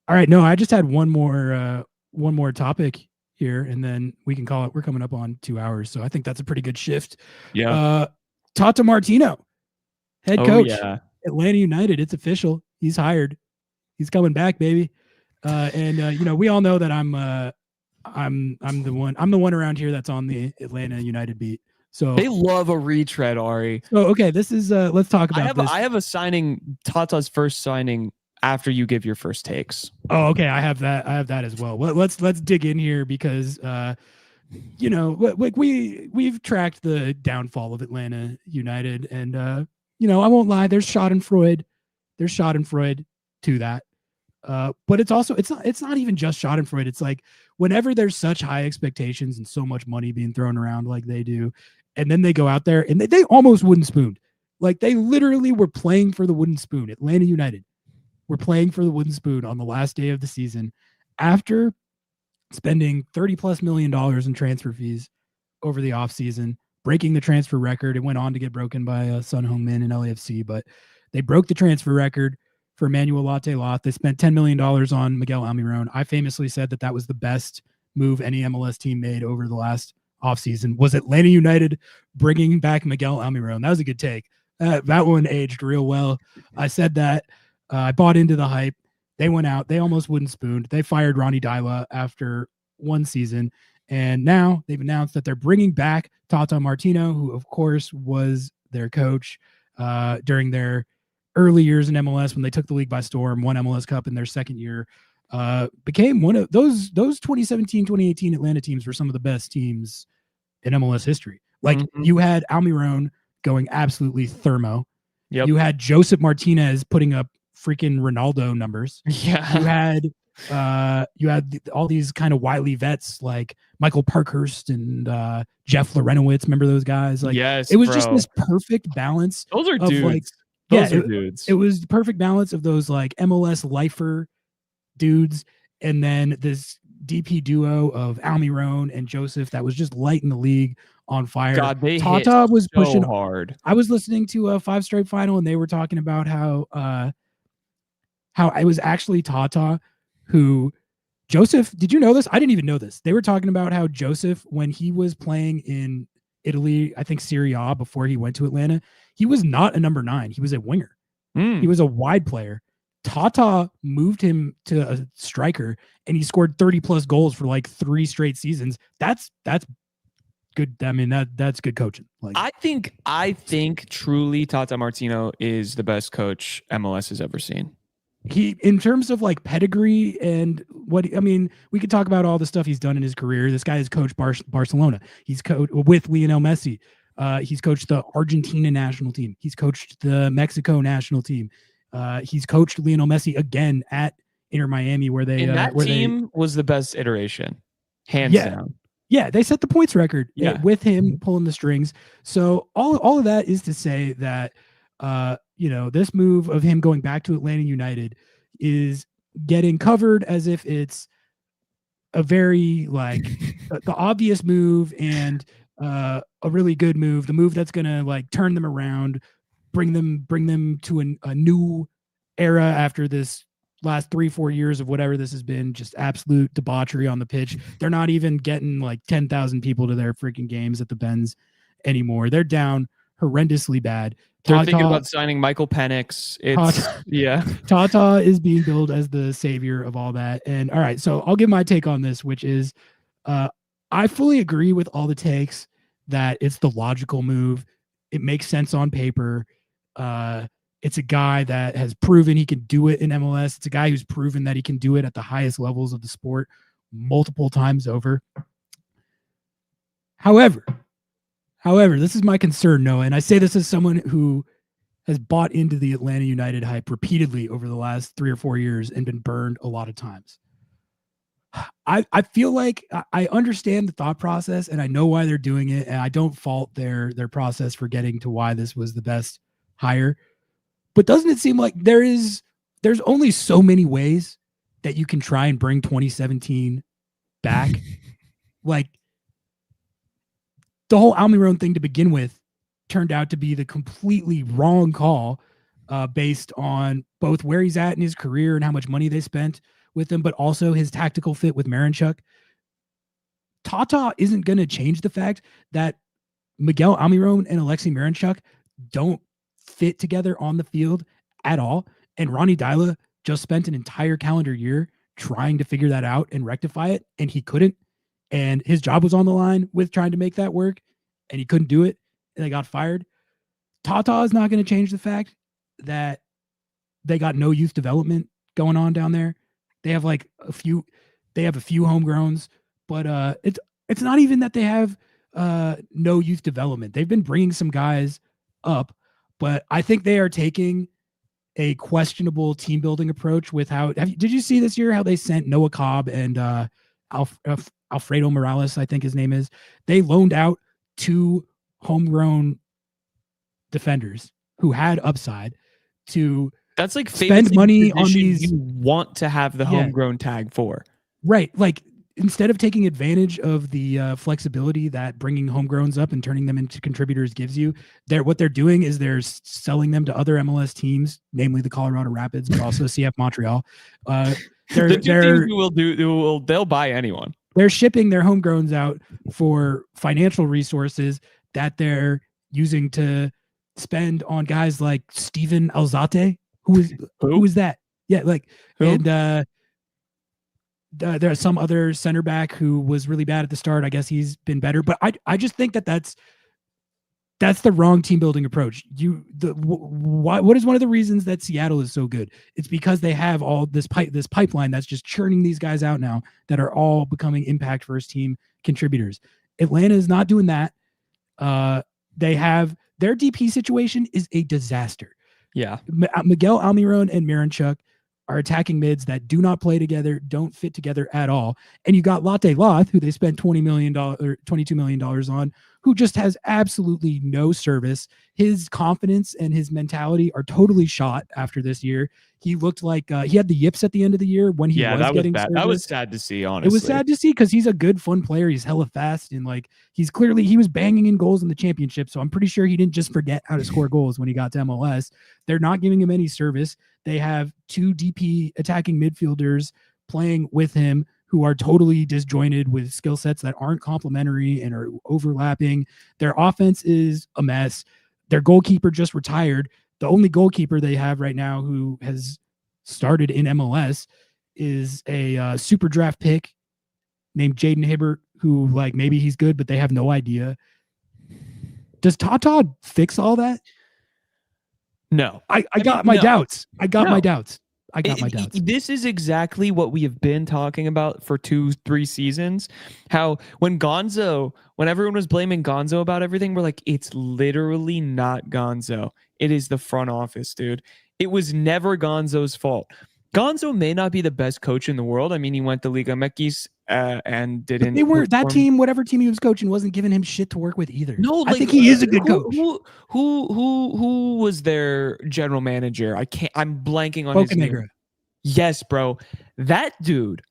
right. No, I just had one more topic here, and then we can call it. We're coming up on 2 hours, so I think that's a pretty good shift. Yeah. Tata Martino, head coach, yeah. Atlanta United. It's official. He's hired. He's coming back, baby. And we all know that I'm the one around here that's on the Atlanta United beat. So they love a retread, Ari. So okay, this is let's talk about this. I have a signing, Tata's first signing after you give your first takes. Oh, okay. I have that as well. Let's dig in here because we've tracked the downfall of Atlanta United, and I won't lie, there's Schadenfreude to that. But it's also it's not even just Schadenfreude. It's like whenever there's such high expectations and so much money being thrown around like they do, and then they go out there and they almost wooden spooned. Like they literally were playing for the wooden spoon. Atlanta United were playing for the wooden spoon on the last day of the season after spending $30+ million in transfer fees over the offseason, breaking the transfer record. It went on to get broken by Sun Heung-min and LAFC, but they broke the transfer record for Emmanuel Latte-Loth. They spent $10 million on Miguel Almiron. I famously said that was the best move any MLS team made over the last offseason, was Atlanta United bringing back Miguel Almiron. That was a good take. That one aged real well. I said that. I bought into the hype. They went out. They almost wooden spooned. They fired Ronnie Dyla after one season. And now they've announced that they're bringing back Tata Martino, who, of course, was their coach during their early years in MLS when they took the league by storm, won MLS Cup in their second year, became one of those 2017, 2018 Atlanta teams were some of the best teams in MLS history. Like you had Almiron going absolutely thermo. Yep. You had Joseph Martinez putting up freaking Ronaldo numbers. Yeah. You had all these kind of wily vets like Michael Parkhurst and Jeff Lorenowitz. Remember those guys? Like, yes, it was just this perfect balance. Those are of dudes. Like, those are dudes. It was the perfect balance of those like MLS lifer dudes, and then this DP duo of Almiron and Joseph that was just lighting the league on fire. God, they Tata was so pushing hard. I was listening to a 5 Stripe Final, and they were talking about how it was actually Tata who Joseph. Did you know this? I didn't even know this. They were talking about how Joseph, when he was playing in Italy, I think Serie A before he went to Atlanta, he was not a number 9. He was a winger. He was a wide player. Tata moved him to a striker, and he scored 30+ goals for like 3 straight seasons. That's good. I mean, that's good coaching. Like, I think truly Tata Martino is the best coach MLS has ever seen. He, in terms of like pedigree and we could talk about all the stuff he's done in his career. This guy has coached Barcelona. He's coached with Lionel Messi. He's coached the Argentina national team. He's coached the Mexico national team. He's coached Lionel Messi again at Inter Miami, where they And that where team was the best iteration, hands Yeah. down. Yeah, they set the points record Yeah. with him pulling the strings. So all of that is to say that this move of him going back to Atlanta United is getting covered as if it's a very like the obvious move and a really good move, the move that's gonna like turn them around, bring them to a new era after this last 3-4 years of whatever this has been, just absolute debauchery on the pitch. They're not even getting like 10,000 people to their freaking games at the Benz anymore. They're down horrendously bad. They're thinking about signing Michael Penix. Tata is being billed as the savior of all that. And all right, so I'll give my take on this, which is I fully agree with all the takes that it's the logical move. It makes sense on paper. It's a guy that has proven he can do it in MLS. It's a guy who's proven that he can do it at the highest levels of the sport multiple times over. However, this is my concern, Noah, and I say this as someone who has bought into the Atlanta United hype repeatedly over the last 3 or 4 years and been burned a lot of times. I feel like I understand the thought process and I know why they're doing it, and I don't fault their process for getting to why this was the best hire. But doesn't it seem like there's only so many ways that you can try and bring 2017 back? Like the whole Almiron thing to begin with turned out to be the completely wrong call based on both where he's at in his career and how much money they spent with him, but also his tactical fit with Marinchuk. Tata isn't going to change the fact that Miguel Almiron and Alexei Marinchuk don't fit together on the field at all. And Ronnie Dyla just spent an entire calendar year trying to figure that out and rectify it, and he couldn't. And his job was on the line with trying to make that work, and he couldn't do it, and they got fired. Tata is not going to change the fact that they got no youth development going on down there. They have a few homegrowns, but it's not even that they have no youth development. They've been bringing some guys up, but I think they are taking a questionable team building approach with how. Did you see this year how they sent Noah Cobb and Alfredo Morales, I think his name is? They loaned out 2 homegrown defenders who had upside to. That's like spend money on these you want to have the homegrown tag for. Right. Like instead of taking advantage of the flexibility that bringing homegrowns up and turning them into contributors gives you, what they're doing is they're selling them to other MLS teams, namely the Colorado Rapids, but also CF Montreal. They'll buy anyone. They're shipping their homegrowns out for financial resources that they're using to spend on guys like Steven Alzate. Who is that? Yeah, and there's some other center back who was really bad at the start. I guess he's been better, but I just think that's the wrong team building approach. What is one of the reasons that Seattle is so good? It's because they have all this pipeline that's just churning these guys out now that are all becoming impact first team contributors. Atlanta is not doing that. They have their DP situation is a disaster. Yeah. Miguel Almiron and Marinchuk are attacking mids that do not play together, don't fit together at all. And you got Latte Loth, who they spent $22 million on, who just has absolutely no service. His confidence and his mentality are totally shot after this year. He looked like he had the yips at the end of the year when he was getting service. That was sad to see, honestly. It was sad to see because he's a good, fun player. He's hella fast and he was banging in goals in the championship. So I'm pretty sure he didn't just forget how to score goals when he got to MLS. They're not giving him any service. They have 2 DP attacking midfielders playing with him who are totally disjointed with skill sets that aren't complementary and are overlapping. Their offense is a mess. Their goalkeeper just retired. The only goalkeeper they have right now who has started in MLS is a super draft pick named Jaden Hibbert, who maybe he's good, but they have no idea. Does Tata fix all that? No. I got my doubts. I got my doubts. This is exactly what we have been talking about for 2-3 seasons. How when everyone was blaming Gonzo about everything, we're like, it's literally not Gonzo. It is the front office, dude. It was never Gonzo's fault. Gonzo may not be the best coach in the world. I mean, he went to Liga MX and But didn't. they were that perform. team, whatever team he was coaching, wasn't giving him shit to work with either. No, I like, think he is a good coach. Who was their general manager? I'm blanking on his name. Bocanegra. Yes, bro. That dude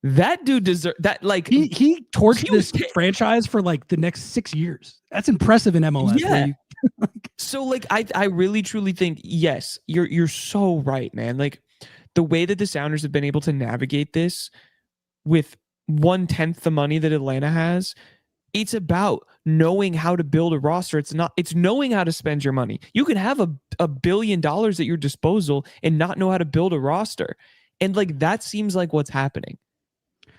deserves that. Like He torched he was this franchise for like the next 6 years. That's impressive in MLS. Yeah. So like I really truly think, yes, you're so right, man. Like the way that the Sounders have been able to navigate this with 1/10 the money that Atlanta has, it's about knowing how to build a roster. It's knowing how to spend your money. You can have $1 billion at your disposal and not know how to build a roster. And like that seems like what's happening.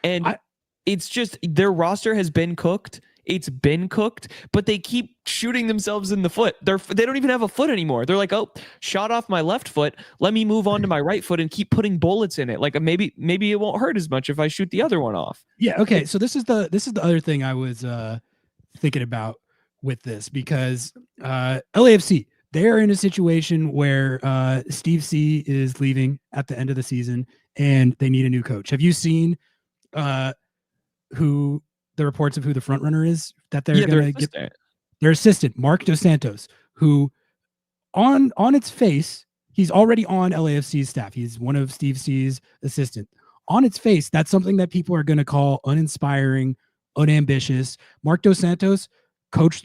And it's just their roster has been cooked. It's been cooked, but they keep shooting themselves in the foot. They don't even have a foot anymore. They're like, oh, shot off my left foot. Let me move on to my right foot and keep putting bullets in it. Like maybe it won't hurt as much if I shoot the other one off. Yeah. Okay. So this is the other thing I was thinking about with this, because LAFC, they're in a situation where Steve C is leaving at the end of the season and they need a new coach. Have you seen who the reports of who the front runner is that they're going to get? Their assistant, Mark Dos Santos, who on its face, he's already on LAFC's staff. He's one of Steve C's assistant. On its face, that's something that people are going to call uninspiring, unambitious. Mark Dos Santos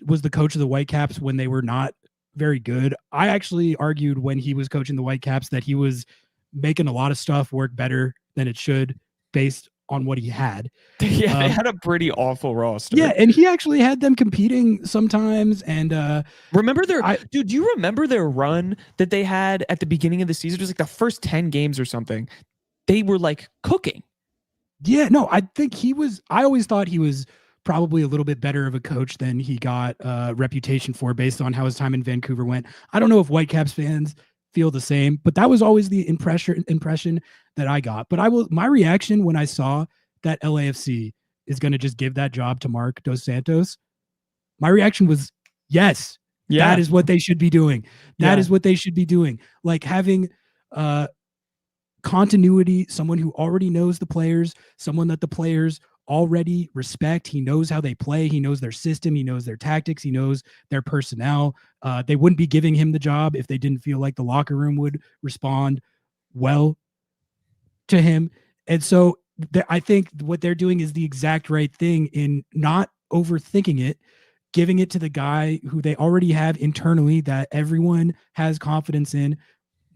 was the coach of the Whitecaps when they were not very good. I actually argued when he was coaching the Whitecaps that he was making a lot of stuff work better than it should based on what he had. Yeah, they had a pretty awful roster. Yeah, and he actually had them competing sometimes. And remember do you remember their run that they had at the beginning of the season? It was like the first 10 games or something. They were like cooking. Yeah, no, I always thought he was probably a little bit better of a coach than he got a reputation for based on how his time in Vancouver went. I don't know if Whitecaps fans feel the same, but that was always the impression that I got. But my reaction when I saw that LAFC is going to just give that job to Mark Dos Santos, my reaction was, yes, that is what they should be doing. That is what they should be doing. Like having continuity, someone who already knows the players, someone that the players already respect. He knows how they play. He knows their system. He knows their tactics. He knows their personnel. They wouldn't be giving him the job if they didn't feel like the locker room would respond well to him. And so I think what they're doing is the exact right thing in not overthinking it, giving it to the guy who they already have internally that everyone has confidence in,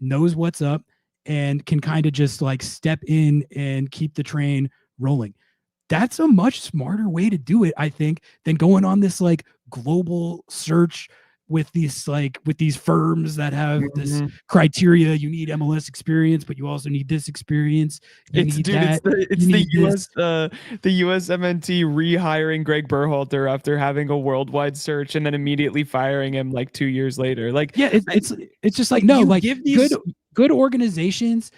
knows what's up, and can kind of just like step in and keep the train rolling. That's a much smarter way to do it, I think, than going on this like global search with these firms that have this criteria. You need MLS experience, but you also need this experience. It's the USMNT rehiring Greg Berhalter after having a worldwide search and then immediately firing him like 2 years later. Like, yeah, it's just like, no, like good organizations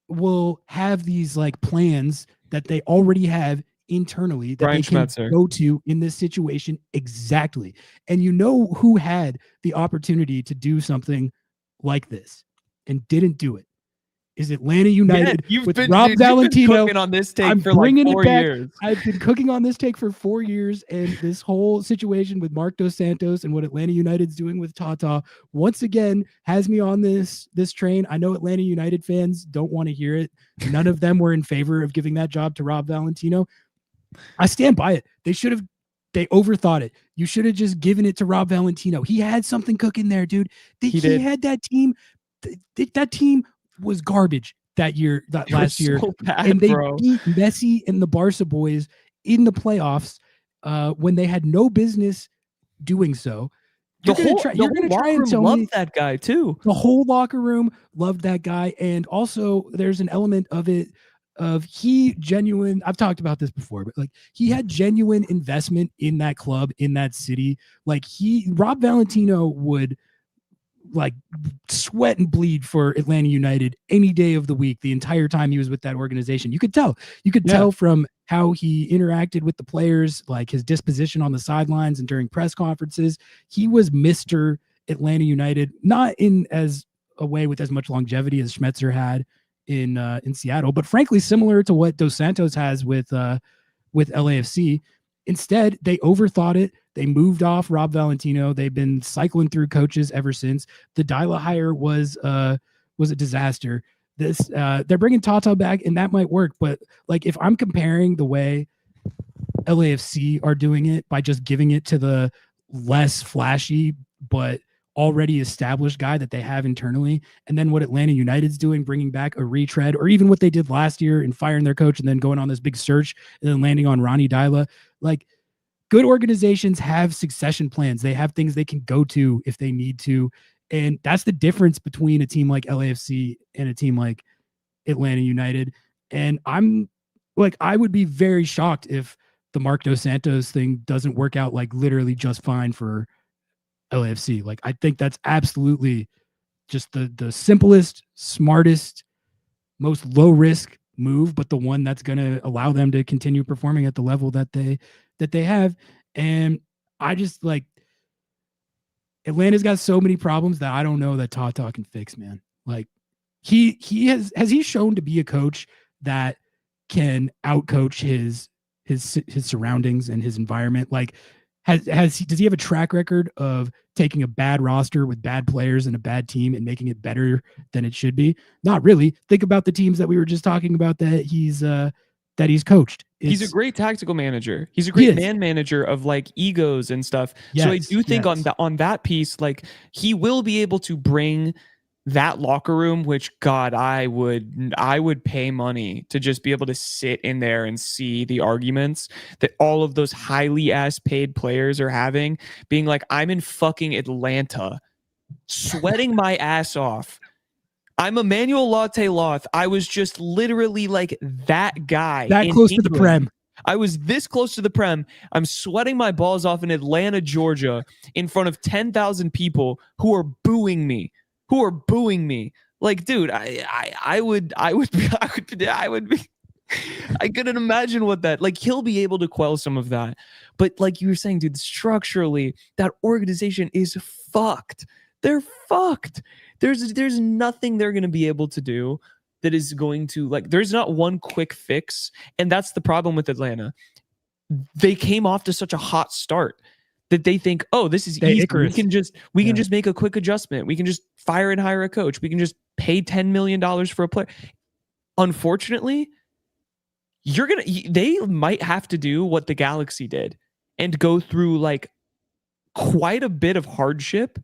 will have these like plans that they already have internally that they can go to in this situation. Exactly. And you know who had the opportunity to do something like this and didn't do it? Is Atlanta United with Rob Valentino. On this take for like 4 years. I've been cooking on this take for 4 years, and this whole situation with Mark Dos Santos and what Atlanta United's doing with Tata once again has me on this train. I know Atlanta United fans don't want to hear it. None of them were in favor of giving that job to Rob Valentino. I stand by it. They overthought it. You should have just given it to Rob Valentino. He had something cooking there, dude. He had that team. That team was garbage last year. So bad, and they beat Messi and the Barca boys in the playoffs when they had no business doing so. You're going to try and tell me that guy too. The whole locker room loved that guy. And also there's an element of it of I've talked about this before, but like he had genuine investment in that club, in that city. Like Rob Valentino would like sweat and bleed for Atlanta United any day of the week, the entire time he was with that organization. You could tell from how he interacted with the players, like his disposition on the sidelines and during press conferences. He was Mr. Atlanta United, not in as a way with as much longevity as Schmetzer had in Seattle, but frankly, similar to what Dos Santos has with LAFC. Instead, they overthought it. They moved off Rob Valentino. They've been cycling through coaches ever since. The Dyla hire was a disaster. They're bringing Tata back, and that might work. But like, if I'm comparing the way LAFC are doing it by just giving it to the less flashy but already established guy that they have internally, and then what Atlanta United's doing, bringing back a retread, or even what they did last year and firing their coach and then going on this big search and then landing on Ronnie Dyla. Like, good organizations have succession plans. They have things they can go to if they need to. And that's the difference between a team like LAFC and a team like Atlanta United. And I'm like, I would be very shocked if the Mark Dos Santos thing doesn't work out like literally just fine for LAFC. Like, I think that's absolutely just the simplest, smartest, most low risk move, but the one that's going to allow them to continue performing at the level that they have. And I just like, Atlanta's got so many problems that I don't know that Tata can fix, man. Like, he has he shown to be a coach that can outcoach his surroundings and his environment. Like, does he have a track record of taking a bad roster with bad players and a bad team and making it better than it should be? Not really. Think about the teams that we were just talking about that he's coached. He's a great tactical manager. He's a great man manager of like egos and stuff. Yes, so I do think on that piece, like, he will be able to bring that locker room, which God, I would pay money to just be able to sit in there and see the arguments that all of those highly ass paid players are having, being like, I'm in fucking Atlanta, sweating my ass off. I'm Emmanuel Latte Loth. I was just literally like that guy. That close to the Prem. I was this close to the Prem. I'm sweating my balls off in Atlanta, Georgia, in front of 10,000 people who are booing me. Like, dude, I couldn't imagine what that, like, he'll be able to quell some of that. But like you were saying, dude, structurally, that organization is fucked. They're fucked. There's nothing they're going to be able to do that is going to, like, there's not one quick fix. And that's the problem with Atlanta. They came off to such a hot start that they think, oh, this is easy. We can just make a quick adjustment. We can just fire and hire a coach. We can just pay $10 million for a player. Unfortunately, they might have to do what the Galaxy did and go through like quite a bit of hardship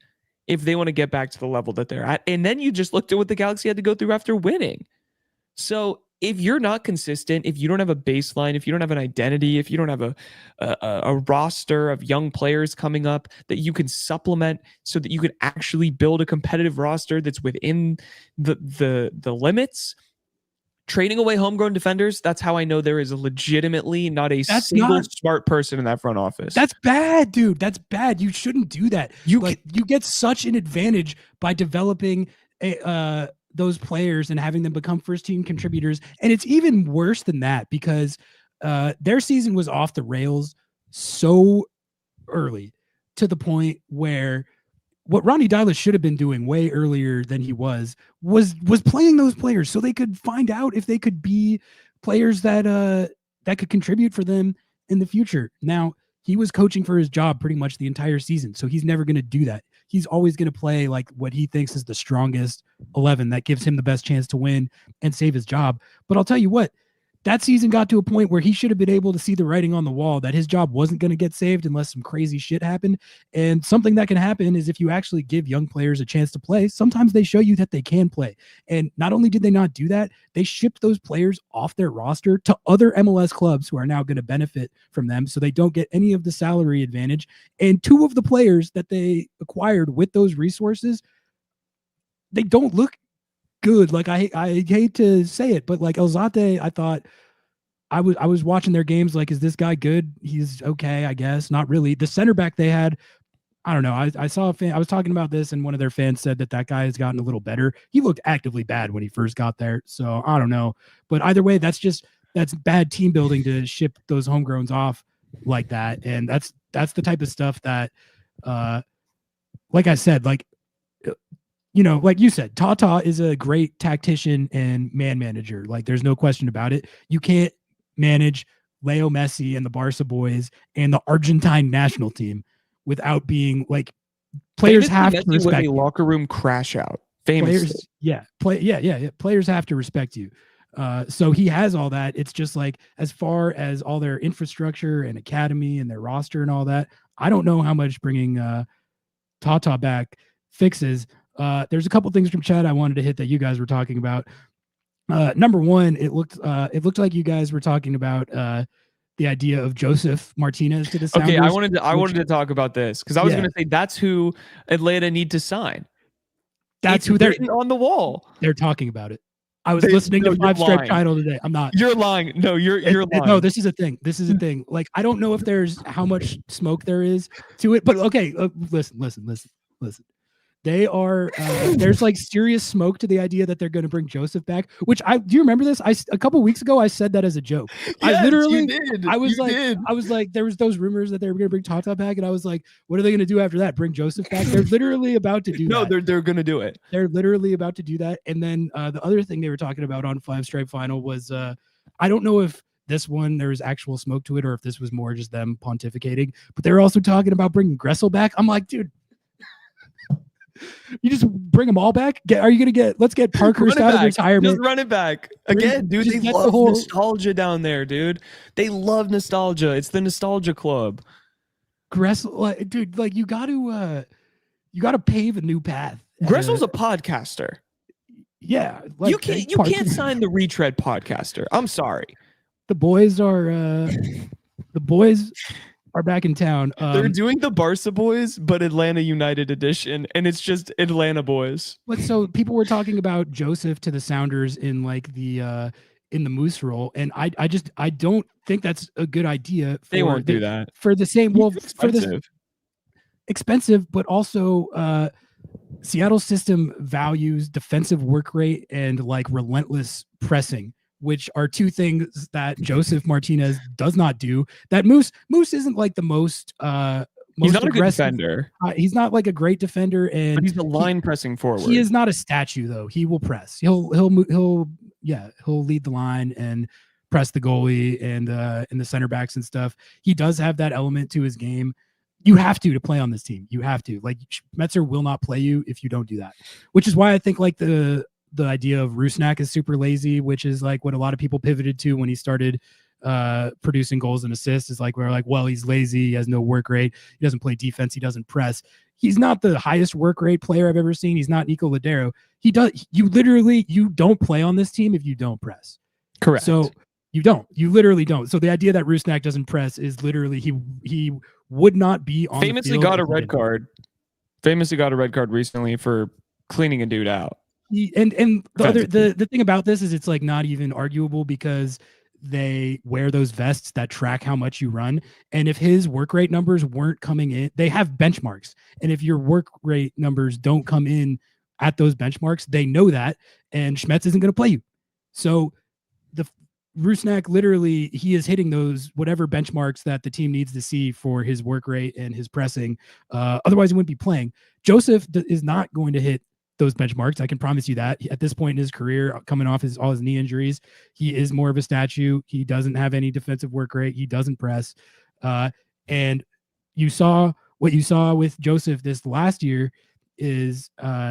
if they want to get back to the level that they're at. And then you just looked at what the Galaxy had to go through after winning. So if you're not consistent, if you don't have a baseline, if you don't have an identity, if you don't have a roster of young players coming up that you can supplement so that you can actually build a competitive roster that's within the limits, trading away homegrown defenders, that's how I know there is legitimately not a single smart person in that front office. That's bad, dude. That's bad. You shouldn't do that. You get such an advantage by developing those players and having them become first team contributors. And it's even worse than that because their season was off the rails so early to the point where what Ronnie Dyla should have been doing way earlier than he was playing those players so they could find out if they could be players that could contribute for them in the future. Now, he was coaching for his job pretty much the entire season, so he's never going to do that. He's always going to play like what he thinks is the strongest 11 that gives him the best chance to win and save his job. But I'll tell you what, that season got to a point where he should have been able to see the writing on the wall that his job wasn't going to get saved unless some crazy shit happened. And something that can happen is if you actually give young players a chance to play, sometimes they show you that they can play. And not only did they not do that, they shipped those players off their roster to other MLS clubs who are now going to benefit from them. So they don't get any of the salary advantage. And two of the players that they acquired with those resources, they don't look good. Like I hate to say it, but like Elzate, I thought I was watching their games like, is this guy good? He's okay, I guess. Not really. The center back they had, I don't know. I saw a fan, I was talking about this and one of their fans said that guy has gotten a little better. He looked actively bad when he first got there. So I don't know. But either way, that's bad team building to ship those homegrowns off like that. And that's the type of stuff that like I said, like, like you said, Tata is a great tactician and man manager. Like there's no question about it. You can't manage Leo Messi and the Barca boys and the Argentine national team without being like players have to respect you. Locker room crash out. Famously. Players have to respect you. So he has all that. It's just like as far as all their infrastructure and academy and their roster and all that, I don't know how much bringing Tata back fixes. There's a couple things from chat I wanted to hit that you guys were talking about. Number one, it looked like you guys were talking about the idea of Joseph Martinez to the Sounders. Okay, I wanted to talk about this because I was going to say that's who Atlanta need to sign. That's who they're on the wall. They're talking about it. I was listening to Five Stripe Title today. I'm not. You're lying. No, you're lying. No, this is a thing. This is a thing. Like I don't know if there's how much smoke there is to it, but okay. Listen. They are there's like serious smoke to the idea that they're going to bring Joseph back. Which do you remember this? A couple weeks ago I said that as a joke. Yes, I literally you did. I was like there was those rumors that they were going to bring Tata back, and I was like, what are they going to do after that? Bring Joseph back? They're literally about to do that. No, they're going to do it. They're literally about to do that. And then the other thing they were talking about on Five Stripe Final was I don't know if this one there was actual smoke to it or if this was more just them pontificating, but they were also talking about bringing Gressel back. I'm like, dude. You just bring them all back? Are you going to let's get Parkhurst out of retirement. Just run it back. Again, dude, they love nostalgia down there, dude. They love nostalgia. It's the nostalgia club. Gressel, dude, like you got to pave a new path. Gressel's a podcaster. Yeah. Like, you can't sign the retread podcaster. I'm sorry. The boys are back in town. They're doing the Barca boys, but Atlanta United edition, and it's just Atlanta boys. But so people were talking about Joseph to the Sounders in like the Moose role, and I don't think that's a good idea. They won't do that for the same. Well, for this expensive, but also Seattle's system values defensive work rate and like relentless pressing, which are two things that Joseph Martinez does not do. That Moose isn't like the most he's not a good defender. He's not like a great defender, and but he's a line pressing forward. He is not a statue though. He will press. He'll lead the line and press the goalie and the center backs and stuff. He does have that element to his game. You have to play on this team. You have to. Like Metzer will not play you if you don't do that. Which is why I think like the idea of Rusnak is super lazy, which is like what a lot of people pivoted to when he started producing goals and assists, is like, we're like, well, he's lazy. He has no work rate. He doesn't play defense. He doesn't press. He's not the highest work rate player I've ever seen. He's not Nico Ladero. You don't play on this team if you don't press. Correct. So you literally don't. So the idea that Rusnak doesn't press is literally, he would not be on famously the field. got a red card. Famously got a red card recently for cleaning a dude out. The thing about this is it's like not even arguable because they wear those vests that track how much you run. And if his work rate numbers weren't coming in, they have benchmarks. And if your work rate numbers don't come in at those benchmarks, they know that, and Schmetz isn't going to play you. So the Rusnak, literally, he is hitting those whatever benchmarks that the team needs to see for his work rate and his pressing. Otherwise, he wouldn't be playing. Joseph is not going to hit those benchmarks. I can promise you that. At this point in his career, coming off all his knee injuries, he is more of a statue. He doesn't have any defensive work rate. He doesn't press. And you saw what you saw with Joseph this last year is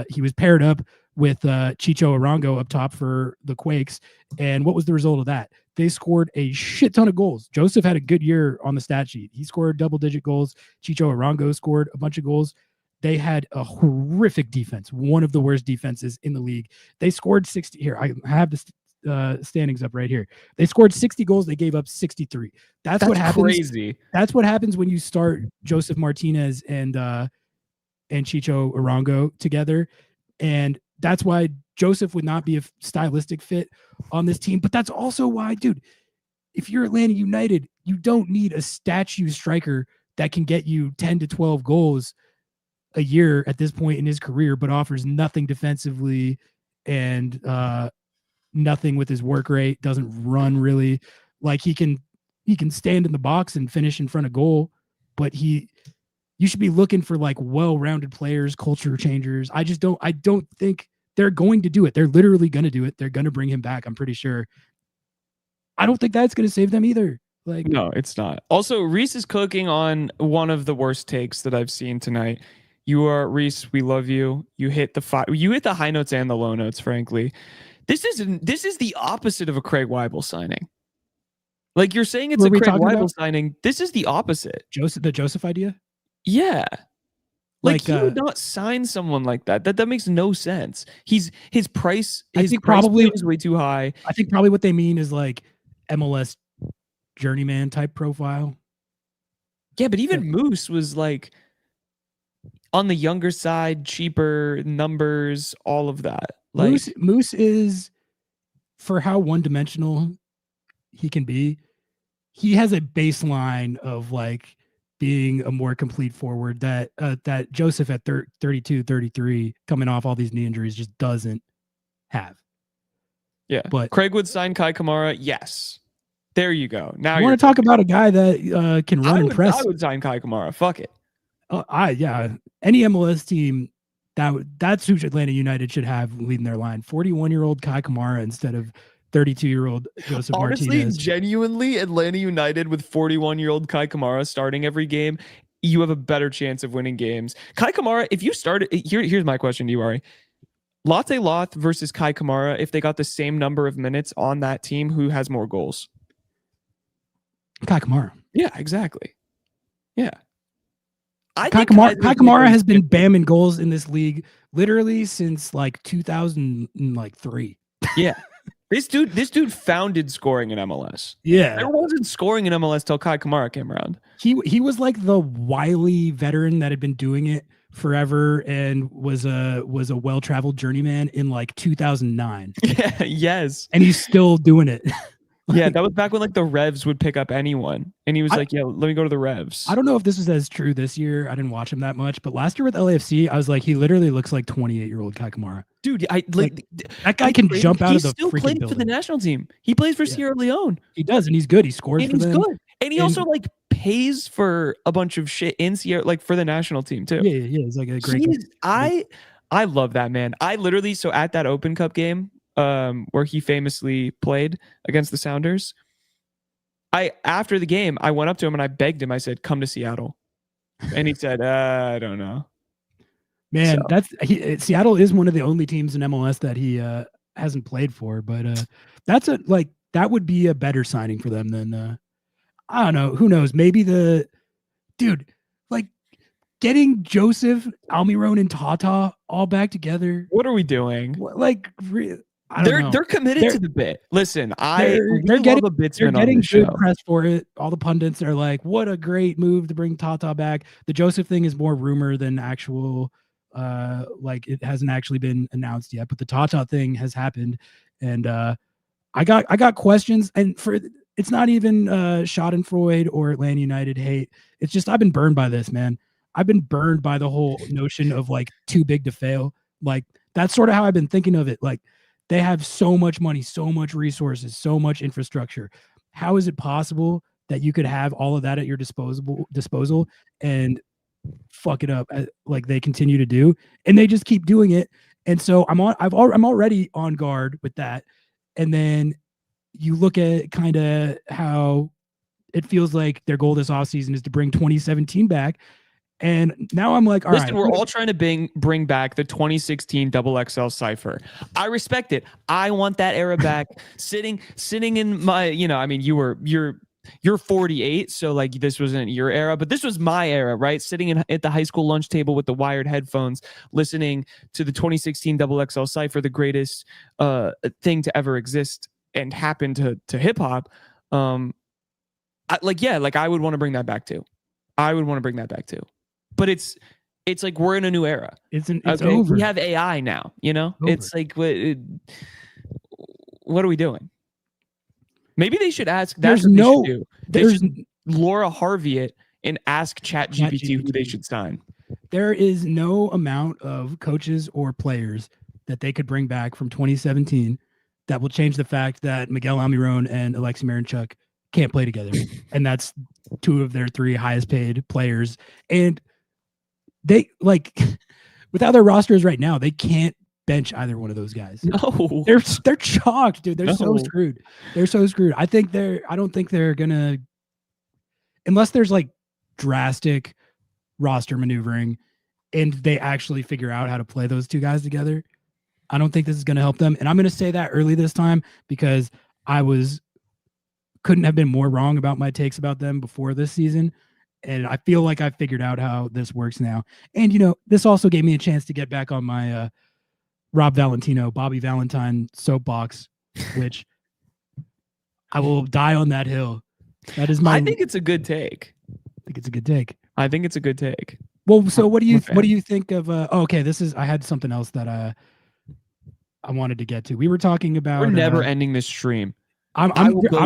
he was paired up with Chicho Arango up top for the Quakes. And what was the result of that? They scored a shit ton of goals. Joseph had a good year on the stat sheet. He scored double-digit goals. Chicho Arango scored a bunch of goals. They had a horrific defense, one of the worst defenses in the league. They scored 60. Here, I have the standings up right here. They scored 60 goals. They gave up 63. That's what happens. Crazy. That's what happens when you start Joseph Martinez and Chicho Arango together. And that's why Joseph would not be a stylistic fit on this team. But that's also why, dude, if you're Atlanta United, you don't need a statue striker that can get you 10 to 12 goals a year at this point in his career, but offers nothing defensively and nothing with his work rate, doesn't run really. Like he can stand in the box and finish in front of goal, but You should be looking for like well-rounded players, culture changers. I don't think they're going to do it. They're literally going to do it. They're going to bring him back. I'm pretty sure. I don't think that's going to save them either. Like, no, it's not. Also, Reese is cooking on one of the worst takes that I've seen tonight. You are Reese. We love you. You hit the high notes and the low notes. Frankly, this is the opposite of a Craig Weibel signing. Like you're saying, it's a Craig Weibel signing. This is the opposite. The Joseph idea. Yeah. Like he would not sign someone like that. That makes no sense. His price. His price is way too high. I think probably what they mean is like MLS journeyman type profile. Yeah, but even Moose was like on the younger side, cheaper numbers, all of that. Like Moose is, for how one-dimensional he can be, he has a baseline of like being a more complete forward that Joseph at 32, 33, coming off all these knee injuries, just doesn't have. Yeah, but Craig would sign Kai Kamara. Yes, there you go. Now you want to talk about a guy that can run and press. I would sign Kai Kamara. Fuck it. Any MLS team that's who Atlanta United should have leading their line. 41-year-old Kai Kamara instead of 32-year-old Joseph Martinez. Honestly, genuinely, Atlanta United with 41-year-old Kai Kamara starting every game, you have a better chance of winning games. Kai Kamara, if you started, here's my question to you, Ari. Latte Loth versus Kai Kamara, if they got the same number of minutes on that team, who has more goals? Kai Kamara. Yeah, exactly. Yeah. Kai Kamara has been bamming goals in this league literally since like 2003. Yeah. This dude founded scoring in MLS. Yeah. There wasn't scoring in MLS till Kai Kamara came around. He was like the wily veteran that had been doing it forever and was a well-traveled journeyman in like 2009. Yeah, yes. And he's still doing it. Yeah, that was back when like the Revs would pick up anyone. And he was like, yeah, let me go to the Revs. I don't know if this was as true this year. I didn't watch him that much. But last year with LAFC, I was like, he literally looks like 28-year-old Kai Kamara. Dude, that guy can jump out of the freaking building. He still played for the national team. He plays for Sierra Leone. He does, and he's good. He scores for them. Good. And he also like pays for a bunch of shit in Sierra, like for the national team too. Yeah. He's like a great guy. I love that man. I literally, so at that Open Cup game, where he famously played against the Sounders, after the game, I went up to him and I begged him. I said, "Come to Seattle," and he said, "I don't know." Man, Seattle is one of the only teams in MLS that he hasn't played for. But that would be a better signing for them than I don't know. Who knows? Maybe getting Joseph, Almiron, and Tata all back together. What are we doing? They're committed to the bit. Listen, they're getting good press for it. All the pundits are like, "What a great move to bring Tata back." The Joseph thing is more rumor than actual. It hasn't actually been announced yet, but the Tata thing has happened, and I got questions. And it's not even Schadenfreude or Atlanta United hate. It's just I've been burned by this, man. I've been burned by the whole notion of like too big to fail. Like that's sort of how I've been thinking of it. Like. They have so much money, so much resources, so much infrastructure. How is it possible that you could have all of that at your disposal and fuck it up like they continue to do? And they just keep doing it. And so I'm already on guard with that. And then you look at kind of how it feels like their goal this offseason is to bring 2017 back. And now I'm like, all right. We're all trying to bring back the 2016 XXL Cypher. I respect it. I want that era back. sitting in my, you're 48, so like this wasn't your era, but this was my era, right? Sitting at the high school lunch table with the wired headphones, listening to the 2016 XXL Cypher, the greatest thing to ever exist and happen to hip hop. I would want to bring that back too. But it's like we're in a new era. It's over. We have AI now, Over. It's like what are we doing? Maybe they should ask. That's what they should do. They should Laura Harvey it and ask ChatGPT who they should sign. There is no amount of coaches or players that they could bring back from 2017 that will change the fact that Miguel Almiron and Alexi Marinchuk can't play together. And that's two of their three highest paid players. And they like with how their roster is right now, they can't bench either one of those guys. No, They're chalked, dude. They're so No. screwed. They're so screwed. I don't think they're gonna, unless there's like drastic roster maneuvering and they actually figure out how to play those two guys together. I don't think this is going to help them. And I'm going to say that early this time because couldn't have been more wrong about my takes about them before this season. And I feel like I figured out how this works now. And, this also gave me a chance to get back on my Bobby Valentine soapbox, which I will die on that hill. That is I think it's a good take. I think it's a good take. I think it's a good take. Well, so what do you think of? Okay, I had something else that I wanted to get to. We were talking about. We're never ending this stream. I'm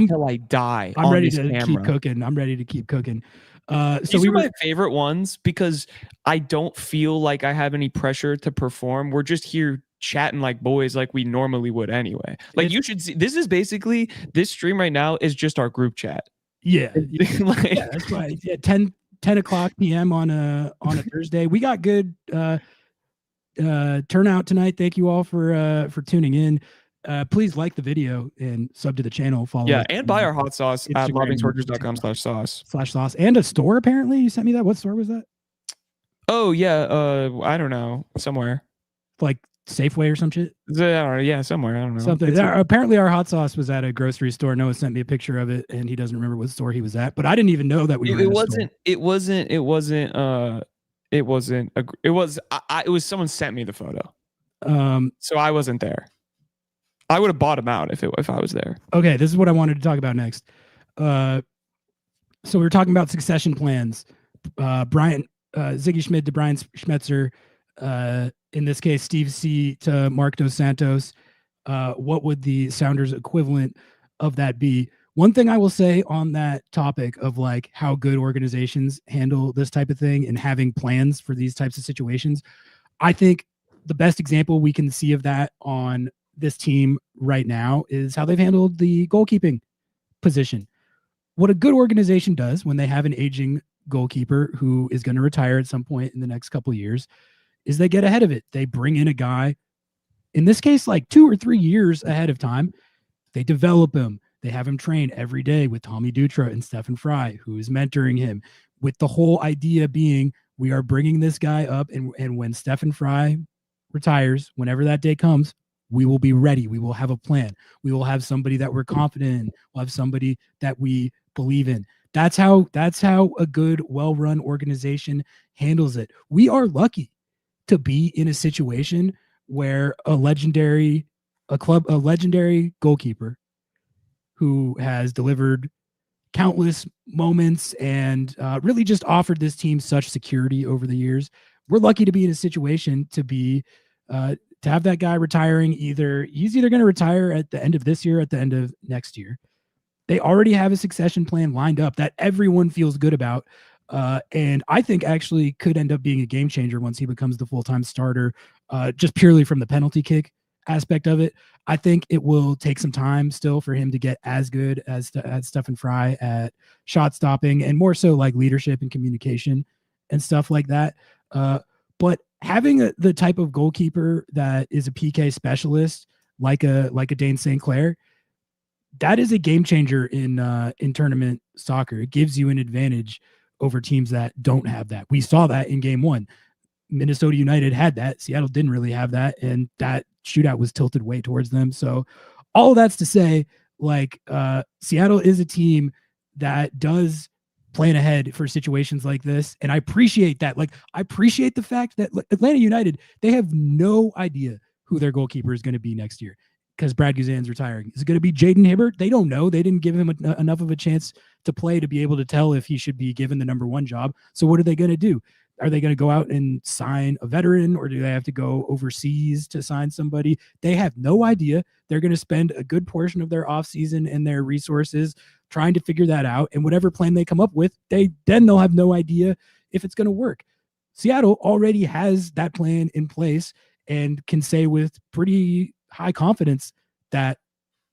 till I die. I'm on ready this to camera. keep cooking. I'm ready to keep cooking. So These are my favorite ones because I don't feel like I have any pressure to perform. We're just here chatting like boys, like we normally would anyway. Like you should see. This is basically this stream right now is just our group chat. Yeah, Like, yeah, that's right. Yeah, 10 o'clock p.m. on a Thursday. We got good turnout tonight. Thank you all for tuning in. Please like the video and sub to the channel. Follow us and buy our hot sauce at lobbingscorchers.com/sauce and a store. Apparently, you sent me that. What store was that? Oh yeah, I don't know, somewhere like Safeway or some shit. Yeah, somewhere. I don't know. Something. Apparently, our hot sauce was at a grocery store. Noah sent me a picture of it, and he doesn't remember what store he was at. But I didn't even know that we were. It was someone sent me the photo. So I wasn't there. I would have bought him out if I was there. Okay, this is what I wanted to talk about next. So we were talking about succession plans. Ziggy Schmid to Brian Schmetzer. In this case, Steve C to Mark Dos Santos. What would the Sounders equivalent of that be? One thing I will say on that topic of like how good organizations handle this type of thing and having plans for these types of situations, I think the best example we can see of that on this team right now is how they've handled the goalkeeping position. What a good organization does when they have an aging goalkeeper who is going to retire at some point in the next couple of years is they get ahead of it. They bring in a guy, in this case, like 2 or 3 years ahead of time. They develop him. They have him train every day with Tommy Dutra and Stefan Fry, who is mentoring him, with the whole idea being we are bringing this guy up. And when Stefan Fry retires, whenever that day comes, we will be ready. We will have a plan. We will have somebody that we're confident in. We'll have somebody that we believe in. That's how a good, well-run organization handles it. We are lucky to be in a situation where a legendary goalkeeper who has delivered countless moments and really just offered this team such security over the years. We're lucky to be in a situation to have that guy retiring. He's either going to retire at the end of this year, at the end of next year. They already have a succession plan lined up that everyone feels good about. And I think actually could end up being a game changer once he becomes the full-time starter, just purely from the penalty kick aspect of it. I think it will take some time still for him to get as good as Stefan Fry at shot stopping and more so like leadership and communication and stuff like that. But having the type of goalkeeper that is a PK specialist, like a Dayne St. Clair, that is a game changer in tournament soccer. It gives you an advantage over teams that don't have that. We saw that in game 1. Minnesota United had that. Seattle didn't really have that, and that shootout was tilted way towards them. So all of that's to say, like, Seattle is a team that does plan ahead for situations like this, and I appreciate that. Like, I appreciate the fact that Atlanta United, they have no idea who their goalkeeper is going to be next year because Brad Guzan's retiring. Is it going to be Jaden Hibbert? They don't know. They didn't give him enough of a chance to play to be able to tell if he should be given the number 1 job. So what are they going to do? Are they going to go out and sign a veteran, or do they have to go overseas to sign somebody? They have no idea. They're going to spend a good portion of their offseason and their resources trying to figure that out. And whatever plan they come up with, they'll have no idea if it's going to work. Seattle already has that plan in place and can say with pretty high confidence that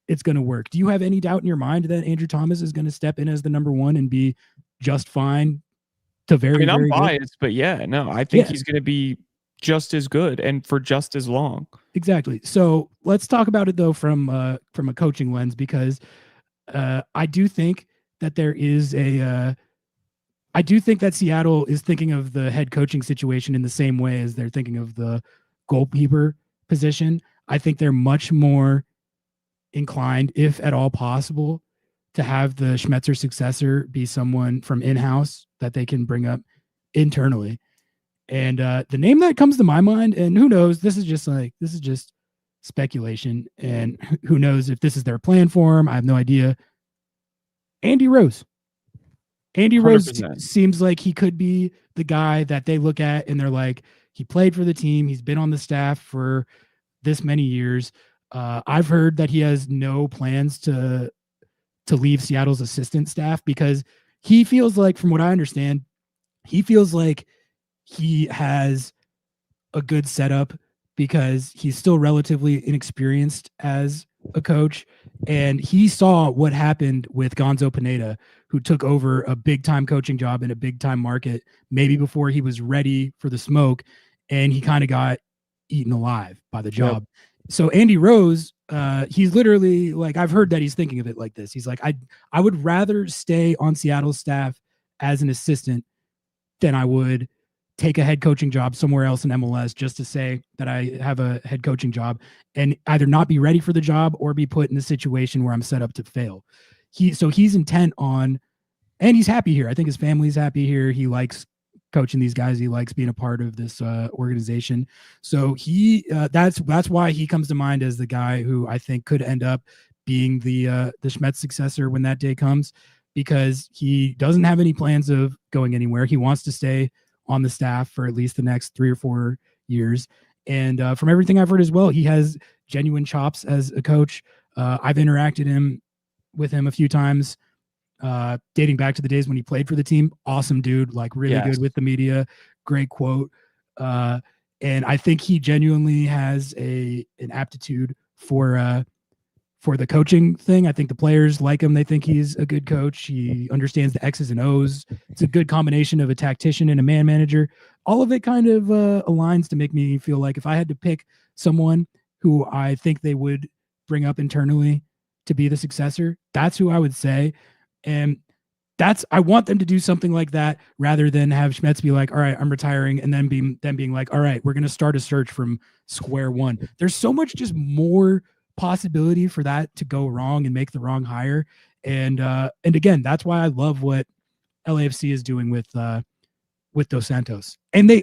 it's going to work. Do you have any doubt in your mind that Andrew Thomas is going to step in as the number 1 and be just fine to very, I'm very good. biased, but yeah, no, I think Yeah. he's going to be just as good and for just as long. Exactly. So let's talk about it though from a coaching lens, because I do think that there is I do think that Seattle is thinking of the head coaching situation in the same way as they're thinking of the goalkeeper position. I think they're much more inclined, if at all possible, to have the Schmetzer successor be someone from in-house that they can bring up internally. And the name that comes to my mind, and who knows, this is just speculation, and who knows if this is their plan for him. I have no idea. Andy Rose. Andy Rose 100%. seems like he could be the guy that they look at and they're like, he played for the team. He's been on the staff for this many years. I've heard that he has no plans to leave Seattle's assistant staff, because he feels like, from what I understand, he feels like he has a good setup because he's still relatively inexperienced as a coach. And he saw what happened with Gonzo Pineda, who took over a big time coaching job in a big time market, maybe before he was ready for the smoke. And he kind of got eaten alive by the job. Yep. So Andy Rose, he's literally like, I've heard that he's thinking of it like this. He's like, I would rather stay on Seattle's staff as an assistant than I would take a head coaching job somewhere else in MLS just to say that I have a head coaching job and either not be ready for the job or be put in a situation where I'm set up to fail. So he's intent on, and he's happy here. I think his family's happy here. He likes coaching these guys. He likes being a part of this organization. So that's why he comes to mind as the guy who I think could end up being the Schmetz successor when that day comes, because he doesn't have any plans of going anywhere. He wants to stay on the staff for at least the next 3 or 4 years. And from everything I've heard as well, he has genuine chops as a coach. I've interacted with him a few times, dating back to the days when he played for the team. Awesome dude, like really good with the media. Great quote. And I think he genuinely has an aptitude for the coaching thing. I think the players like him. They think he's a good coach. He understands the X's and O's. It's a good combination of a tactician and a man manager. All of it kind of aligns to make me feel like if I had to pick someone who I think they would bring up internally to be the successor, that's who I would say. And I want them to do something like that rather than have Schmetz be like, all right, I'm retiring. And then being like, all right, we're going to start a search from square one. There's so much just more possibility for that to go wrong and make the wrong hire. And again, that's why I love what LAFC is doing with Dos Santos. And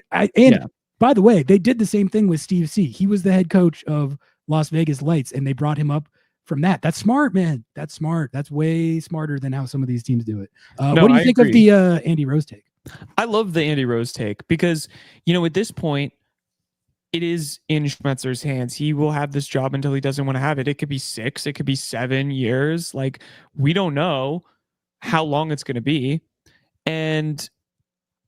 by the way, they did the same thing with Steve C. He was the head coach of Las Vegas Lights, and they brought him up from that. That's smart, man. That's smart. That's way smarter than how some of these teams do it. What do you think of the Andy Rose take? I love the Andy Rose take because, at this point, it is in Schmetzer's hands. He will have this job until he doesn't want to have it. It could be 6, it could be 7 years. Like, we don't know how long it's going to be. And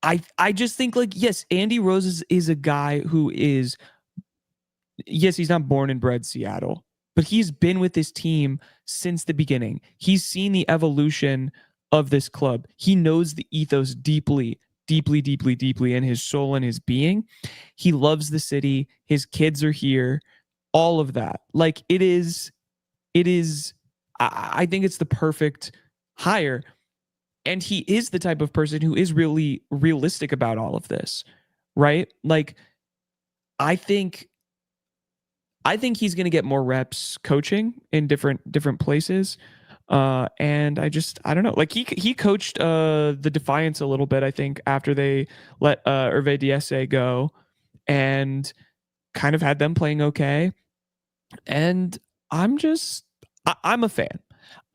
I just think, like, yes, Andy Rose is a guy who is, yes, he's not born and bred Seattle, but he's been with this team since the beginning. He's seen the evolution of this club. He knows the ethos deeply in his soul and his being. He loves the city. His kids are here. All of that. Like, it is, I think it's the perfect hire. And he is the type of person who is really realistic about all of this, right? Like, I think he's going to get more reps coaching in different places. And I don't know. Like, he coached the Defiance a little bit, I think, after they let Hervé Diesse go, and kind of had them playing okay. And I'm a fan.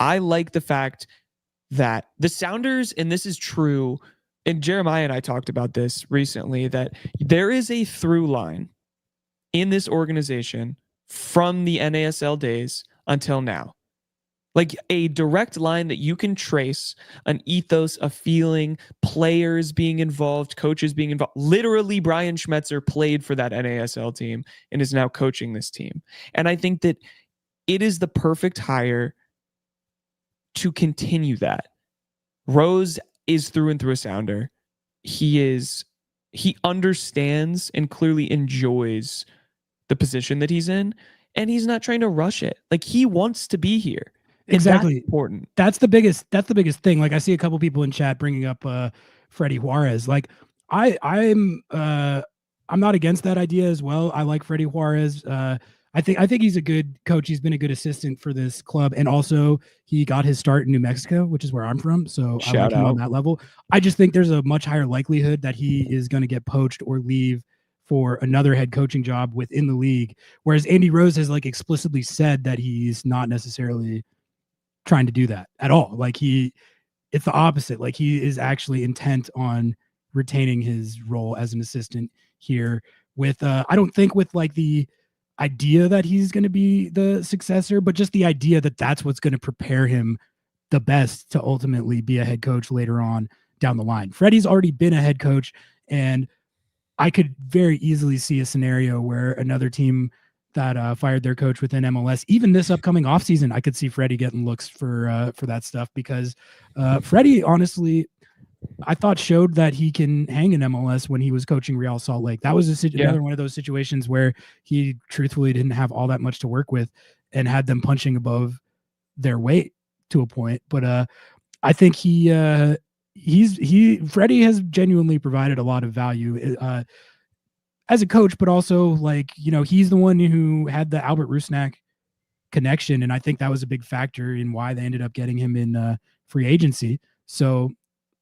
I like the fact that the Sounders, and this is true, and Jeremiah and I talked about this recently, that there is a through line in this organization from the NASL days until now. Like, a direct line that you can trace, an ethos, a feeling, players being involved, coaches being involved. Literally, Brian Schmetzer played for that NASL team and is now coaching this team. And I think that it is the perfect hire to continue that. Rose is through and through a Sounder. he understands and clearly enjoys the position that he's in, and he's not trying to rush it. Like, he wants to be here. Exactly. That's important. That's the biggest thing. Like, I see a couple people in chat bringing up Freddie Juarez. Like, I'm not against that idea as well. I like Freddie Juarez. I think he's a good coach. He's been a good assistant for this club, and also he got his start in New Mexico, which is where I'm from. So I like him on that level. I just think there's a much higher likelihood that he is going to get poached or leave for another head coaching job within the league. Whereas Andy Rose has like explicitly said that he's not necessarily trying to do that at all. Like, it's the opposite. Like, he is actually intent on retaining his role as an assistant here with, I don't think with like the idea that he's going to be the successor, but just the idea that that's what's going to prepare him the best to ultimately be a head coach later on down the line. Freddie's already been a head coach, and I could very easily see a scenario where another team that fired their coach within MLS, even this upcoming offseason, I could see Freddie getting looks for that stuff, because Freddie, honestly, I thought showed that he can hang in MLS when he was coaching Real Salt Lake. That was another one of those situations where he truthfully didn't have all that much to work with and had them punching above their weight to a point. But I think Freddie has genuinely provided a lot of value as a coach, but also, like, you know, he's the one who had the Albert Rusnak connection, and I think that was a big factor in why they ended up getting him in free agency. So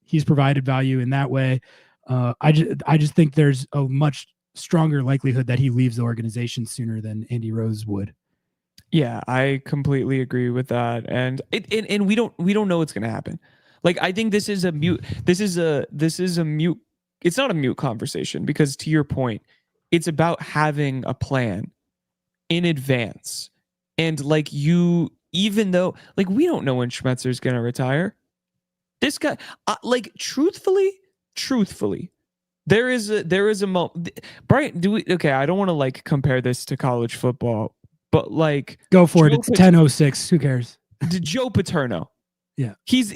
he's provided value in that way. I just think there's a much stronger likelihood that he leaves the organization sooner than Andy Rose would. Yeah, I completely agree with that, and we don't know what's going to happen. Like, I think this is a mute. It's not a mute conversation, because, to your point, it's about having a plan in advance. And like, even though, like, we don't know when Schmetzer's going to retire. This guy, like, truthfully, there is a moment. Brian, okay, I don't want to like compare this to college football, but like, go for it. It's 10:06. Who cares? Joe Paterno. Yeah, he's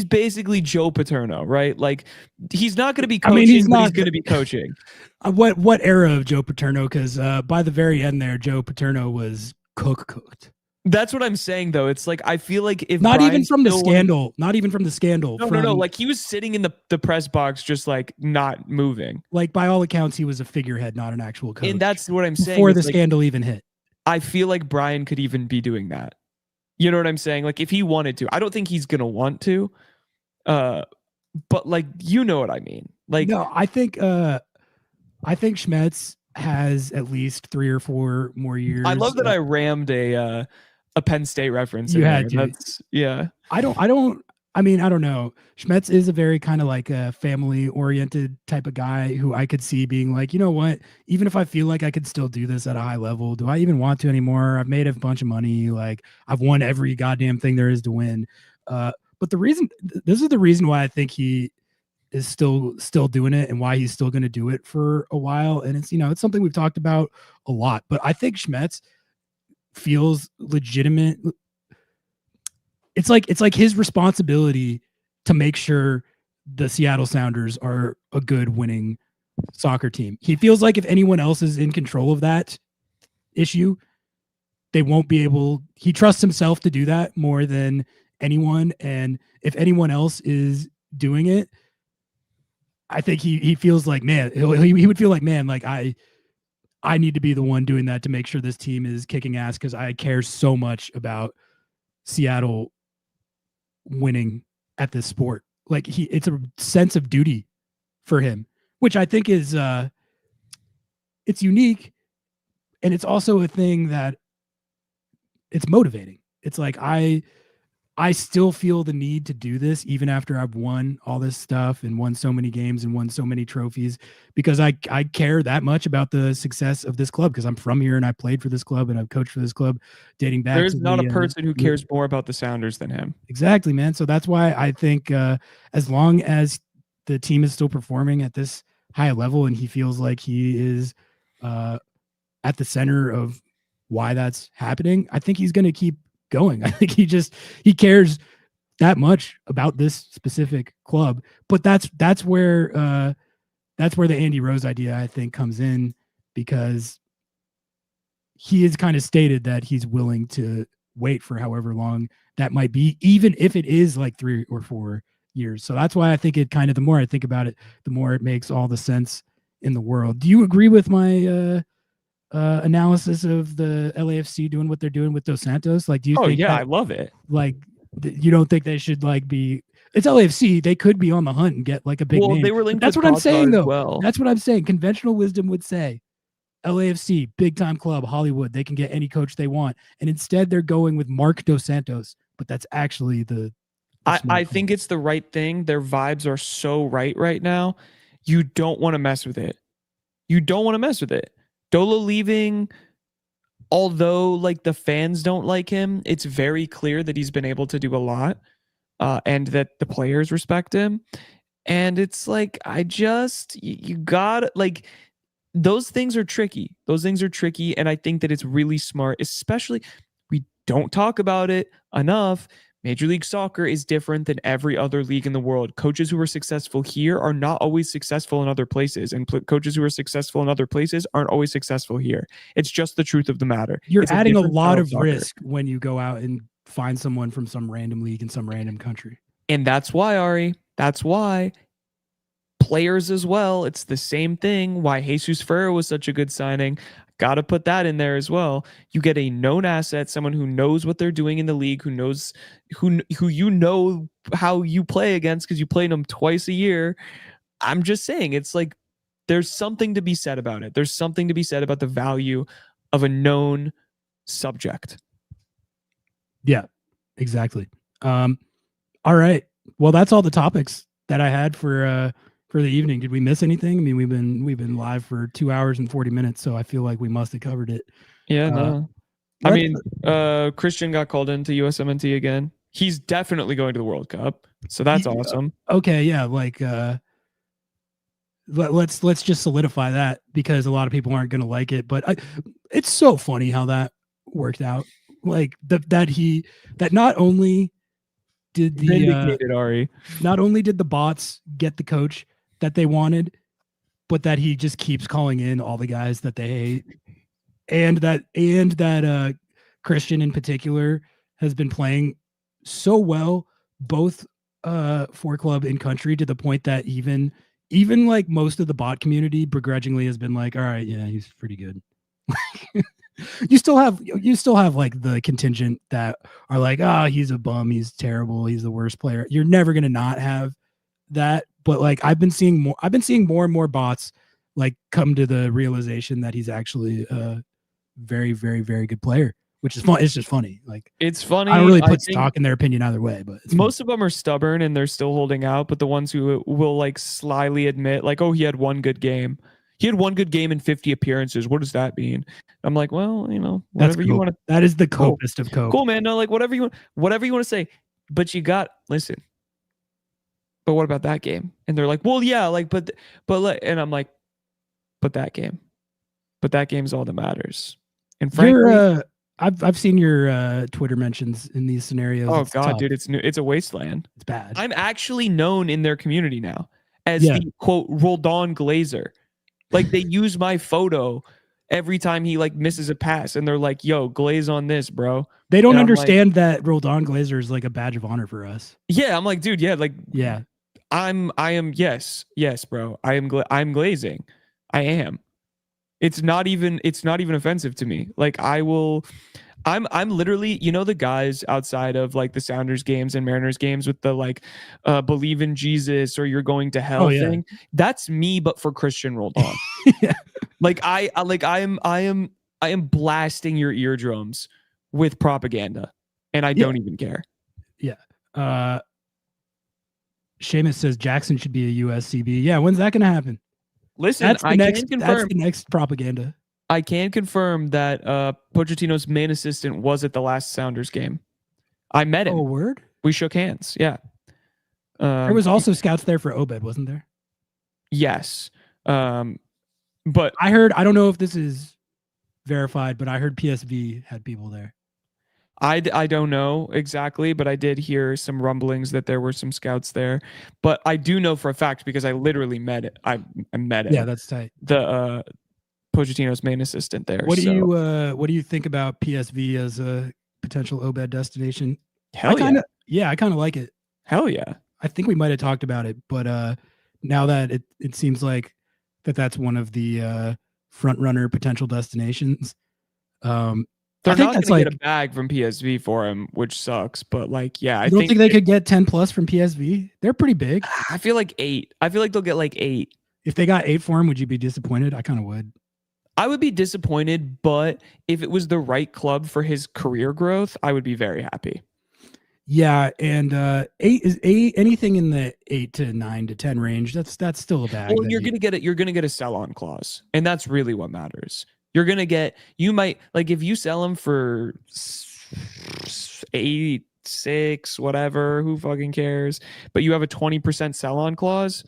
basically Joe Paterno, right? Like, he's not going to be coaching, he's going to be coaching. What era of Joe Paterno? Because by the very end there, Joe Paterno was cooked. That's what I'm saying, though. It's like, I feel like if not Brian even from the scandal. No. Like, he was sitting in the press box, just like not moving. Like, by all accounts, he was a figurehead, not an actual coach. And that's what I'm saying. Before the scandal even hit, I feel like Brian could even be doing that. You know what I'm saying? Like, if he wanted to, I don't think he's gonna want to. But like, you know what I mean? Like, no, I think Schmetz has at least 3 or 4 more years. I love that I rammed a Penn State reference. You had to. That's, yeah. I don't know. Schmetz is a very kind of like a family-oriented type of guy who I could see being like, you know what? Even if I feel like I could still do this at a high level, do I even want to anymore? I've made a bunch of money. Like, I've won every goddamn thing there is to win. But this is the reason why I think he is still doing it, and why he's still going to do it for a while. And it's, you know, it's something we've talked about a lot. But I think Schmetz feels legitimate. It's like his responsibility to make sure the Seattle Sounders are a good winning soccer team. He feels like if anyone else is in control of that issue, they won't be able. He trusts himself to do that more than anyone. And if anyone else is doing it, I think he feels like, man, he would feel like, man, like I need to be the one doing that to make sure this team is kicking ass, because I care so much about Seattle winning at this sport. Like, it's a sense of duty for him, which I think is it's unique, and it's also a thing that it's motivating. It's like, I still feel the need to do this even after I've won all this stuff and won so many games and won so many trophies, because I care that much about the success of this club, because I'm from here and I played for this club and I've coached for this club dating back. There's not a person who cares more about the Sounders than him. Exactly, man. So that's why I think as long as the team is still performing at this high level and he feels like he is at the center of why that's happening, I think he's going to keep going. I think he cares that much about this specific club. But that's where the Andy Rose idea, I think, comes in, because he has kind of stated that he's willing to wait for however long that might be, even if it is like 3 or 4 years. So that's why I think it kind of, the more I think about it, the more it makes all the sense in the world. Do you agree with my analysis of the LAFC doing what they're doing with Dos Santos? Like, do you think yeah, that, I love it. like, you don't think they should like be, it's LAFC, they could be on the hunt and get like a big name. They were linked That's with what I'm Pogba saying as though. well. That's what I'm saying. Conventional wisdom would say LAFC, big time club, Hollywood, they can get any coach they want. And instead they're going with Mark Dos Santos, but that's actually the I think it's the right thing. Their vibes are so right now. You don't want to mess with it. Dolo leaving, although like the fans don't like him, it's very clear that he's been able to do a lot, and that the players respect him. And it's like, you got, like, those things are tricky. And I think that it's really smart, especially, we don't talk about it enough. Major League Soccer is different than every other league in the world. Coaches who are successful here are not always successful in other places, and coaches who are successful in other places aren't always successful here. It's just the truth of the matter. You're It's adding a different lot style of soccer. risk when you go out and find someone from some random league in some random country. And that's why, Ari, players as well, it's the same thing. Why Jesus Ferreira was such a good signing. Got to put that in there as well. You get a known asset, someone who knows what they're doing in the league, who knows who you know how you play against because you play them twice a year. I'm just saying, it's like, there's something to be said about it. There's something to be said about the value of a known subject. Yeah, exactly. All right. Well, that's all the topics that I had for the evening. Did we miss anything? I mean, we've been live for 2 hours and 40 minutes, so I feel like we must have covered it. Yeah, no. I mean, Cristian got called into USMNT again. He's definitely going to the World Cup, so that's awesome. Okay, yeah, like let's just solidify that, because a lot of people aren't going to like it, but it's so funny how that worked out. Like that not only did not only did the bots get the coach that they wanted, but that he just keeps calling in all the guys that they hate, and that Cristian in particular has been playing so well, both for club and country, to the point that even like most of the bot community begrudgingly has been like, all right, yeah, he's pretty good. You still have like the contingent that are like, he's a bum, he's terrible, he's the worst player. You're never gonna not have that, but like I've been seeing more and more bots like come to the realization that he's actually a very, very, very good player, which is fun. It's just funny. Like, it's funny. I don't really put stock in their opinion either way, but most of them are stubborn and they're still holding out. But the ones who will like slyly admit, like, oh, he had one good game. He had one good game in 50 appearances. What does that mean? I'm like, well, whatever you want to. That is the copest of cope. Cool, man. No, like whatever you want to say. But listen. But what about that game? And they're like, well, yeah, like, but, and I'm like, but that game. But that game's all that matters. And frankly, I've seen your Twitter mentions in these scenarios. Oh God, dude, it's a wasteland. It's bad. I'm actually known in their community now as the quote Roldan Glazer. Like, they use my photo every time he like misses a pass, and they're like, "Yo, glaze on this, bro." They don't understand that Roldan Glazer is like a badge of honor for us. Yeah, I'm like, dude, yeah, like, yeah, I am, yes, bro. I'm glazing. I am. It's not even offensive to me. Like, I'm literally, the guys outside of like the Sounders games and Mariners games with the like believe in Jesus or you're going to hell thing. That's me, but for Cristian Roldan. Yeah. Like I am blasting your eardrums with propaganda, and I don't even care. Yeah. Seamus says Jackson should be a USCB. Yeah, when's that going to happen? Listen, that's the next propaganda. I can confirm that Pochettino's main assistant was at the last Sounders game. I met him. Oh, word? We shook hands. Yeah. There was also scouts there for Obed, wasn't there? Yes. But I heard, I don't know if this is verified, but I heard PSV had people there. I don't know exactly, but I did hear some rumblings that there were some scouts there. But I do know for a fact because I literally met it. I met it. Yeah, that's tight. The Pochettino's main assistant there. What do you think about PSV as a potential Obed destination? Hell I kind of like it. Hell yeah. I think we might have talked about it, but now that it seems like that's one of the front runner potential destinations. They're not going to get a bag from PSV for him, which sucks. But like, yeah, I don't think they could get 10 plus from PSV. They're pretty big. I feel like 8. I feel like they'll get like 8. If they got 8 for him, would you be disappointed? I kind of would. I would be disappointed, but if it was the right club for his career growth, I would be very happy. Yeah, and 8 anything in the 8 to 9 to 10 range. That's still a bag. Well, you're gonna get it. You're gonna get a sell-on clause, and that's really what matters. You're gonna get. You might like if you sell him for 8, 6, whatever. Who fucking cares? But you have a 20% sell-on clause.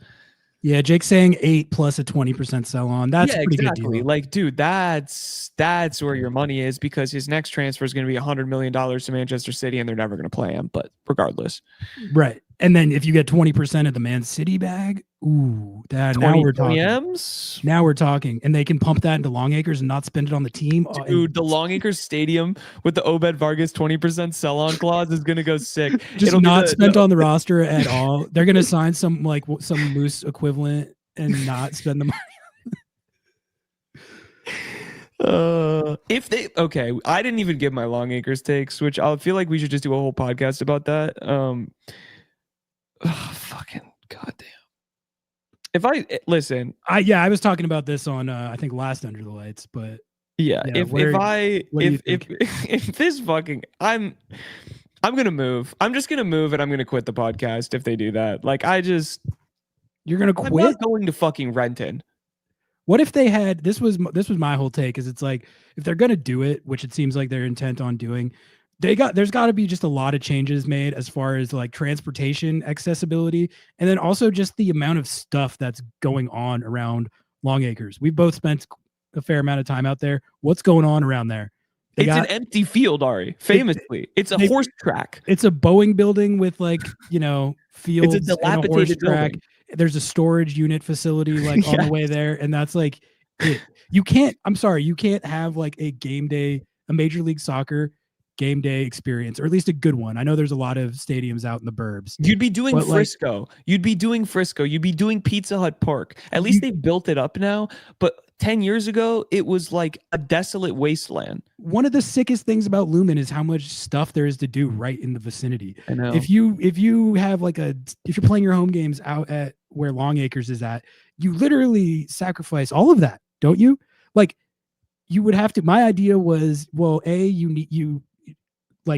Yeah, Jake's saying 8 plus a 20% sell on. That's a pretty good deal. Like, dude, that's where your money is because his next transfer is going to be $100 million to Manchester City, and they're never going to play him. But regardless, right. And then if you get 20% of the Man City bag, ooh, that now we're talking. M's? Now we're talking, and they can pump that into Long Acres and not spend it on the team. Dude, the Long Acres Stadium with the Obed Vargas 20% sell-on clause is gonna go sick. Just not spent on the roster at all. They're gonna sign some Moose equivalent and not spend the money. If they I didn't even give my Long Acres takes, which I feel like we should just do a whole podcast about that. Fucking goddamn. If I listen, I was talking about this on I think last Under the Lights, but if this fucking I'm gonna move. I'm just gonna move and I'm gonna quit the podcast if they do that. Like you're gonna quit? I'm not going to fucking Renton. What if they had this was my whole take is it's like if they're gonna do it, which it seems like they're intent on doing, there's got to be just a lot of changes made as far as like transportation accessibility, and then also just the amount of stuff that's going on around Long Acres. We've both spent a fair amount of time out there. What's going on around there? It's an empty field, Ari. Famously, it's a horse track. It's a Boeing building with like fields. It's a dilapidated track. There's a storage unit facility like on the way there, and that's like it. You can't have like a Major League Soccer game day experience, or at least a good one. I know there's a lot of stadiums out in the burbs. You'd be doing Frisco. You'd be doing Pizza Hut Park. At least they built it up now. But 10 years ago, it was like a desolate wasteland. One of the sickest things about Lumen is how much stuff there is to do right in the vicinity. I know. If you have if you're playing your home games out at where Long Acres is at, you literally sacrifice all of that, don't you? Like you would have to. My idea was, well,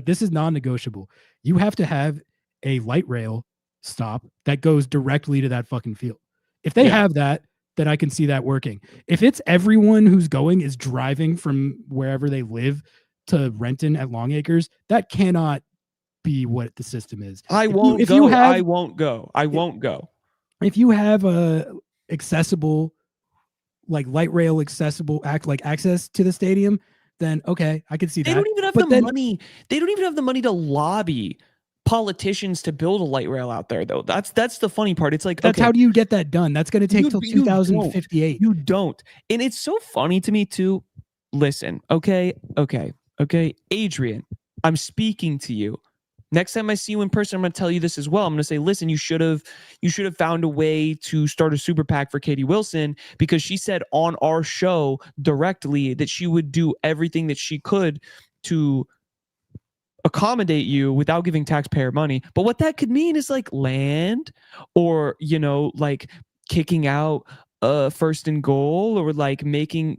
this is non-negotiable. You have to have a light rail stop that goes directly to that fucking field. If they have that, then I can see that working. If it's everyone who's going is driving from wherever they live to Renton at Long Acres, that cannot be what the system is. I won't go. If you have a accessible, like light rail accessible access to the stadium, then okay, I can see that. They don't even have the money. They don't even have the money to lobby politicians to build a light rail out there, though. That's the funny part. It's like how do you get that done? That's going to take till 2058. You don't. And it's so funny to me too. Listen, okay, Adrian, I'm speaking to you. Next time I see you in person, I'm going to tell you this as well. I'm going to say, listen, you should have found a way to start a super PAC for Katie Wilson, because she said on our show directly that she would do everything that she could to accommodate you without giving taxpayer money. But what that could mean is like land, or, like kicking out first and goal, or like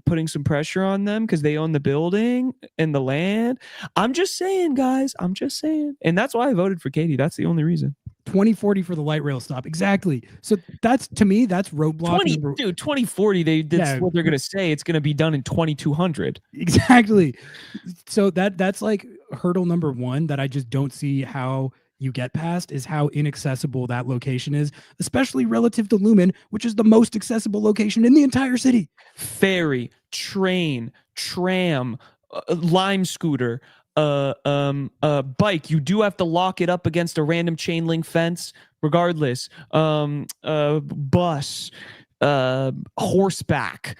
putting some pressure on them because they own the building and the land. I'm just saying, guys. I'm just saying. And that's why I voted for Katie. That's the only reason. 2040 for the light rail stop. Exactly. So that's, to me, that's roadblock. 2040, that's what they're going to say. It's going to be done in 2200. Exactly. So that's like hurdle number one that I just don't see how you get past, is how inaccessible that location is, especially relative to Lumen, which is the most accessible location in the entire city. Ferry, train, tram, lime scooter, bike, you do have to lock it up against a random chain link fence regardless. Bus, horseback,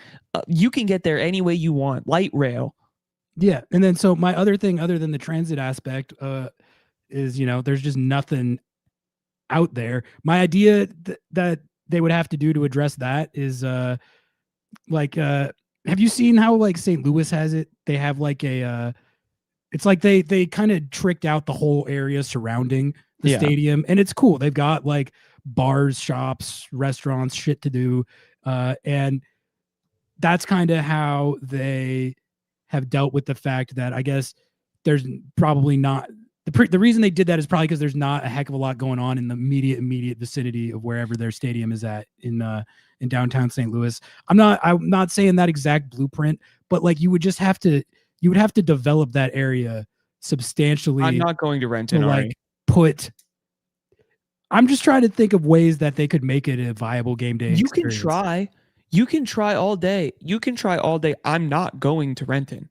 you can get there any way you want. Light rail. Yeah. And then so my other thing, other than the transit aspect, is, there's just nothing out there. My idea that they would have to do to address that is have you seen how like St. Louis has it? They have like it's like they kind of tricked out the whole area surrounding the stadium, and it's cool. They've got like bars, shops, restaurants, shit to do, and that's kind of how they have dealt with the fact that I guess there's probably not the reason they did that is probably because there's not a heck of a lot going on in the immediate vicinity of wherever their stadium is at in downtown St. Louis. I'm not saying that exact blueprint, but like you would have to develop that area substantially. I'm not going to rent it. I'm just trying to think of ways that they could make it a viable game day experience. You can try all day. I'm not going to Renton.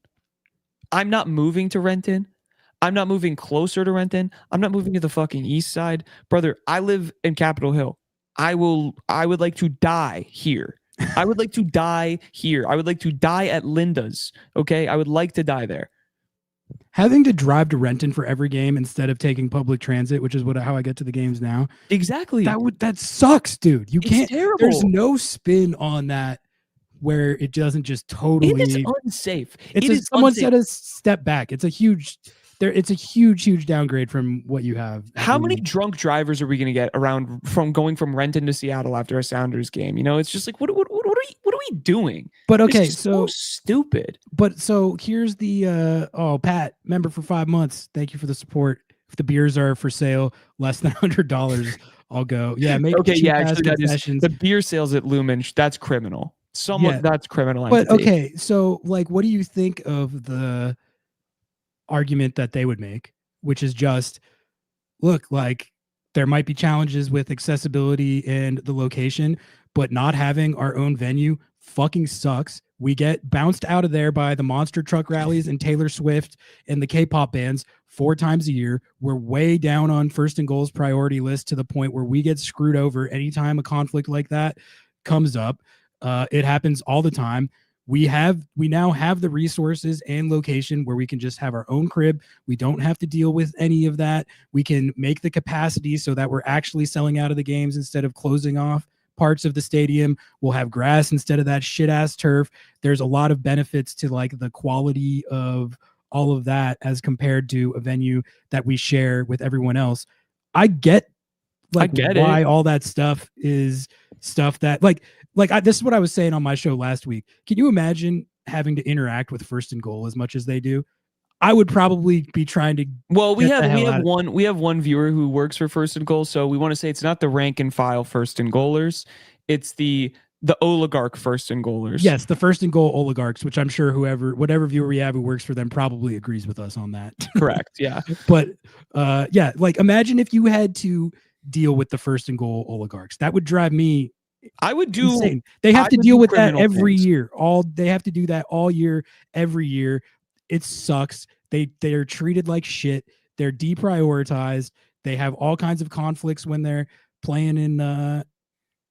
I'm not moving to Renton. I'm not moving closer to Renton. I'm not moving to the fucking east side. Brother, I live in Capitol Hill. I would like to die here. I would like to die here. I would like to die at Linda's. Okay? I would like to die there. Having to drive to Renton for every game instead of taking public transit, which is how I get to the games now. Exactly. That sucks, dude. It's terrible. There's no spin on that where it doesn't just totally. It is unsafe. Someone said a step back. It's a huge downgrade from what you have. How many drunk drivers are we going to get around from going from Renton to Seattle after a Sounders game? It's just like, what are we doing? But okay, so stupid. But so here's the Pat, member for 5 months. Thank you for the support. If the beers are for sale, less than $100, I'll go. Yeah, actually the beer sales at Lumen. That's criminal. That's criminal. But okay, so like, what do you think of the argument that they would make, which is just, look, like there might be challenges with accessibility and the location, but not having our own venue fucking sucks. We get bounced out of there by the monster truck rallies and Taylor Swift and the K-pop bands 4 times a year. We're way down on first and goals priority list to the point where we get screwed over anytime a conflict like that comes up. It happens all the time. We now have the resources and location where we can just have our own crib. We don't have to deal with any of that. We can make the capacity so that we're actually selling out of the games instead of closing off parts of the stadium. We'll have grass instead of that shit ass turf. There's a lot of benefits to like the quality of all of that as compared to a venue that we share with everyone else. I get why all that stuff is stuff that this is what I was saying on my show last week. Can you imagine having to interact with first and goal as much as they do? I would probably be trying to. Well, we have one viewer who works for first and goal, so we want to say it's not the rank and file first and goalers, it's the oligarch first and goalers. Yes, the first and goal oligarchs, which I'm sure whatever viewer we have who works for them probably agrees with us on that. Correct. Yeah. But like imagine if you had to deal with the first and goal oligarchs. That would drive me. I would do. Insane. They have to deal with that every year. They have to do that all year, every year. It sucks. They're treated like shit. They're deprioritized. They have all kinds of conflicts when they're playing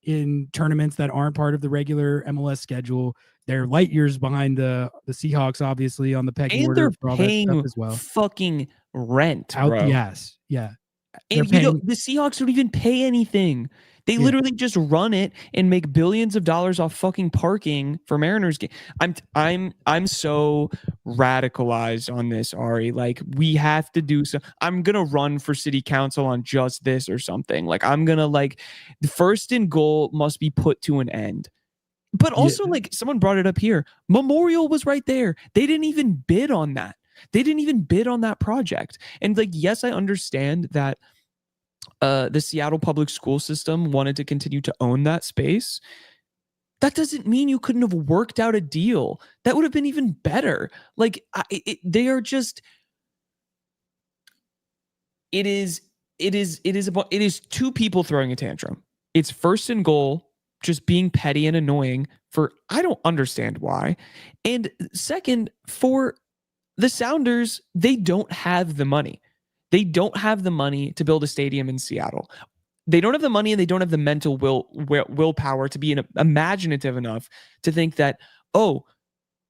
in tournaments that aren't part of the regular MLS schedule. They're light years behind the Seahawks, obviously, on the pecking order for all that stuff as well. Fucking rent, bro. Yes, yeah. And the Seahawks don't even pay anything. They literally just run it and make billions of dollars off fucking parking for Mariners game. I'm so radicalized on this, Ari. Like, we have to do so. I'm gonna run for city council on just this or something. Like, I'm gonna the first and goal must be put to an end. But also, like someone brought it up here, Memorial was right there. They didn't even bid on that. They didn't even bid on that project. And like, yes, I understand that the Seattle public school system wanted to continue to own that space. That doesn't mean you couldn't have worked out a deal. That would have been even better. Like, they are just. It is two people throwing a tantrum. It's first and goal just being petty and annoying for I don't understand why, and second for the Sounders, they don't have the money. They don't have the money to build a stadium in Seattle. They don't have the money and they don't have the mental willpower to be imaginative enough to think that, oh,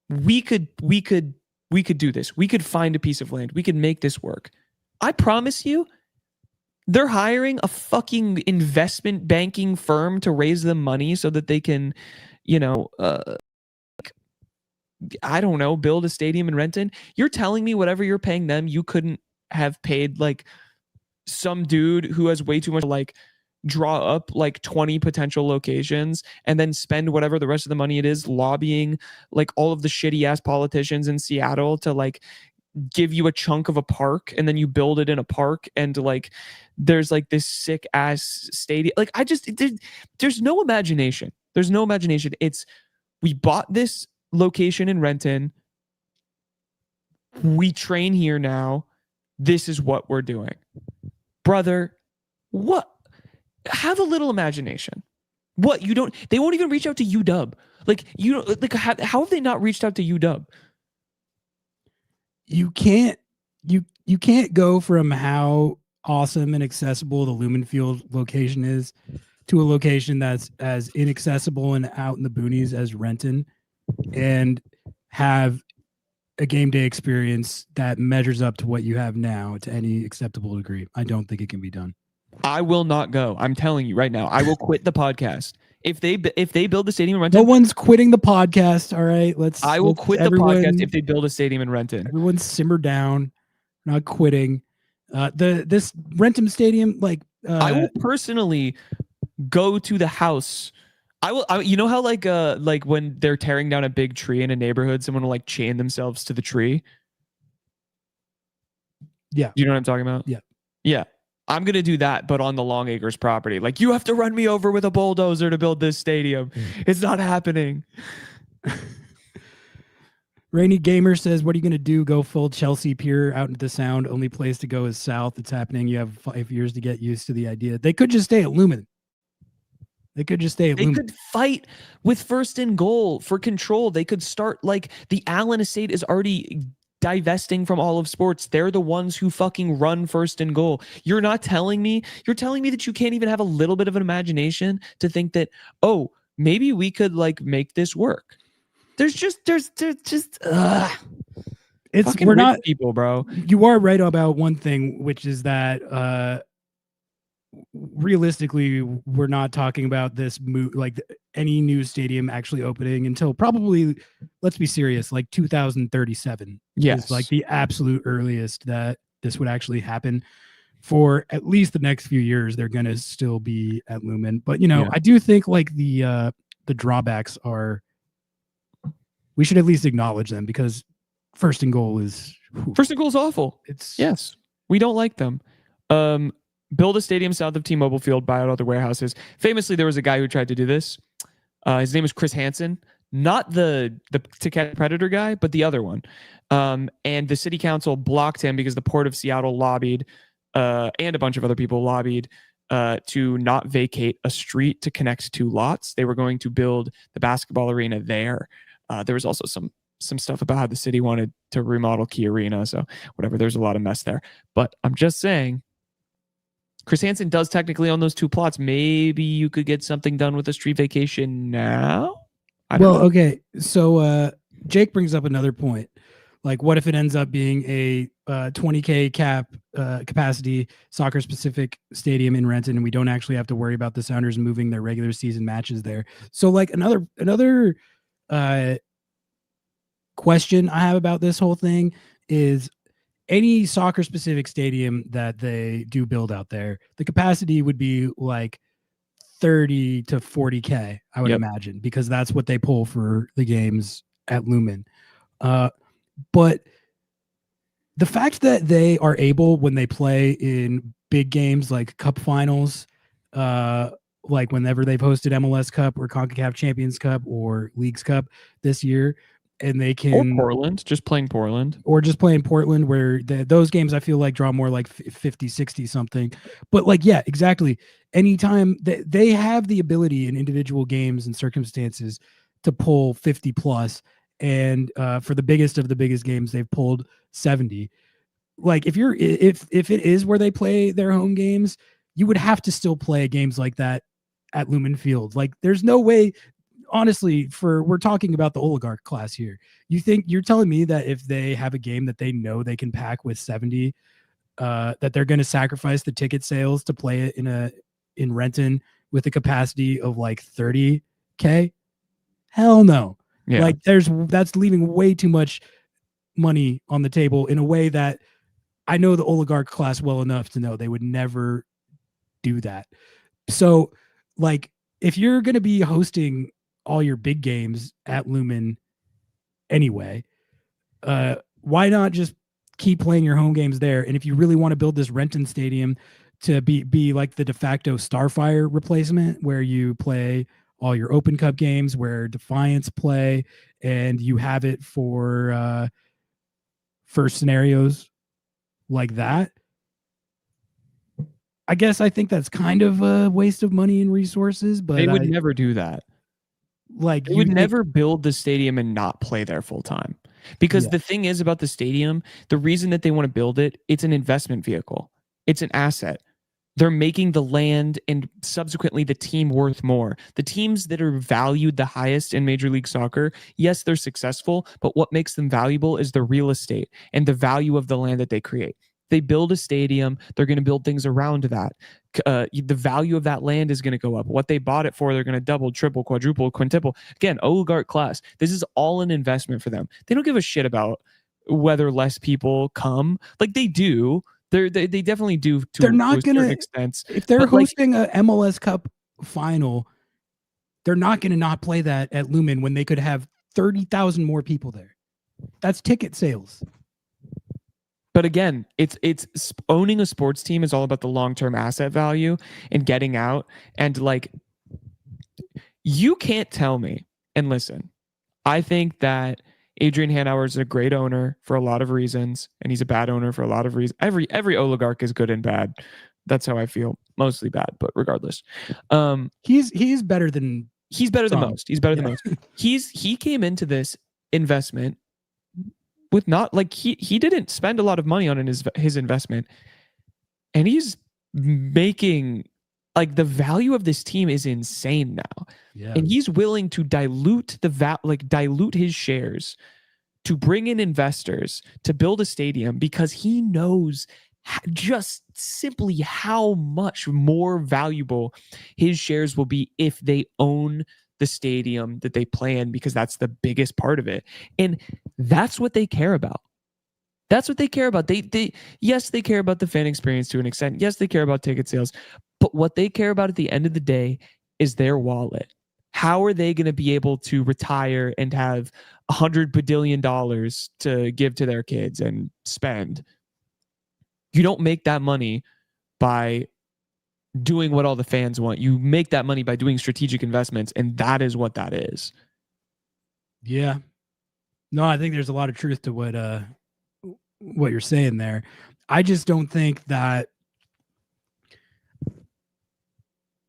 we could do this. We could find a piece of land. We could make this work. I promise you, they're hiring a fucking investment banking firm to raise them money so that they can, I don't know, build a stadium in Renton. You're telling me whatever you're paying them, you couldn't have paid like some dude who has way too much, like draw up like 20 potential locations and then spend whatever the rest of the money it is lobbying like all of the shitty ass politicians in Seattle to like give you a chunk of a park, and then you build it in a park and like there's like this sick ass stadium. Like there's no imagination. There's no imagination. It's, we bought this location in Renton. We train here now. This is what we're doing. Brother, what? Have a little imagination. What? They won't even reach out to UW. Like, how have they not reached out to UW? You can't go from how awesome and accessible the Lumen Field location is to a location that's as inaccessible and out in the boonies as Renton and have a game day experience that measures up to what you have now to any acceptable degree. I don't think it can be done. I will not go. I'm telling you right now. I will quit the podcast. If they build a stadium in Renton, no one's quitting the podcast. All right, I will quit the podcast if they build a stadium in Renton. Everyone simmer down. Not quitting. This Renton Stadium, like I will personally go to the house. You know how like when they're tearing down a big tree in a neighborhood, someone will like chain themselves to the tree. Yeah, you know what I'm talking about. Yeah. I'm going to do that, but on the Long Acres property. Like, you have to run me over with a bulldozer to build this stadium. It's not happening. Rainy Gamer says, what are you going to do? Go full Chelsea Pier out into the Sound. Only place to go is south. It's happening. You have 5 years to get used to the idea. They could just stay at Lumen. They could fight with first and goal for control. They could start, like, the Allen estate is already divesting from all of sports. They're the ones who fucking run first and goal. You're telling me that you can't even have a little bit of an imagination to think that, oh, maybe we could like make this work. There's just we're not people, bro. You are right about one thing, which is that realistically, we're not talking about this like any new stadium actually opening until probably, let's be serious, like 2037. Yes, is like the absolute earliest that this would actually happen. For at least the next few years, they're going to still be at Lumen. But I do think like the drawbacks are, we should at least acknowledge them, because first and goal is awful. Yes, we don't like them. Build a stadium south of T-Mobile Field, buy out other warehouses. Famously, there was a guy who tried to do this. His name is Chris Hansen, not the To Catch a Predator guy, but the other one. And the city council blocked him because the Port of Seattle lobbied, and a bunch of other people lobbied to not vacate a street to connect two lots. They were going to build the basketball arena there. There was also some stuff about how the city wanted to remodel Key Arena. So whatever, there's a lot of mess there. But I'm just saying, Chris Hansen does technically own those two plots. Maybe you could get something done with a street vacation now. Okay. So Jake brings up another point. Like, what if it ends up being a 20K capacity soccer specific stadium in Renton, and we don't actually have to worry about the Sounders moving their regular season matches there? So like another question I have about this whole thing is, any soccer specific stadium that they do build out there, the capacity would be like 30 to 40K, I would imagine, because that's what they pull for the games at Lumen. But the fact that they are able, when they play in big games like cup finals, like whenever they've hosted MLS Cup or CONCACAF Champions Cup or Leagues Cup this year, and they can, or Portland, just playing Portland, where those games I feel like draw more like 50, 60 something. But like, yeah, exactly. Anytime they have the ability in individual games and circumstances to pull 50 plus, and for the biggest of the biggest games, they've pulled 70. Like if it is where they play their home games, you would have to still play games like that at Lumen Field. Like there's no way, honestly, we're talking about the oligarch class here. You're telling me that if they have a game that they know they can pack with 70, that they're going to sacrifice the ticket sales to play it in Renton with a capacity of like 30K? Hell no. Yeah. Like that's leaving way too much money on the table in a way that I know the oligarch class well enough to know they would never do that. So like if you're going to be hosting all your big games at Lumen anyway, why not just keep playing your home games there? And if you really want to build this Renton Stadium to be like the de facto Starfire replacement, where you play all your Open Cup games, where Defiance play, and you have it for scenarios like that, I guess I think that's kind of a waste of money and resources. But they would never do that. Like they would never build the stadium and not play there full time. Because the thing is about the stadium, the reason that they want to build it, it's an investment vehicle. It's an asset. They're making the land and subsequently the team worth more. The teams that are valued the highest in Major League Soccer, yes, they're successful, but what makes them valuable is the real estate and the value of the land that they create. They build a stadium, they're going to build things around that. The value of that land is going to go up. What they bought it for, they're going to double, triple, quadruple, quintuple. Again, oligarch class. This is all an investment for them. They don't give a shit about whether less people come. Like they do. They definitely do to they're not a gonna, certain extent. If they're hosting a MLS Cup final, they're not going to not play that at Lumen when they could have 30,000 more people there. That's ticket sales. But again, it's owning a sports team is all about the long-term asset value and getting out. And like, you can't tell me, and listen, I think that Adrian Hanauer is a great owner for a lot of reasons, and he's a bad owner for a lot of reasons. Every oligarch is good and bad. That's how I feel. Mostly bad, but regardless. He's better than most. He's better than most. He came into this investment with not like he didn't spend a lot of money on his investment, and he's making like the value of this team is insane now. Yeah. And he's willing to dilute dilute his shares to bring in investors to build a stadium because he knows just simply how much more valuable his shares will be if they own the stadium that they plan, because that's the biggest part of it. And that's what they care about. That's what they care about. Yes, they care about the fan experience to an extent. Yes, they care about ticket sales. But what they care about at the end of the day is their wallet. How are they going to be able to retire and have $100 billion to give to their kids and spend? You don't make that money by doing what all the fans want. You make that money by doing strategic investments, and that is what that is. Yeah. No, I think there's a lot of truth to what you're saying there. I just don't think that,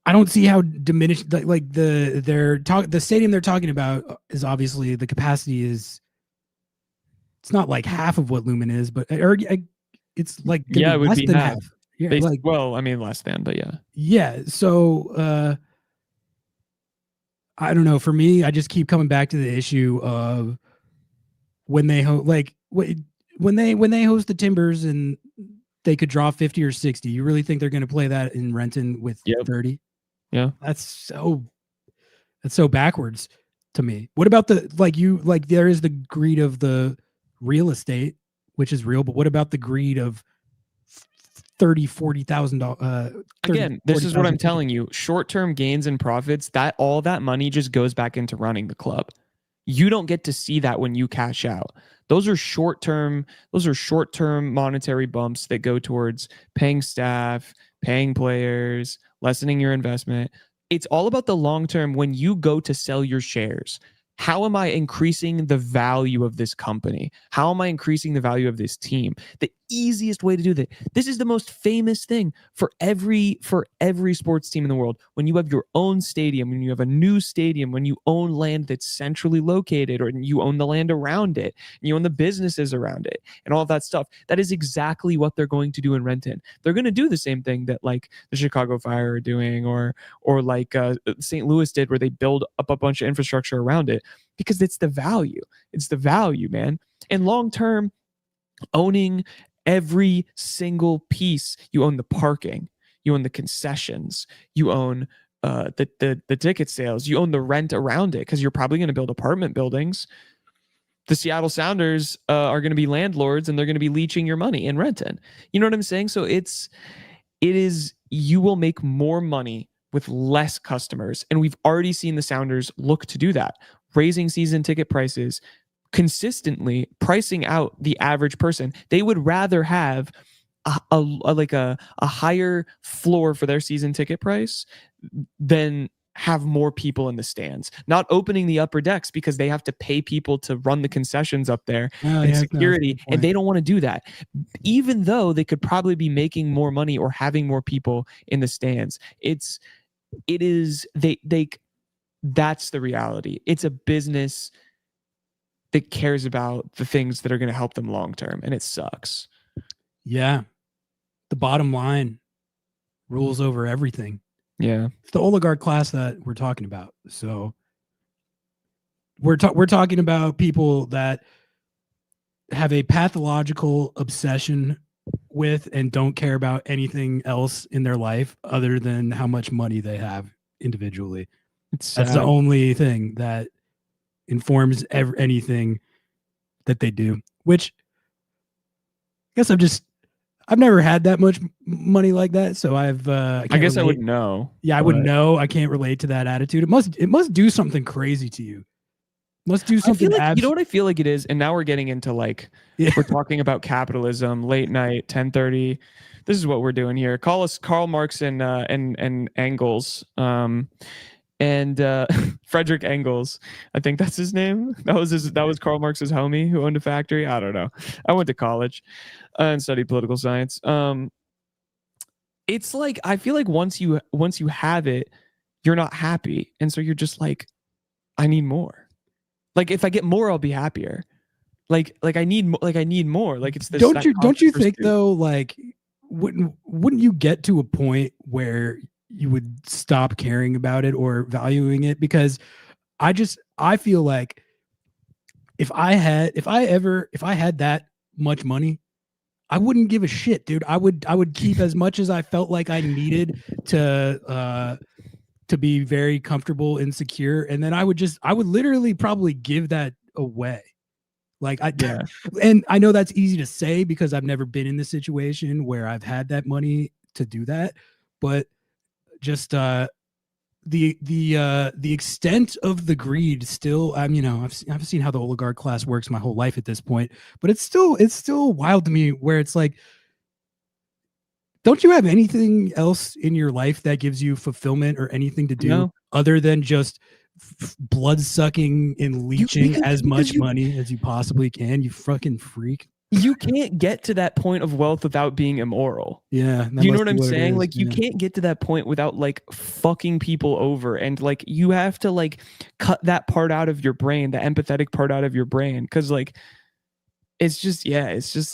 I don't see how diminished, like the stadium they're talking about is obviously the capacity is, it's not like half of what Lumen is, but it's like it would less be than half. Yeah, less than, but yeah. Yeah. So I don't know. For me, I just keep coming back to the issue of when they when they host the Timbers and they could draw 50 or 60. You really think they're going to play that in Renton with 30? Yeah. That's so backwards to me. What about there is the greed of the real estate, which is real, but what about the greed of $40,000? Again, this is what I'm telling you. Short-term gains and profits, that all that money just goes back into running the club. You don't get to see that when you cash out. Those are short-term monetary bumps that go towards paying staff, paying players, lessening your investment. It's all about the long term. When you go to sell your shares, how am I increasing the value of this company? How am I increasing the value of this team? The easiest way to do that. This is the most famous thing for every sports team in the world. When you have your own stadium, when you have a new stadium, when you own land that's centrally located, or you own the land around it, and you own the businesses around it, and all of that stuff, that is exactly what they're going to do in Renton. They're going to do the same thing that like the Chicago Fire are doing, or like St. Louis did, where they build up a bunch of infrastructure around it, because it's the value. It's the value, man. And long term, owning every single piece, you own the parking, you own the concessions, you own the ticket sales, you own the rent around it, because you're probably going to build apartment buildings. The Seattle Sounders are going to be landlords, and they're going to be leeching your money in Renton. You know what I'm saying? So it is, you will make more money with less customers. And we've already seen the Sounders look to do that, raising season ticket prices, consistently pricing out the average person. They would rather have a higher floor for their season ticket price than have more people in the stands, not opening the upper decks because they have to pay people to run the concessions up there and security, and they don't want to do that, even though they could probably be making more money or having more people in the stands. That's the reality. It's a business that cares about the things that are going to help them long term, and it sucks. Yeah. The bottom line rules over everything. Yeah. It's the oligarch class that we're talking about. So we're talking about people that have a pathological obsession with and don't care about anything else in their life other than how much money they have individually. That's the only thing that informs anything that they do, which I guess I've never had that much money like that. So I guess relate. I would know. Yeah, I would know. I can't relate to that attitude. It must do something crazy to you. Must do something. You know what I feel like it is? And now we're getting into we're talking about capitalism, late night, 10:30. This is what we're doing here. Call us Karl Marx and Engels. And Frederick Engels, I think that's his name. That was Karl Marx's homie who owned a factory. I don't know. I went to college and studied political science. It's like, I feel like once you have it, you're not happy, and so you're just like, I need more. Like if I get more, I'll be happier. Like I need more. Like it's this. Don't you think though? Like wouldn't you get to a point where you would stop caring about it or valuing it? Because I feel like if I had that much money, I wouldn't give a shit, dude. I would keep as much as I felt like I needed to be very comfortable and secure. And then I would literally probably give that away. And I know that's easy to say because I've never been in the situation where I've had that money to do that, but just the extent of the greed still, I've seen how the oligarch class works my whole life at this point, but it's still wild to me where it's like, don't you have anything else in your life that gives you fulfillment or anything to do other than just blood sucking and leeching as much money as you possibly can? You fucking freak. You can't get to that point of wealth without being immoral. Yeah. You know what I'm saying? Like you can't get to that point without like fucking people over, and like you have to like cut that part out of your brain, the empathetic part out of your brain. Cause like, it's just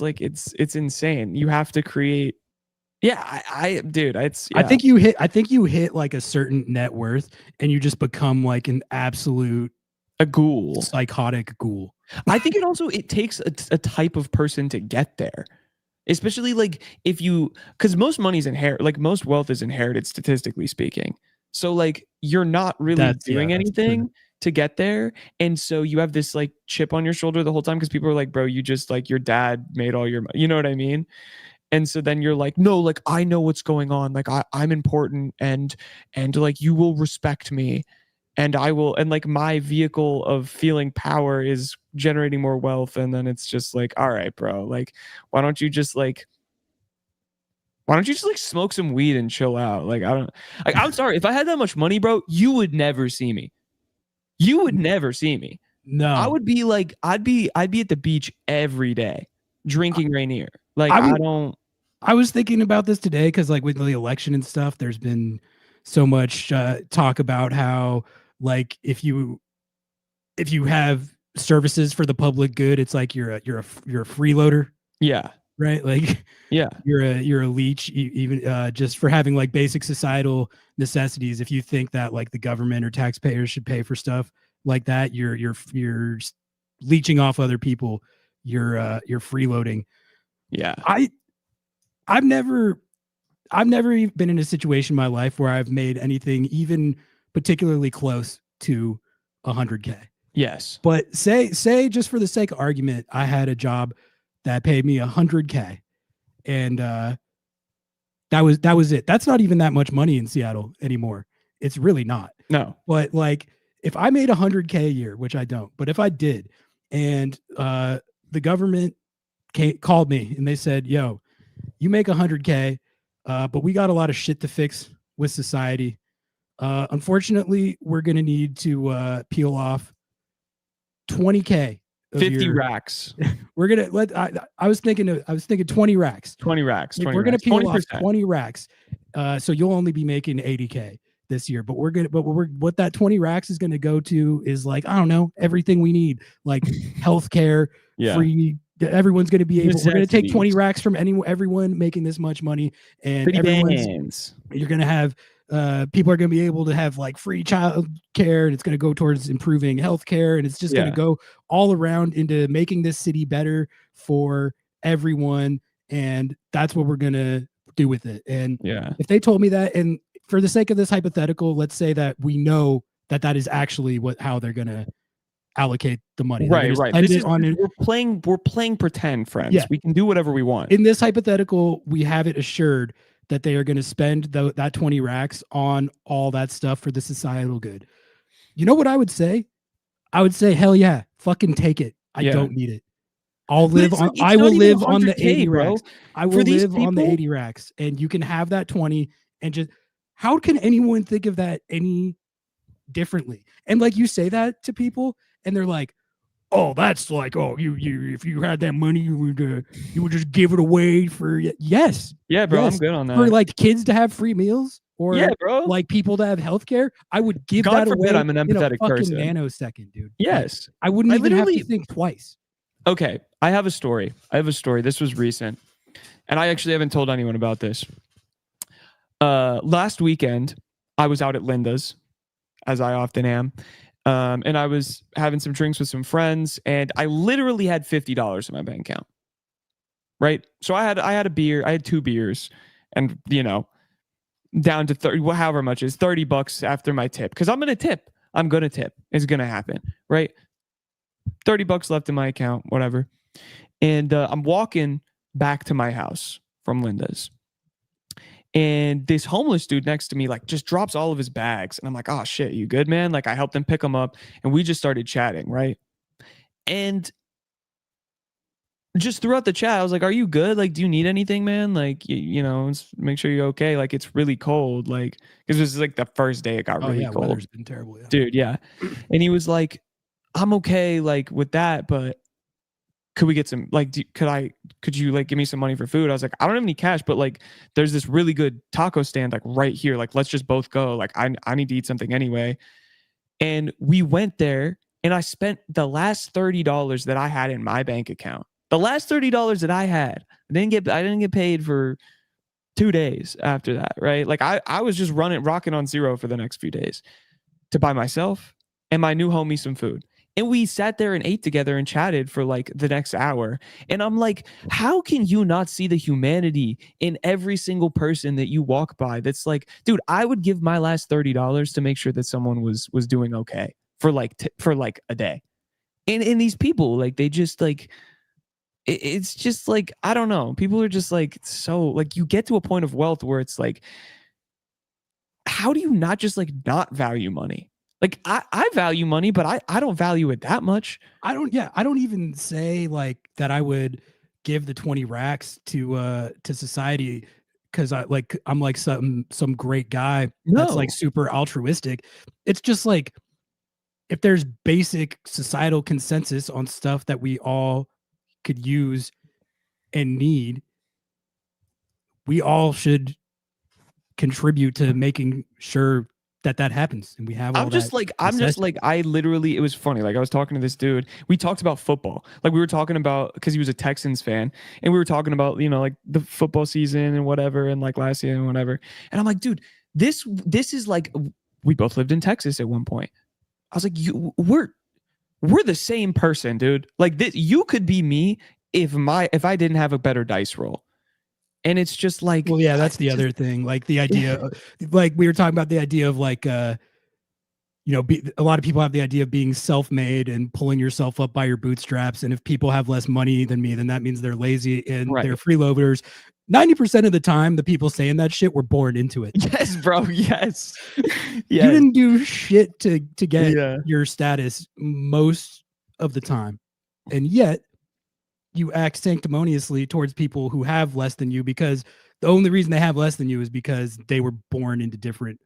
like, it's insane. You have to create. Yeah. I think you hit like a certain net worth and you just become like an absolute a ghoul, psychotic ghoul. I think it takes a type of person to get there, especially like because most money's inherited, like most wealth is inherited statistically speaking. So like you're not really doing anything to get there, and so you have this like chip on your shoulder the whole time because people are like, bro, you just like your dad made all your money. You know what I mean? And so then you're like, no, like I know what's going on. Like I'm important, and like you will respect me. And I will, and like my vehicle of feeling power is generating more wealth. And then it's just like, all right, bro, like, why don't you just smoke some weed and chill out? Like, I'm sorry. If I had that much money, bro, you would never see me. You would never see me. No, I would be like, I'd be at the beach every day drinking Rainier. Like, I was thinking about this today because, like, with the election and stuff, there's been so much talk about how, like, if you have services for the public good, it's like you're a freeloader, yeah, right? Like, yeah, you're a leech, even just for having like basic societal necessities. If you think that like the government or taxpayers should pay for stuff like that, you're leeching off other people. You're freeloading. yeah. I've never even been in a situation in my life where I've made anything even particularly close to 100K. Yes. But say just for the sake of argument, I had a job that paid me 100K, and that was it. That's not even that much money in Seattle anymore. It's really not. No. But like, if I made 100K a year, which I don't, but if I did, and the government called me and they said, "Yo, you make 100K, but we got a lot of shit to fix with society. Unfortunately, we're gonna need to peel off 20K, 50 racks. We're gonna let. I was thinking 20 racks. 20 racks. 20 we're gonna racks, peel 20%. off 20 racks. So you'll only be making 80K this year. But what that 20 racks is gonna go to is, like, I don't know, everything we need, like healthcare, free. Everyone's going to be able. We're going to take 20 racks from everyone making this much money, and you're going to have people are going to be able to have like free child care, and it's going to go towards improving healthcare, and it's just going to go all around into making this city better for everyone. And that's what we're going to do with it. And if they told me that, and for the sake of this hypothetical, let's say that we know that is actually how they're going to allocate the money. Right. We're playing pretend, friends. Yeah. We can do whatever we want. In this hypothetical, we have it assured that they are going to spend that 20 racks on all that stuff for the societal good. You know what I would say? I would say, hell yeah, fucking take it. I don't need it. I will live on the 80 racks. I will live on the 80 racks, and you can have that 20. And just, how can anyone think of that any differently? And like, you say that to people, and they're like, "Oh, that's like, oh, you if you had that money, you would just give it away for." Yes, yeah, bro, yes. I'm good on that. For like kids to have free meals, or bro, like people to have healthcare, I would give God that forbid away. I'm an empathetic in a person. Nanosecond, dude. Yes, like, I wouldn't even have to think twice. Okay, I have a story. This was recent, and I actually haven't told anyone about this. Last weekend, I was out at Linda's, as I often am. And I was having some drinks with some friends, and I literally had $50 in my bank account. Right. So I had a beer. I had 2 beers, and down to 30, however much is $30 after my tip. Cause I'm going to tip. It's going to happen. Right. $30 left in my account, whatever. And I'm walking back to my house from Linda's. And this homeless dude next to me, like, just drops all of his bags. And I'm like, "Oh shit, you good, man?" Like, I helped him pick them up, and we just started chatting, right? And just throughout the chat, I was like, "Are you good? Like, do you need anything, man? Like, make sure you're okay. Like, it's really cold. Like," because it was like the first day it got really cold. Weather's been terrible, dude. Yeah. And he was like, "I'm okay, like, with that, but could we get some, like, could you like give me some money for food?" I was like, "I don't have any cash, but like, there's this really good taco stand like right here. Like, let's just both go. Like, I need to eat something anyway." And we went there, and I spent the last $30 that I had in my bank account. The last $30 that I had, I didn't get paid for 2 days after that, right? Like, I was just rocking on zero for the next few days to buy myself and my new homie some food. And we sat there and ate together and chatted for like the next hour. And I'm like, how can you not see the humanity in every single person that you walk by? That's like, dude, I would give my last $30 to make sure that someone was doing okay for like a day. And these people, like, they just like, it's just like, I don't know. People are just like, so like, you get to a point of wealth where it's like, how do you not just like not value money? Like, I value money, but I don't value it that much. I don't even say like that I would give the 20 racks to society because I'm like some great guy that's like super altruistic. It's just like, if there's basic societal consensus on stuff that we all could use and need, we all should contribute to making sure that happens, and we have all I'm just like, I literally, it was funny. Like, I was talking to this dude. We talked about football. Like, we were talking about, because he was a Texans fan, and we were talking about, like the football season and whatever, and like last year and whatever. And I'm like, dude, this is like, we both lived in Texas at one point. I was like, we're the same person, dude. Like, this, you could be me if I didn't have a better dice roll. And it's just like, well, yeah, that's the other thing. Like the idea, like we were talking about the idea of like, a lot of people have the idea of being self-made and pulling yourself up by your bootstraps. And if people have less money than me, then that means they're lazy and they're freeloaders. 90% of the time, the people saying that shit were born into it. Yes, bro. Yes. You didn't do shit to get your status most of the time. And yet you act sanctimoniously towards people who have less than you, because the only reason they have less than you is because they were born into different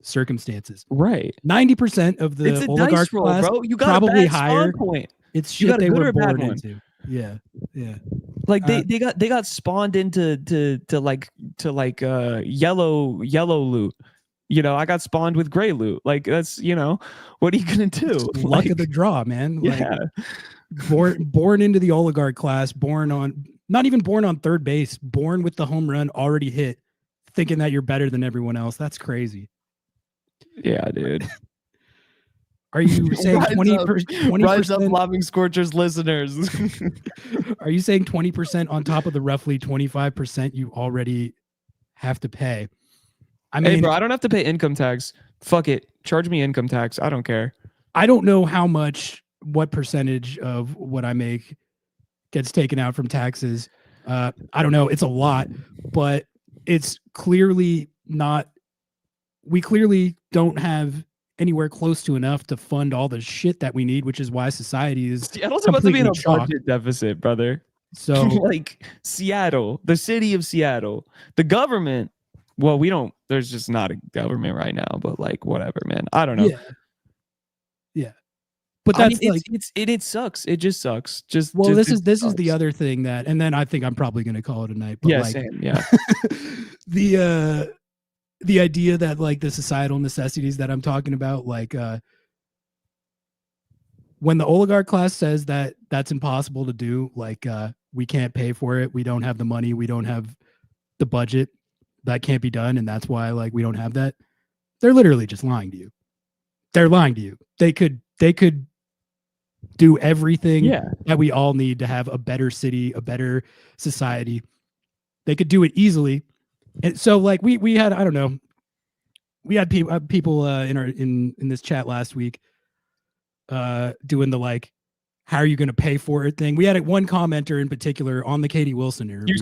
circumstances. Right. 90% of the oligarch class, bro. You got probably a bad higher. Point. It's shit they were born into. Yeah. Like they got spawned into yellow loot. I got spawned with gray loot. Like, that's, what are you gonna do? Luck of the draw, man. Like, born into the oligarch class, not even born on third base, born with the home run already hit, thinking that you're better than everyone else. That's crazy. Yeah, dude. Are you saying 20%? Rise up, Lobbing Scorchers listeners. Are you saying 20% on top of the roughly 25% you already have to pay? I mean, hey, bro, I don't have to pay income tax. Fuck it. Charge me income tax. I don't care. I don't know what percentage of what I make gets taken out from taxes. I don't know. It's a lot, but it's clearly not. We clearly don't have anywhere close to enough to fund all the shit that we need, which is why society is. Seattle's about to be in a budget deficit, brother. So, like Seattle, the city of Seattle, the government. Well, there's just not a government right now, but like, whatever, man. I don't know. Yeah. But that's it sucks. It just sucks. This is the other thing that, and then I think I'm probably going to call it a night. But yeah, same. Yeah. The idea that like the societal necessities that I'm talking about, like when the oligarch class says that that's impossible to do, like we can't pay for it, we don't have the money, we don't have the budget, that can't be done, and that's why like we don't have that. They're literally just lying to you. They're lying to you. They could do everything that we all need to have a better city, a better society. They could do it easily. And so like we had, I don't know, we had people in this chat last week doing the like, how are you going to pay for it thing. We had one commenter in particular on the Katie Wilson interview. He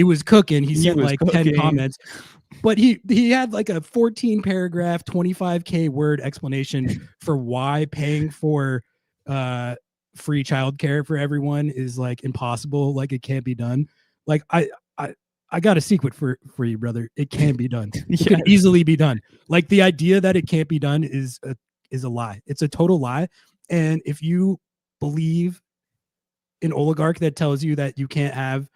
was cooking. He sent like 10 comments, but he had like a 14 paragraph, 25K word explanation for why paying for free childcare for everyone is like impossible. Like it can't be done. Like I got a secret for you, brother. It can be done. It can easily be done. Like the idea that it can't be done is a lie. It's a total lie. And if you believe an oligarch that tells you that you can't have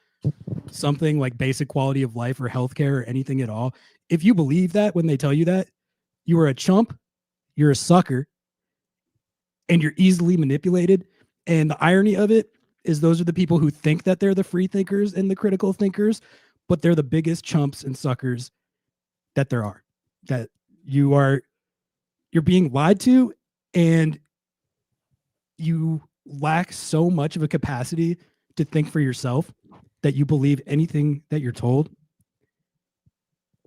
something like basic quality of life or healthcare or anything at all, if you believe that when they tell you that, you are a chump, you're a sucker, and you're easily manipulated. And the irony of it is those are the people who think that they're the free thinkers and the critical thinkers, but they're the biggest chumps and suckers that there are. That you're being lied to, and you lack so much of a capacity to think for yourself that you believe anything that you're told.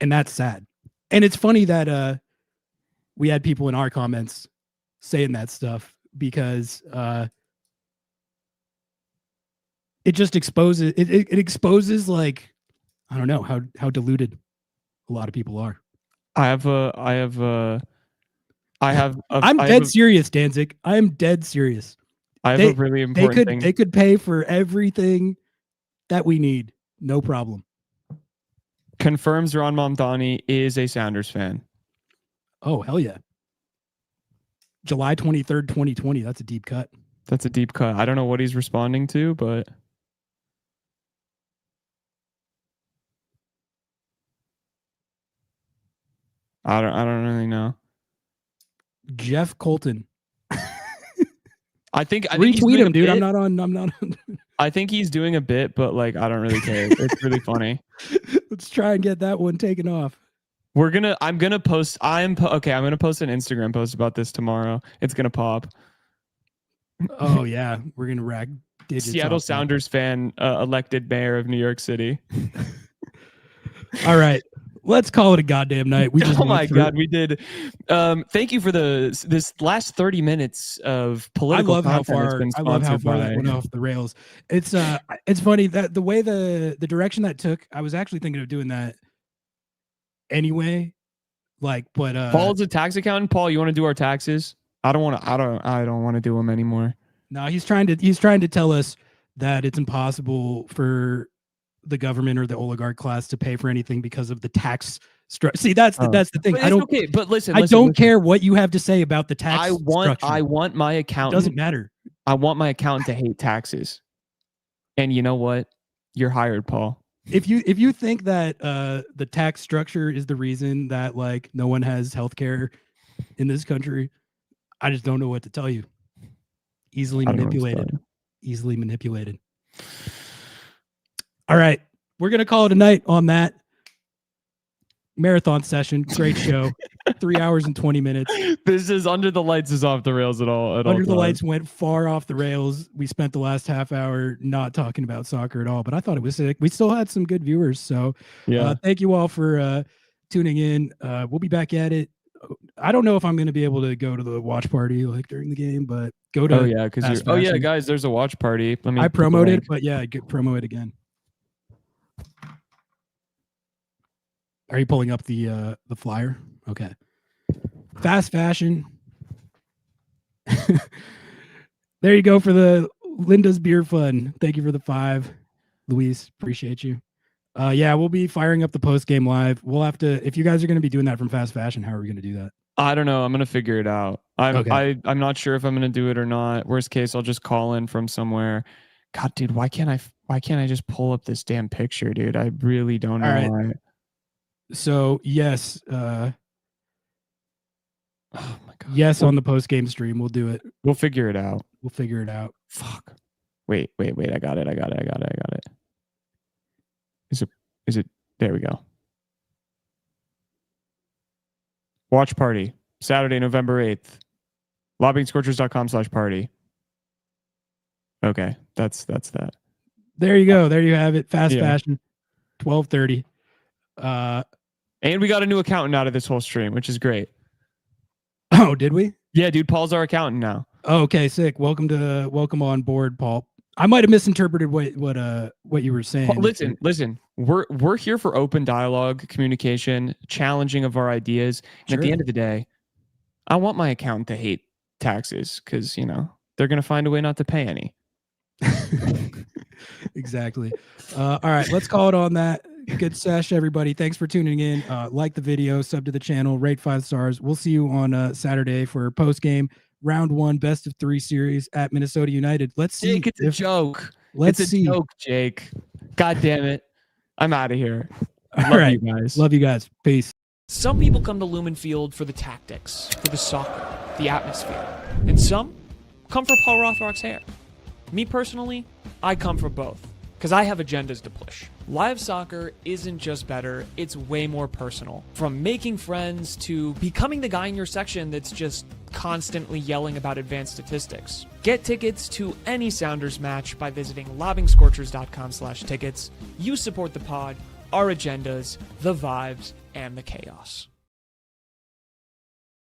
And that's sad. And it's funny that we had people in our comments saying that stuff because it just exposes it exposes like, I don't know how deluded a lot of people are. I'm dead serious, Danzig. I am dead serious. I have a really important thing. They could pay for everything that we need. No problem. Confirms Ron Mamdani is a Sounders fan. Oh, hell yeah. July 23rd, 2020. That's a deep cut. That's a deep cut. I don't know what he's responding to, but I don't really know. Jeff Colton. I think he's Retweet doing him, a dude. bit. I'm not on. I think he's doing a bit, but like I don't really care. It's really funny. Let's try and get that one taken off. I'm gonna post an Instagram post about this tomorrow. It's gonna pop. Oh yeah, we're gonna rack digits. Seattle off that. Sounders fan elected mayor of New York City. All right, let's call it a goddamn night. We just Oh my god, we did. Thank you for this last 30 minutes of political. I love how far by... that went off the rails. It's funny that the way the direction that took. I was actually thinking of doing that anyway. Like, but Paul's a tax accountant. Paul, you want to do our taxes? I don't want to do them anymore. No, he's trying to tell us that it's impossible for the government or the oligarch class to pay for anything because of the tax structure. See, that's the thing. I don't. Okay, but listen. I don't care what you have to say about the tax. I structure. want my accountant. It doesn't matter. I want my accountant to hate taxes. And you know what? You're hired, Paul. If you think that the tax structure is the reason that like no one has healthcare in this country, I just don't know what to tell you. Easily manipulated. All right. We're going to call it a night on that marathon session. Great show. 3 hours and 20 minutes. This is Under the Lights is off the rails at all. Under the Lights went far off the rails. We spent the last half hour not talking about soccer at all, but I thought it was sick. We still had some good viewers. So yeah, thank you all for tuning in. We'll be back at it. I don't know if I'm going to be able to go to the watch party like during the game, but go to. Oh yeah, because guys, there's a watch party. I promoted, but yeah, promo it again. Are you pulling up the flyer? Okay. Fast fashion. There you go for the Linda's Beer Fun. Thank you for the 5, Luis. Appreciate you. Yeah, we'll be firing up the post game live. We'll have to, if you guys are going to be doing that from fast fashion, how are we going to do that? I don't know. I'm going to figure it out. I'm not sure if I'm going to do it or not. Worst case, I'll just call in from somewhere. God, dude, why can't I just pull up this damn picture, dude? I really don't know why. So yes, oh my god. Yes, on the post game stream, we'll do it. We'll figure it out. Fuck. Wait. I got it. Is it? There we go. Watch party Saturday, November 8th. LobbingScorchers.com/party. Okay, that's that. There you go. There you have it. Fast fashion, 12:30. And we got a new accountant out of this whole stream, which is great. Oh, did we? Yeah, dude. Paul's our accountant now. Oh, okay, sick. Welcome on board, Paul. I might have misinterpreted what you were saying. Paul, listen. We're here for open dialogue, communication, challenging of our ideas. And at the end of the day, I want my accountant to hate taxes because they're gonna find a way not to pay any. Exactly. All right, let's call it on that. Good sesh, everybody. Thanks for tuning in. Like the video, sub to the channel, rate 5 stars. We'll see you on Saturday for post game round 1 best of 3 series at Minnesota United. Let's see. Jake, it's a joke. It's a joke, Jake. God damn it. I'm out of here. Love you guys. Love you guys. Peace. Some people come to Lumen Field for the tactics, for the soccer, the atmosphere, and some come for Paul Rothrock's hair. Me personally, I come for both, because I have agendas to push. Live soccer isn't just better, it's way more personal. From making friends to becoming the guy in your section that's just constantly yelling about advanced statistics. Get tickets to any Sounders match by visiting LobbingScorchers.com/tickets. You support the pod, our agendas, the vibes, and the chaos.